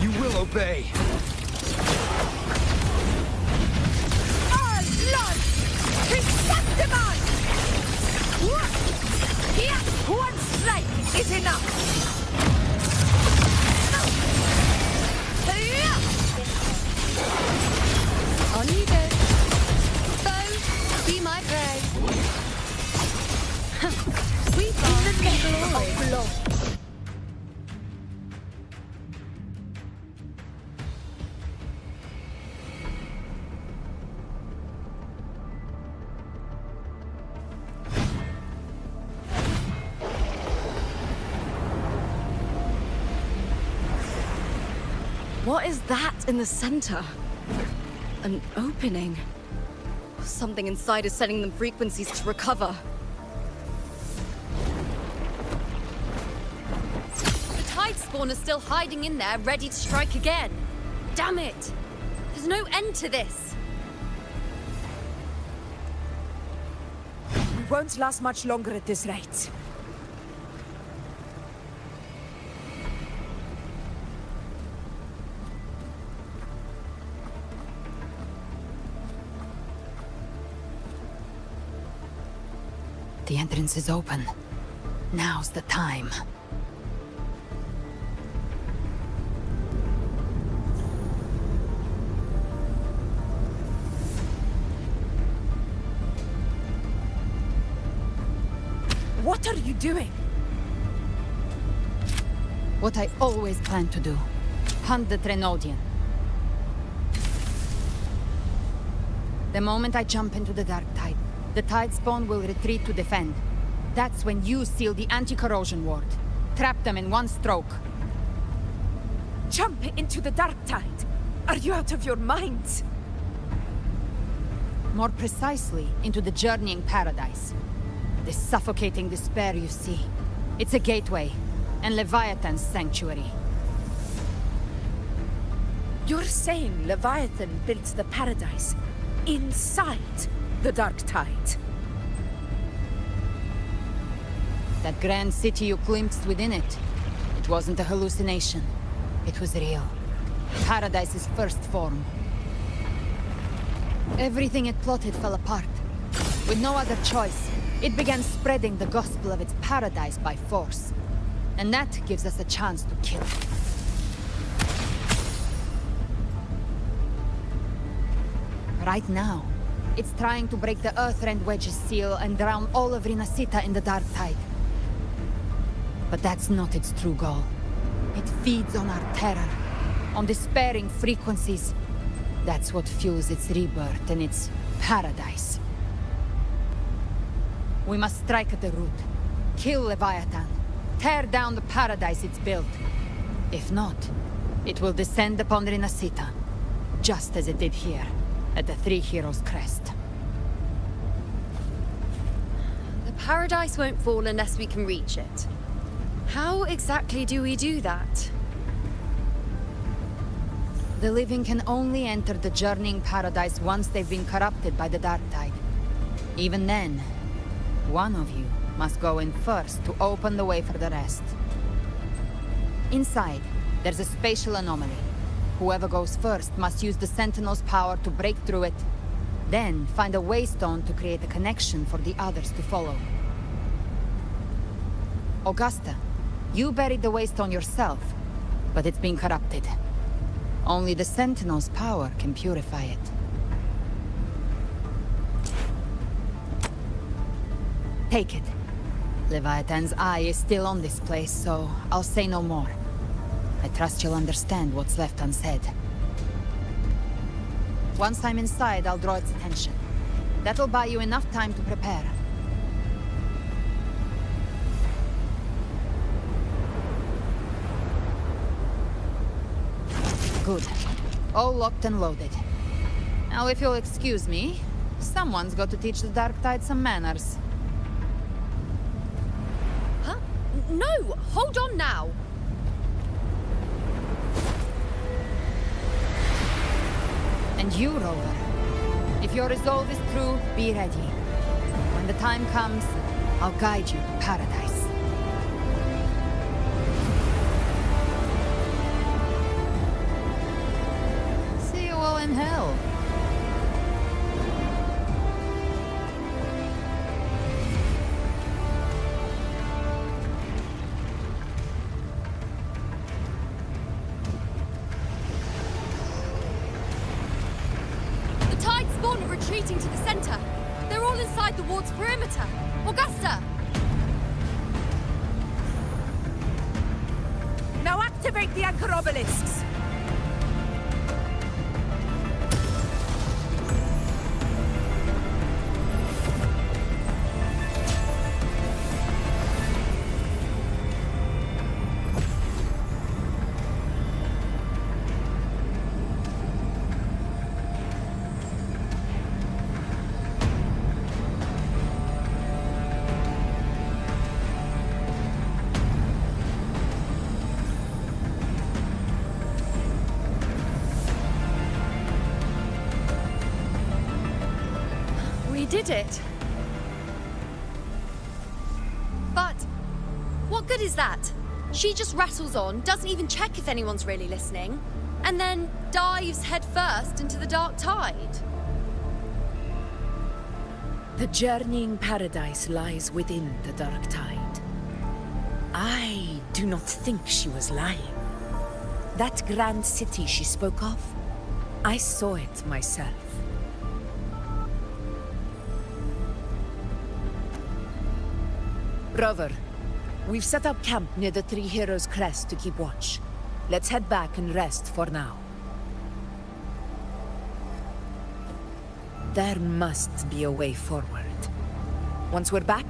You will obey! All blood! Receptimon! Here, one strike is enough! On you go. Foe, be my prey. We found the glory. Blood. What is that in the center? An opening. Something inside is sending them frequencies to recover. The tide spawn is still hiding in there, ready to strike again. Damn it! There's no end to this. We won't last much longer at this rate. The entrance is open. Now's the time. What are you doing? What I always planned to do. Hunt the Trenodian. The moment I jump into the dark tide, the tide spawn will retreat to defend. That's when you seal the anti-corrosion ward. Trap them in one stroke. Jump into the dark tide? Are you out of your mind? More precisely, into the journeying paradise. The suffocating despair you see. It's a gateway, and Leviathan's sanctuary. You're saying Leviathan built the paradise inside the dark tide? That grand city you glimpsed within it, it wasn't a hallucination. It was real. Paradise's first form. Everything it plotted fell apart. With no other choice, it began spreading the gospel of its paradise by force. And that gives us a chance to kill it. Right now, it's trying to break the Earthrend Wedge's seal and drown all of Rinascita in the dark tide. But that's not its true goal. It feeds on our terror, on despairing frequencies. That's what fuels its rebirth and its paradise. We must strike at the root, kill Leviathan, tear down the paradise it's built. If not, it will descend upon Rinascita, just as it did here, at the Three Heroes Crest. The paradise won't fall unless we can reach it. How exactly do we do that? The living can only enter the journeying paradise once they've been corrupted by the dark tide. Even then, one of you must go in first to open the way for the rest. Inside, there's a spatial anomaly. Whoever goes first must use the Sentinel's power to break through it, then find a waystone to create a connection for the others to follow. Augusta, you buried the waystone yourself, but it's been corrupted. Only the Sentinel's power can purify it. Take it. Leviathan's eye is still on this place, so I'll say no more. I trust you'll understand what's left unsaid. Once I'm inside, I'll draw its attention. That'll buy you enough time to prepare. Good. All locked and loaded. Now, if you'll excuse me, someone's got to teach the Dark Tide some manners. Huh? No! Hold on now! And you, Rover. If your resolve is true, be ready. When the time comes, I'll guide you to paradise. See you all in hell. Retreating to the center. They're all inside the ward's perimeter. Augusta! Now activate the anchor obelisks! Did it. But what good is that? She just rattles on, doesn't even check if anyone's really listening, and then dives headfirst into the dark tide. The journeying paradise lies within the dark tide. I do not think she was lying. That grand city she spoke of, I saw it myself. Rover, we've set up camp near the Three Heroes Crest to keep watch. Let's head back and rest for now. There must be a way forward. Once we're back,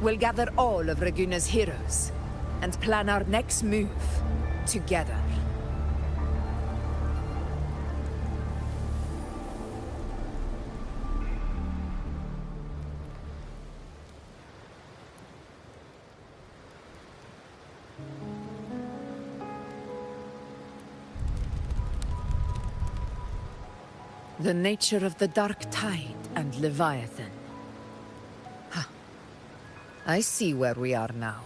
we'll gather all of Raguna's heroes and plan our next move together. The nature of the Dark Tide and Leviathan. Huh. I see where we are now.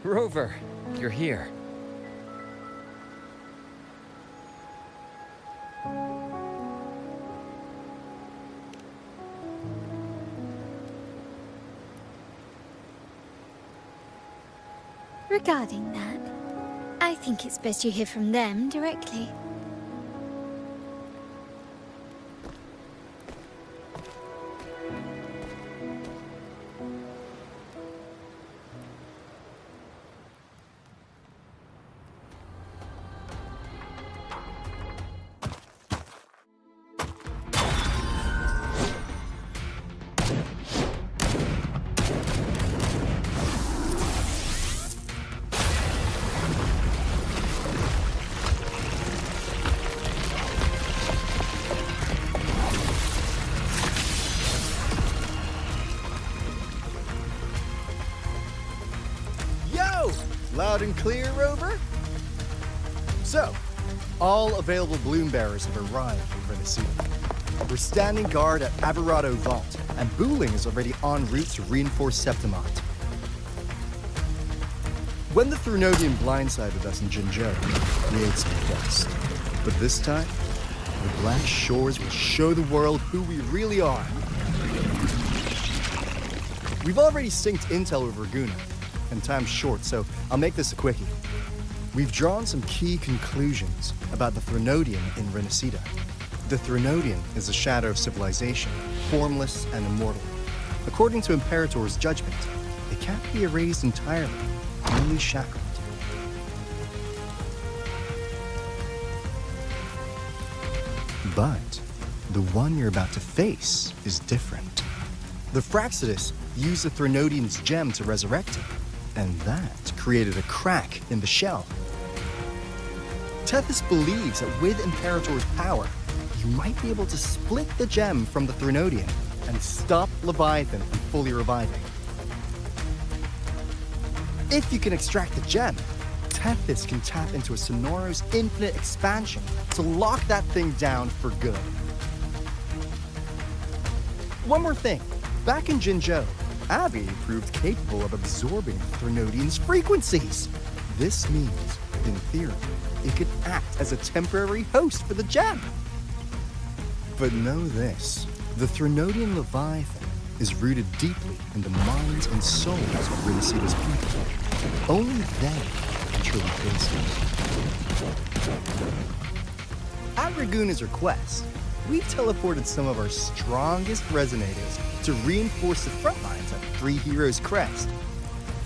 Rover, you're here. Regarding that, I think it's best you hear from them directly. loud and clear, Rover? So, all available bloom bearers have arrived in Rinascita. We're standing guard at Averado Vault, and Booling is already en route to reinforce Septimont. When the Threnodian blindsided us in Jinzhou, we ate some quest. But this time, the Black Shores will show the world who we really are. We've already synced intel with Raguna, and time's short, so I'll make this a quickie. We've drawn some key conclusions about the Threnodian in Rinascita. The Threnodian is a shadow of civilization, formless and immortal. According to Imperator's judgment, it can't be erased entirely, only shackled. But the one you're about to face is different. The Fraxidus used the Threnodian's gem to resurrect him, and that created a crack in the shell. Tethys believes that with Imperator's power, you might be able to split the gem from the Threnodian and stop Leviathan from fully reviving. If you can extract the gem, Tethys can tap into a Sonoro's infinite expansion to lock that thing down for good. One more thing. Back in Jinzhou, Abby proved capable of absorbing Threnodian's frequencies. This means, in theory, it could act as a temporary host for the gem. But know this, the Threnodian Leviathan is rooted deeply in the minds and souls of Rinascita's people. Only they can truly face it. At Raguna's request, we've teleported some of our strongest resonators to reinforce the front lines at Three Heroes Crest.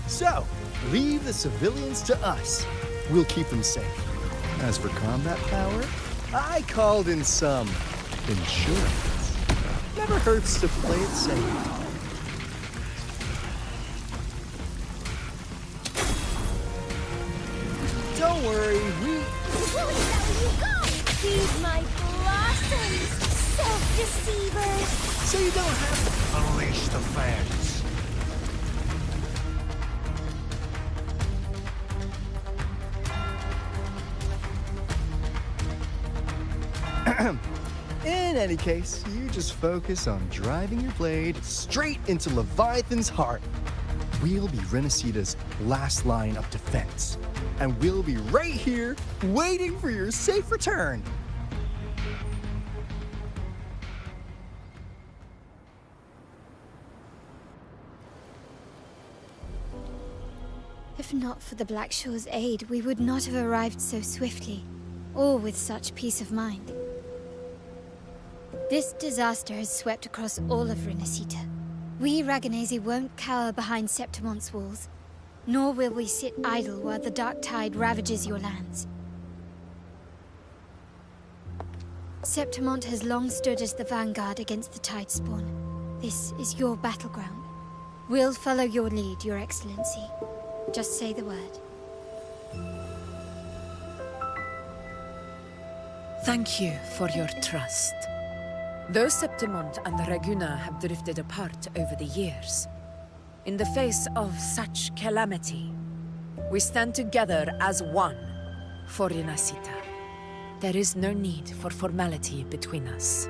So, leave the civilians to us. We'll keep them safe. As for combat power, I called in some insurance. Never hurts to play it safe. Don't worry, we... Feed my blossoms, self-deceivers! So you don't have to... Unleash the fans. In any case, you just focus on driving your blade straight into Leviathan's heart. We'll be Rinascita's last line of defense, and we'll be right here waiting for your safe return. If not for the Black Shore's aid, we would not have arrived so swiftly, or with such peace of mind. This disaster has swept across all of Rinascita. We Raganese won't cower behind Septimont's walls, nor will we sit idle while the dark tide ravages your lands. Septimont has long stood as the vanguard against the tide spawn. This is your battleground. We'll follow your lead, Your Excellency. Just say the word. Thank you for your trust. Though Septimont and Raguna have drifted apart over the years, in the face of such calamity, we stand together as one for Rinascita. There is no need for formality between us.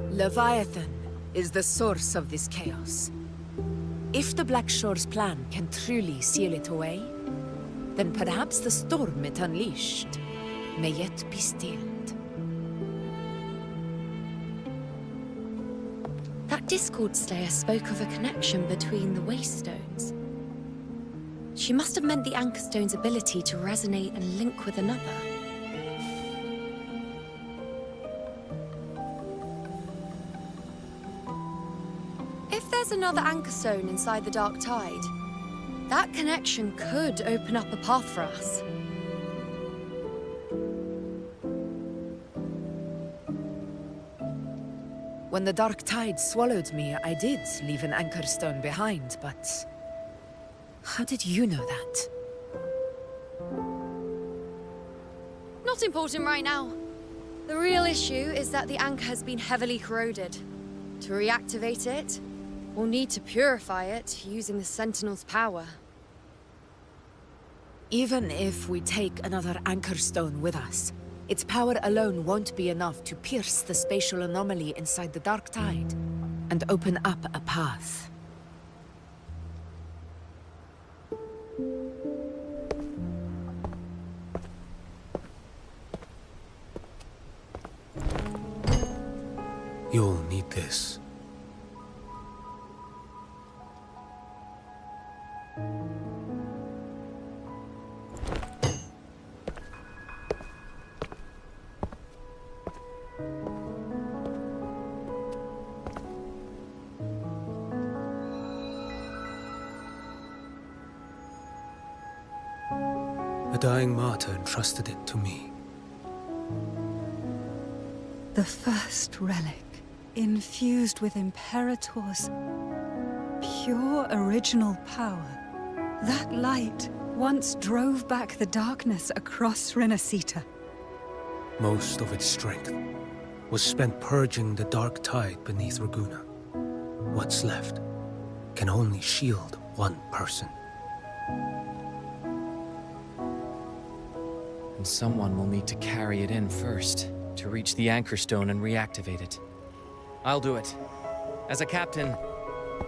Leviathan is the source of this chaos. If the Black Shore's plan can truly seal it away, then perhaps the storm it unleashed may yet be stilled. That Discord Slayer spoke of a connection between the Waystones. She must have meant the Anchor Stone's ability to resonate and link with another. If there's another Anchor Stone inside the Dark Tide, that connection could open up a path for us. When the Dark Tide swallowed me, I did leave an Anchor Stone behind, but... how did you know that? Not important right now. The real issue is that the anchor has been heavily corroded. To reactivate it, we'll need to purify it using the Sentinel's power. Even if we take another anchor stone with us, its power alone won't be enough to pierce the spatial anomaly inside the Dark Tide and open up a path. You'll need this. A dying martyr entrusted it to me. The first relic, infused with Imperator's pure original power. That light once drove back the darkness across Rinascita. Most of its strength was spent purging the dark tide beneath Raguena. What's left can only shield one person. And someone will need to carry it in first, to reach the anchor stone and reactivate it. I'll do it. As a captain,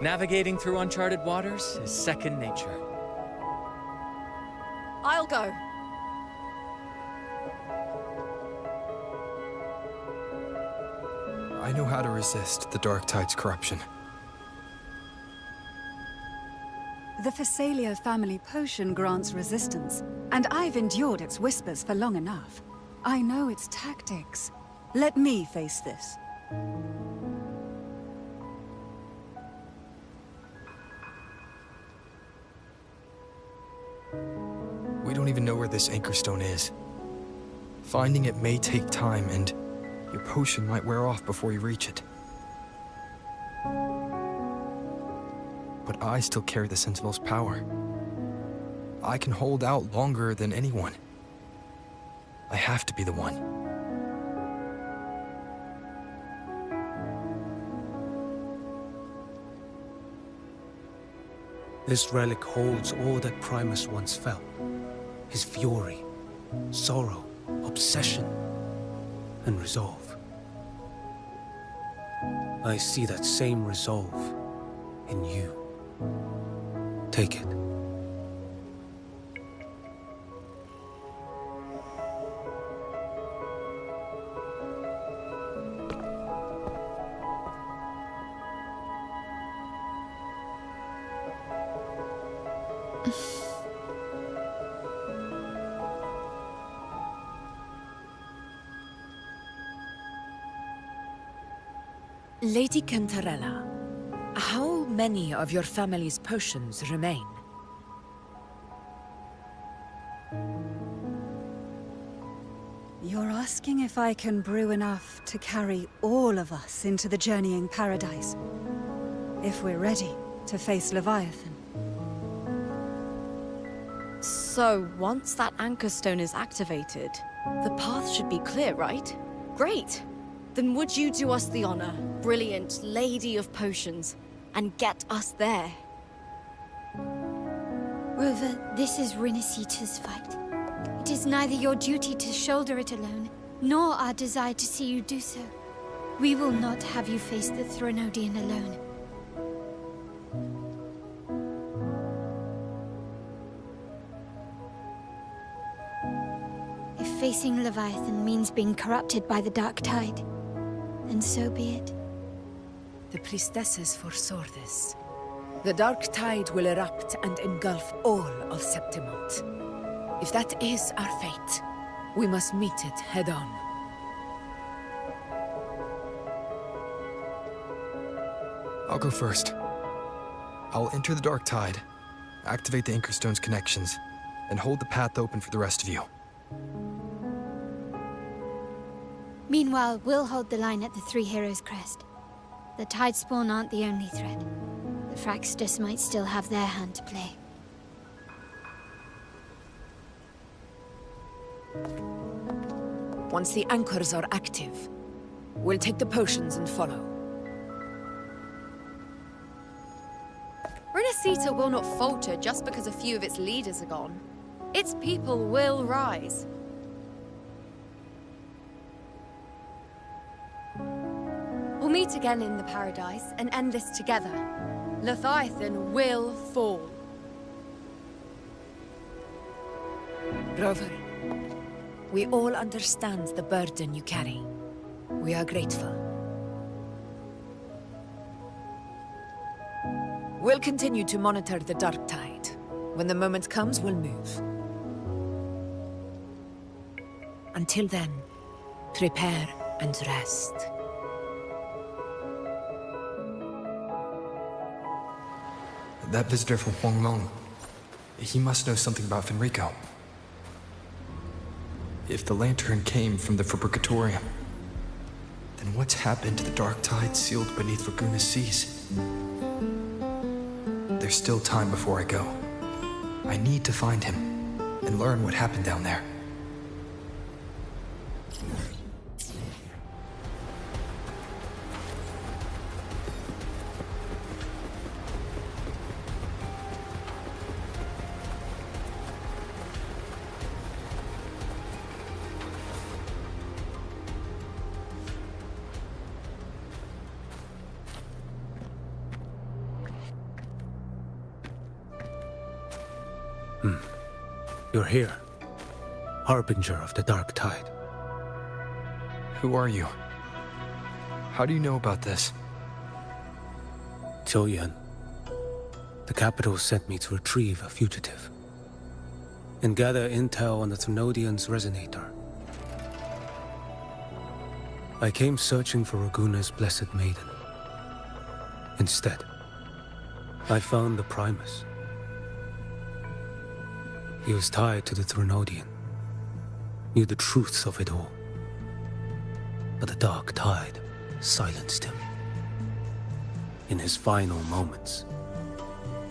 navigating through uncharted waters is second nature. I'll go. I know how to resist the Dark Tide's corruption. The Phasalia family potion grants resistance, and I've endured its whispers for long enough. I know its tactics. Let me face this. We don't even know where this anchor stone is. Finding it may take time, and your potion might wear off before you reach it. But I still carry the Sentinel's power. I can hold out longer than anyone. I have to be the one. This relic holds all that Primus once felt. His fury, sorrow, obsession, and resolve. I see that same resolve in you. Take it. Lady Cantarella, how many of your family's potions remain? You're asking if I can brew enough to carry all of us into the journeying paradise. If we're ready to face Leviathan. So, once that anchor stone is activated, the path should be clear, right? Great! Then would you do us the honor, brilliant Lady of Potions, and get us there? Rover, this is Rinascita's fight. It is neither your duty to shoulder it alone, nor our desire to see you do so. We will not have you face the Threnodian alone. If facing Leviathan means being corrupted by the Dark Tide, then so be it. The priestesses foresaw this. The Dark Tide will erupt and engulf all of Septimont. If that is our fate, we must meet it head-on. I'll go first. I'll enter the Dark Tide, activate the Anchor Stone's connections, and hold the path open for the rest of you. Meanwhile, we'll hold the line at the Three Heroes Crest. The Tidespawn aren't the only threat. The Fraxtus might still have their hand to play. Once the anchors are active, we'll take the potions and follow. Rinascita will not falter just because a few of its leaders are gone. Its people will rise. We'll meet again in the Paradise and end this together. Leviathan will fall. Rover, we all understand the burden you carry. We are grateful. We'll continue to monitor the dark tide. When the moment comes, we'll move. Until then, prepare and rest. That visitor from Huanglong, he must know something about Fenrico. If the lantern came from the Fabricatorium, then what's happened to the dark tide sealed beneath Raguna's seas? There's still time before I go. I need to find him and learn what happened down there. You're here, harbinger of the dark tide. Who are you? How do you know about this? Choyan. The capital sent me to retrieve a fugitive and gather intel on the Thrunodian's resonator. I came searching for Raguna's blessed maiden. Instead, I found the Primus. He was tied to the Thrunodian, knew the truths of it all. But the dark tide silenced him. In his final moments,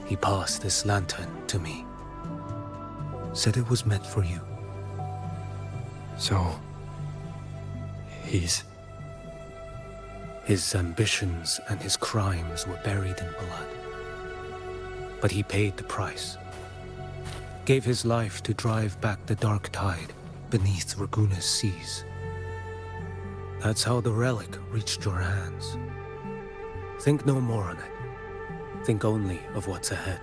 he passed this lantern to me. Said it was meant for you. So... he's... His ambitions and his crimes were buried in blood. But he paid the price. Gave his life to drive back the dark tide beneath Raguna's seas. That's how the relic reached your hands. Think no more on it. Think only of what's ahead.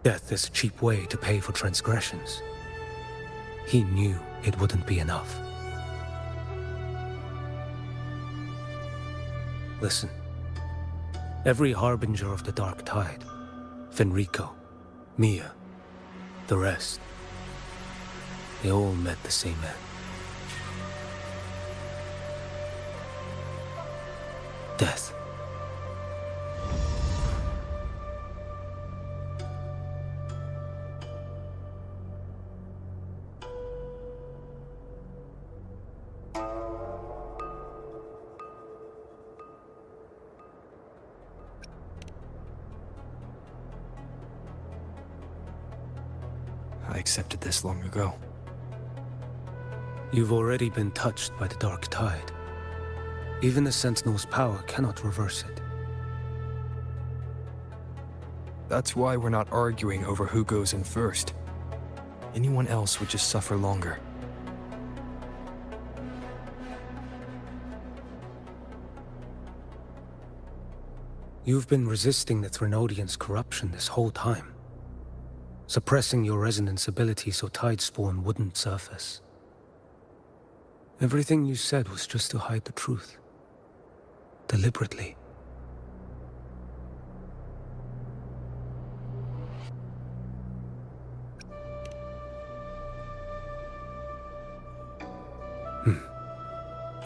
Death is a cheap way to pay for transgressions. He knew it wouldn't be enough. Listen. Every harbinger of the dark tide, Fenrico, Mia, the rest, they all met the same end. Death. I accepted this long ago. You've already been touched by the dark tide. Even the Sentinel's power cannot reverse it. That's why we're not arguing over who goes in first. Anyone else would just suffer longer. You've been resisting the Thrunodian's corruption this whole time. Suppressing your resonance ability so Tidespawn wouldn't surface. Everything you said was just to hide the truth. Deliberately.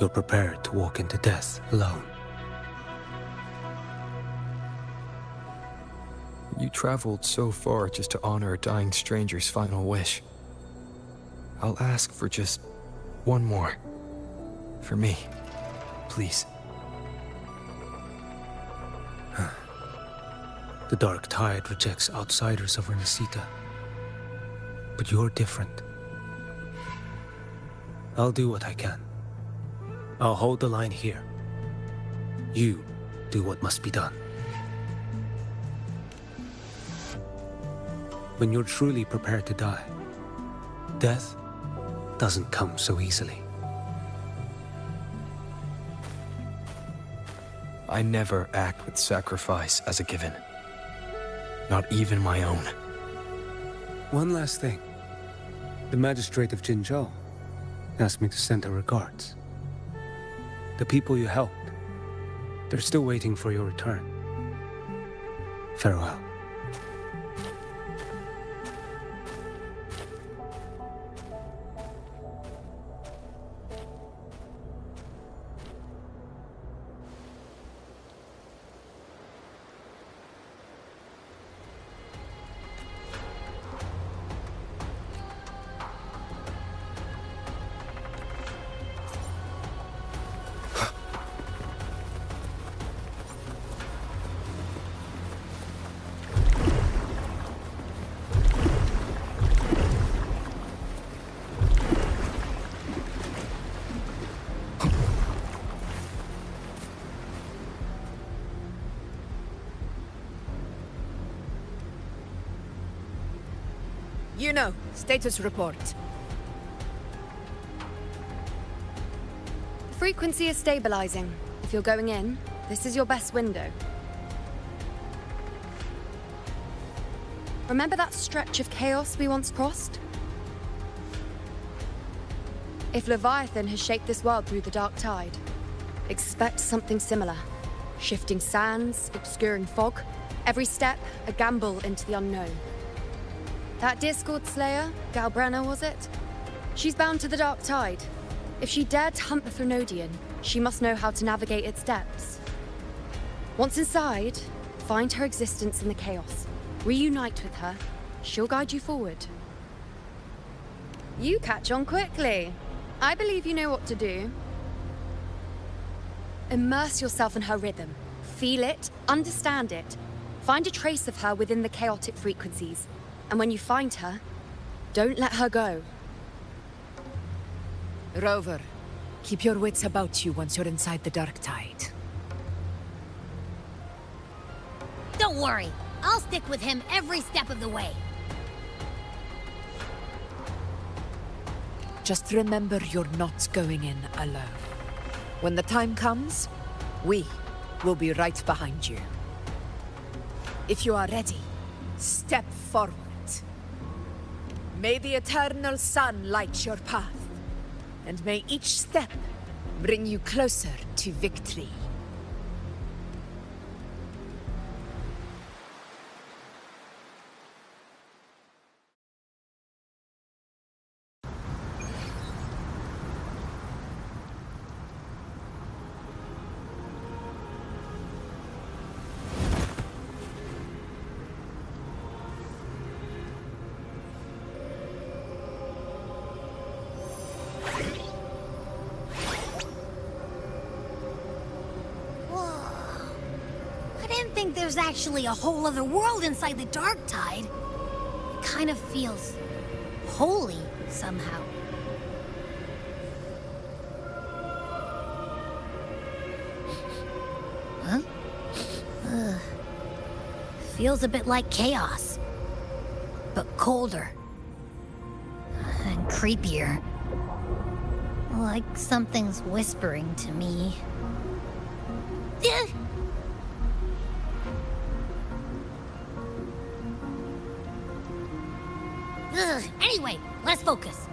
You're prepared to walk into death alone. You traveled so far just to honor a dying stranger's final wish. I'll ask for just one more. For me. Please. The dark tide rejects outsiders of Rinascita. But you're different. I'll do what I can. I'll hold the line here. You do what must be done. When you're truly prepared to die, death doesn't come so easily. I never act with sacrifice as a given. Not even my own. One last thing. The magistrate of Jinzhou asked me to send her regards. The people you helped, they're still waiting for your return. Farewell. You know, status report. The frequency is stabilizing. If you're going in, this is your best window. Remember that stretch of chaos we once crossed? If Leviathan has shaped this world through the dark tide, expect something similar. Shifting sands, obscuring fog, every step a gamble into the unknown. That Discord Slayer, Galbrena was it? She's bound to the dark tide. If she dared to hunt the Threnodian, she must know how to navigate its depths. Once inside, find her existence in the chaos. Reunite with her. She'll guide you forward. You catch on quickly. I believe you know what to do. Immerse yourself in her rhythm. Feel it, understand it. Find a trace of her within the chaotic frequencies. And when you find her, don't let her go. Rover, keep your wits about you once you're inside the dark tide. Don't worry. I'll stick with him every step of the way. Just remember you're not going in alone. When the time comes, we will be right behind you. If you are ready, step forward. May the eternal sun light your path, and may each step bring you closer to victory. There's actually a whole other world inside the dark tide. It kind of feels holy somehow. Huh? Feels a bit like chaos, but colder and creepier. Like something's whispering to me. Anyway, let's focus.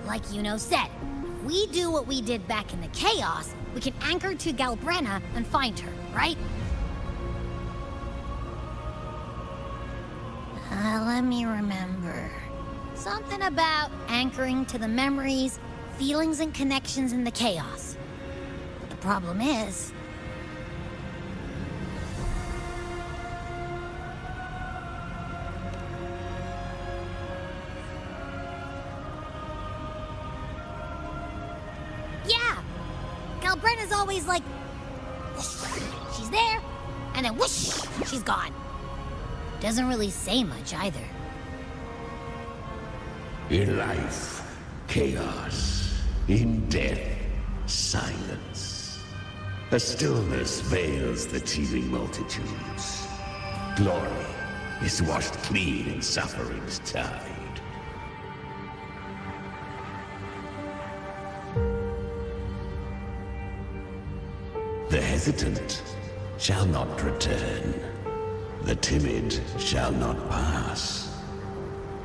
Like Yuno said, if we do what we did back in the chaos, we can anchor to Galbrena and find her, right? Let me remember. Something about anchoring to the memories, feelings, and connections in the chaos. But the problem is... Galbrena's always like, whoosh, she's there, and then whoosh, she's gone. Doesn't really say much either. In life, chaos. In death, silence. A stillness veils the teeming multitudes. Glory is washed clean in suffering's tide. The hesitant shall not return. The timid shall not pass.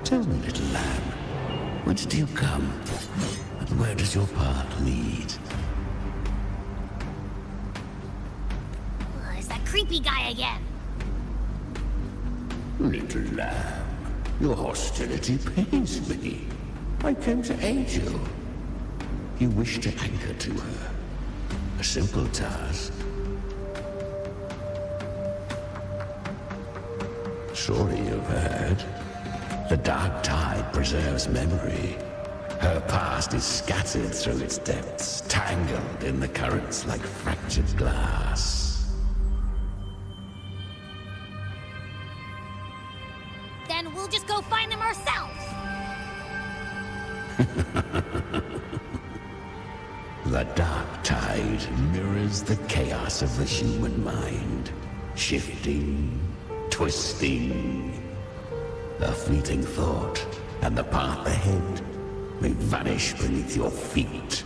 Tell me, little lamb, whence do you come? And where does your path lead? It's that creepy guy again. Little lamb, your hostility pains me. I came to aid you. You wish to anchor to her. A simple task. Surely you've heard. The dark tide preserves memory. Her past is scattered through its depths, tangled in the currents like fractured glass. Then we'll just go find them ourselves. The dark tide mirrors the chaos of the human mind, shifting, twisting. A fleeting thought, and the path ahead may vanish beneath your feet.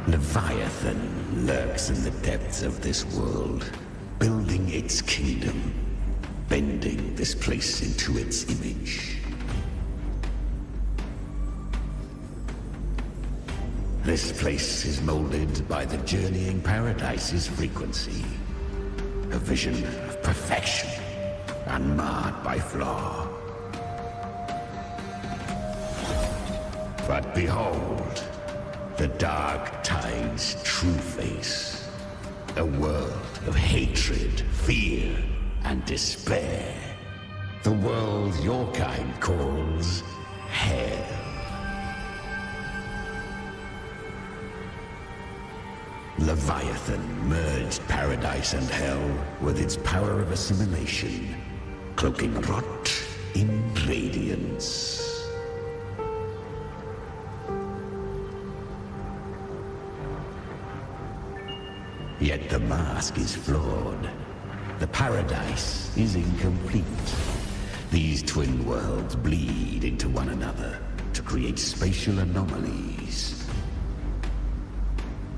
Leviathan lurks in the depths of this world, building its kingdom, bending this place into its image. This place is molded by the journeying paradise's frequency. A vision of perfection, unmarred by flaw. But behold, the dark tide's true face. A world of hatred, fear, and despair. The world your kind calls hell. Leviathan merged paradise and hell with its power of assimilation, cloaking rot in radiance. Yet the mask is flawed. The paradise is incomplete. These twin worlds bleed into one another to create spatial anomalies.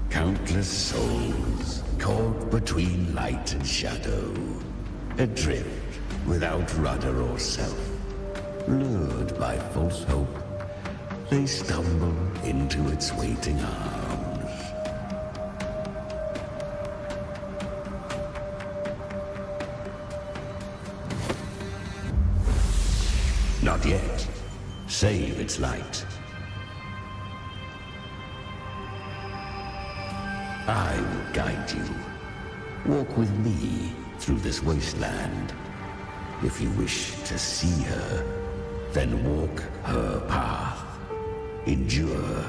Countless souls caught between light and shadow, adrift without rudder or self, lured by false hope, they stumble into its waiting arms. Not yet. Save its light. I will guide you. Walk with me through this wasteland. If you wish to see her, then walk her path. Endure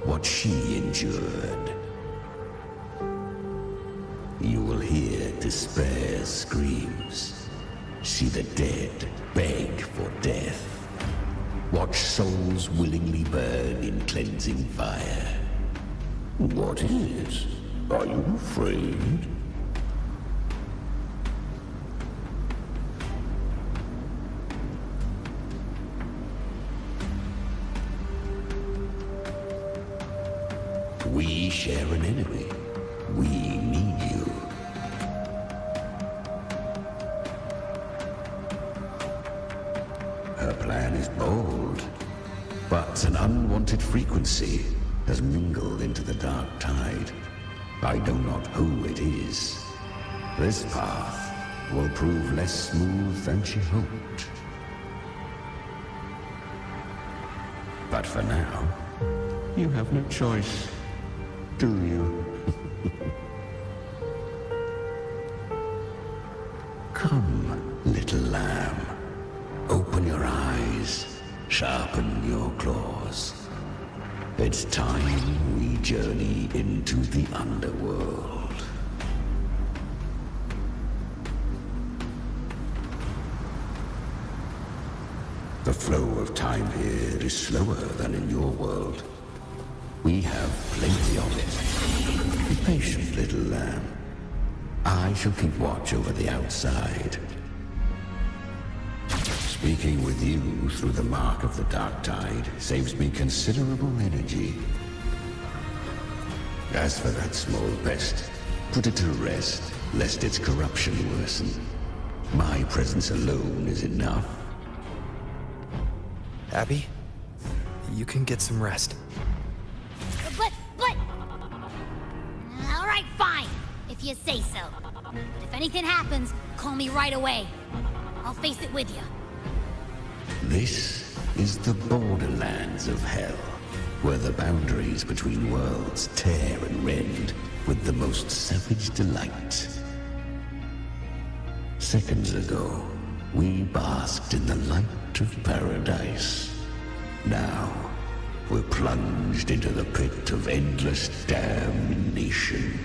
what she endured. You will hear despair's screams. See the dead beg for death. Watch souls willingly burn in cleansing fire. What is it? Are you afraid? We share an enemy. We need you. Her plan is bold, but an unwanted frequency has mingled into the dark tide. I know not who it is. This path will prove less smooth than she hoped. But for now, you have no choice, do you? Come, little lamb. Open your eyes, sharpen your claws. It's time we journey into the underworld. The flow of time here is slower than in your world. We have plenty of it. Be patient, little lamb. I shall keep watch over the outside. Speaking with you through the mark of the dark tide saves me considerable energy. As for that small pest, put it to rest, lest its corruption worsen. My presence alone is enough. Abby, you can get some rest. But... All right, fine, if you say so. But if anything happens, call me right away. I'll face it with you. This is the borderlands of hell, where the boundaries between worlds tear and rend with the most savage delight. Seconds ago, we basked in the light of paradise. Now, we're plunged into the pit of endless damnation.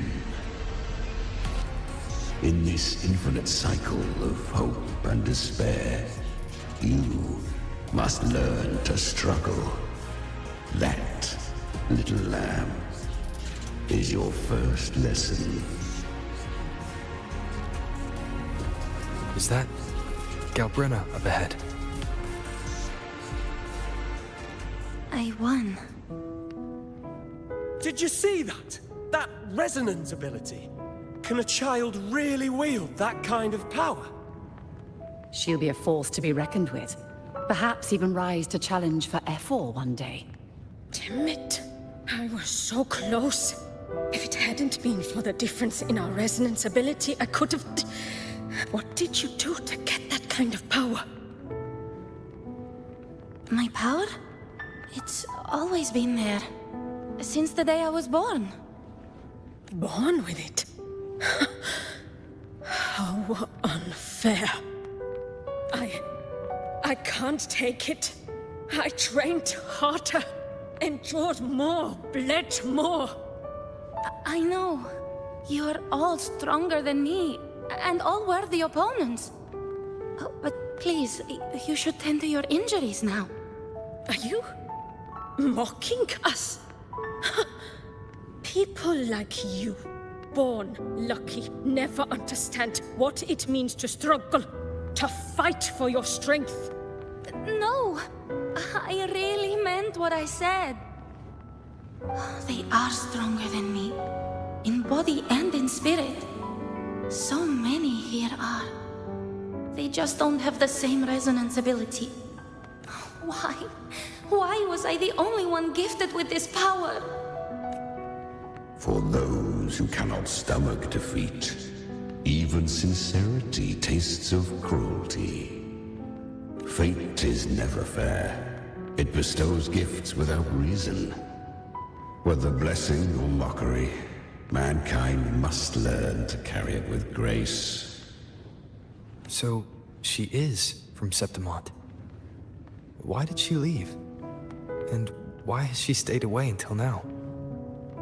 In this infinite cycle of hope and despair, you must learn to struggle. That, little lamb, is your first lesson. Is that Galbrena up ahead? I won. Did you see that? That resonance ability? Can a child really wield that kind of power? She'll be a force to be reckoned with. Perhaps even rise to challenge for F4 one day. Damn it. I was so close. If it hadn't been for the difference in our resonance ability, I could have... What did you do to get that kind of power? My power? It's always been there. Since the day I was born. Born with it? How unfair. I can't take it. I trained harder, endured more, bled more. I know. You're all stronger than me, and all worthy opponents. Oh, but please, you should tend to your injuries now. Are you mocking us? People like you, born lucky, never understand what it means to struggle, to fight for your strength. No, I really meant what I said. They are stronger than me, in body and in spirit. So many here are. They just don't have the same resonance ability. Why? Why was I the only one gifted with this power? For those who cannot stomach defeat, even sincerity tastes of cruelty. Fate is never fair. It bestows gifts without reason. Whether blessing or mockery, mankind must learn to carry it with grace. So, she is from Septimont. Why did she leave? And why has she stayed away until now?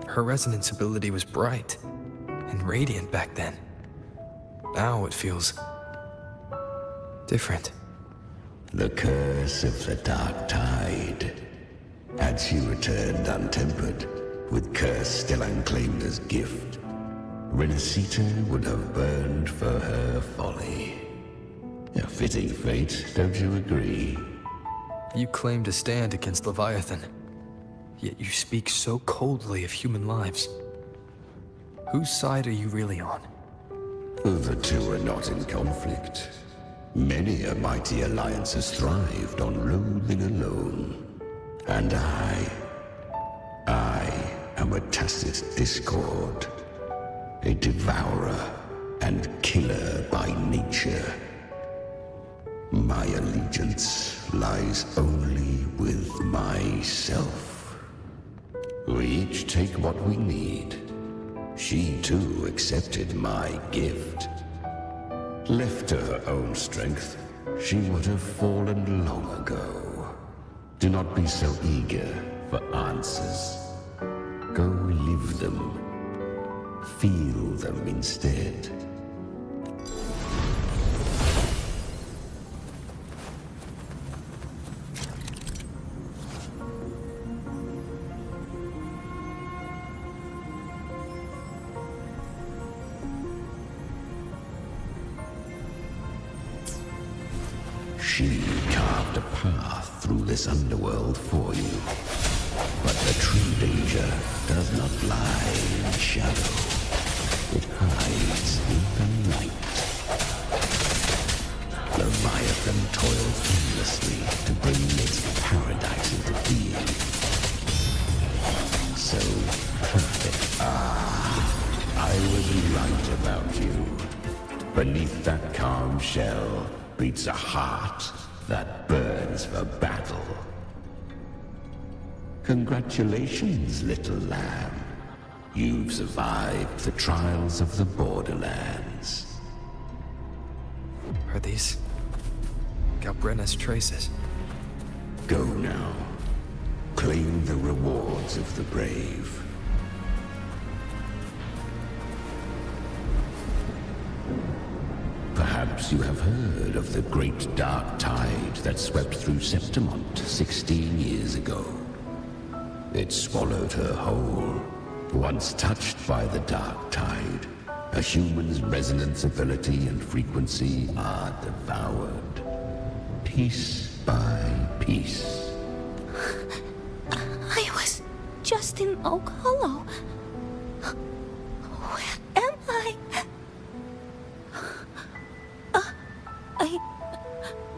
Her resonance ability was bright and radiant back then. Now it feels different. The curse of the dark tide. Had she returned untempered, with curse still unclaimed as gift, Rinascita would have burned for her folly. A fitting fate, don't you agree? You claim to stand against Leviathan, yet you speak so coldly of human lives. Whose side are you really on? The two are not in conflict. Many a mighty alliance has thrived on loathing alone. And I am a tacit discord. A devourer and killer by nature. My allegiance lies only with myself. We each take what we need. She too accepted my gift. Left to her own strength, she would have fallen long ago. Do not be so eager for answers. Go live them. Feel them instead. She carved a path through this underworld for you. But the true danger does not lie in shadow. It hides in the light. Leviathan toils endlessly to bring its paradise into being. So perfect. I was right about you. Beneath that calm shell beats a heart that burns for battle. Congratulations, little lamb. You've survived the trials of the Borderlands. Are these Galbrena's traces? Go now. Claim the rewards of the brave. Perhaps you have heard of the great dark tide that swept through Septimont 16 years ago. It swallowed her whole. Once touched by the dark tide, a human's resonance ability and frequency are devoured. Piece by piece. I was just in Oak Hollow. Where am I?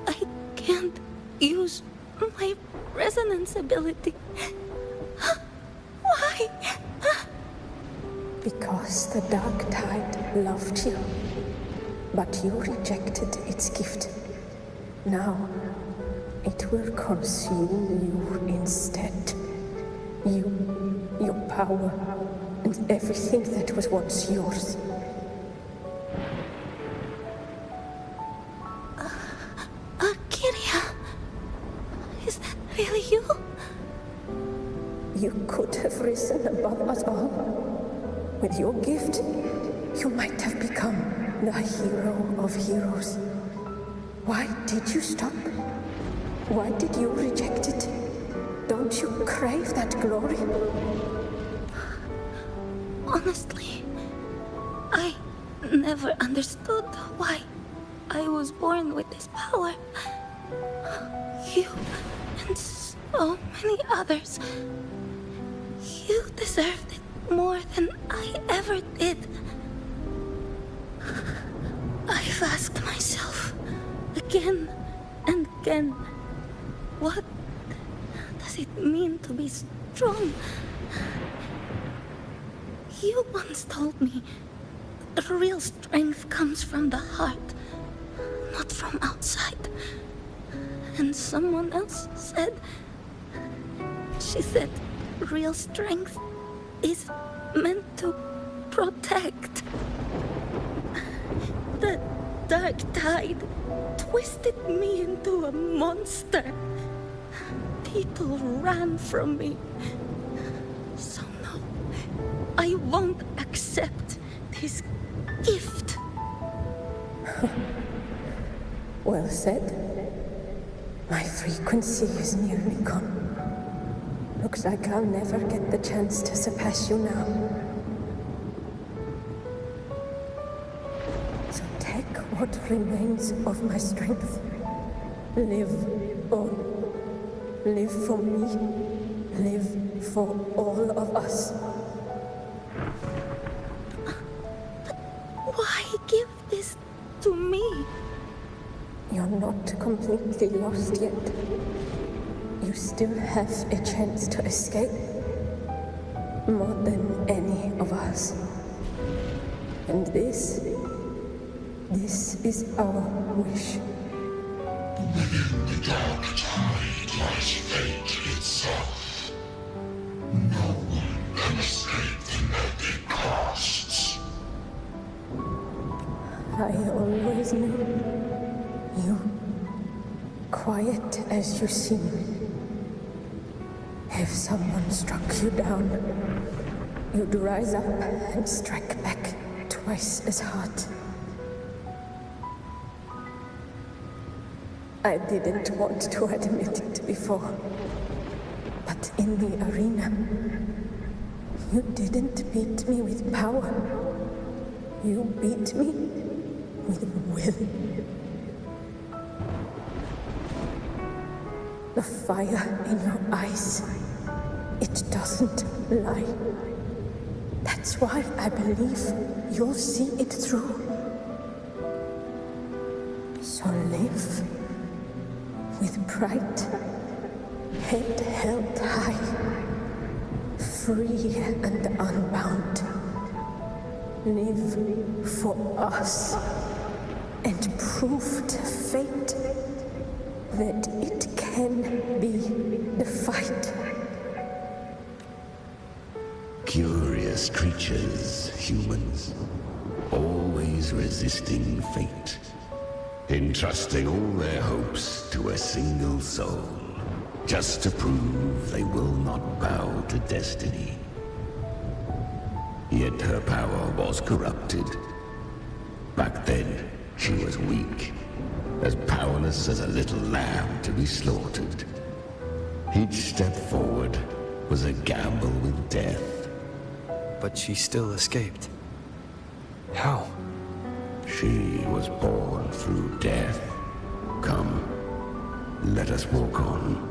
I can't use my resonance ability. Why? Because the dark tide loved you, but you rejected its gift. Now, it will consume you instead. You, your power, and everything that was once yours. Kiria, is that really you? You could have risen above us all. With your gift, you might have become the hero of heroes. Why did you stop? Why did you reject it? Don't you crave that glory? Honestly, I never understood why I was born with this power. You and so many others. You deserved it more than I ever did. I've asked myself again and again, what does it mean to be strong? You once told me the real strength comes from the heart, not from outside. And someone else said, she said, real strength is meant to protect. The dark tide twisted me into a monster. People ran from me. So no, I won't accept this gift. Well said. My frequency is nearly gone. Looks like I'll never get the chance to surpass you now. So take what remains of my strength. Live on. Live for me. Live for all of us. Why give this to me? You're not completely lost yet. You still have a chance to escape. More than any of us. And this is our wish. Within the dark tide lies fate itself. No one can escape the epic costs. I always knew. You, quiet as you seem. If someone struck you down, you'd rise up and strike back twice as hard. I didn't want to admit it before, but in the arena, you didn't beat me with power. You beat me with will. The fire in your eyes, it doesn't lie. That's why I believe you'll see it through. So live with pride, head held high, free and unbound. Live for us and prove to fate that it can be defied. Curious creatures, humans, always resisting fate, entrusting all their hopes to a single soul, just to prove they will not bow to destiny. Yet her power was corrupted. Back then, she was weak, as powerless as a little lamb to be slaughtered. Each step forward was a gamble with death. But she still escaped. How? She was born through death. Come, let us walk on.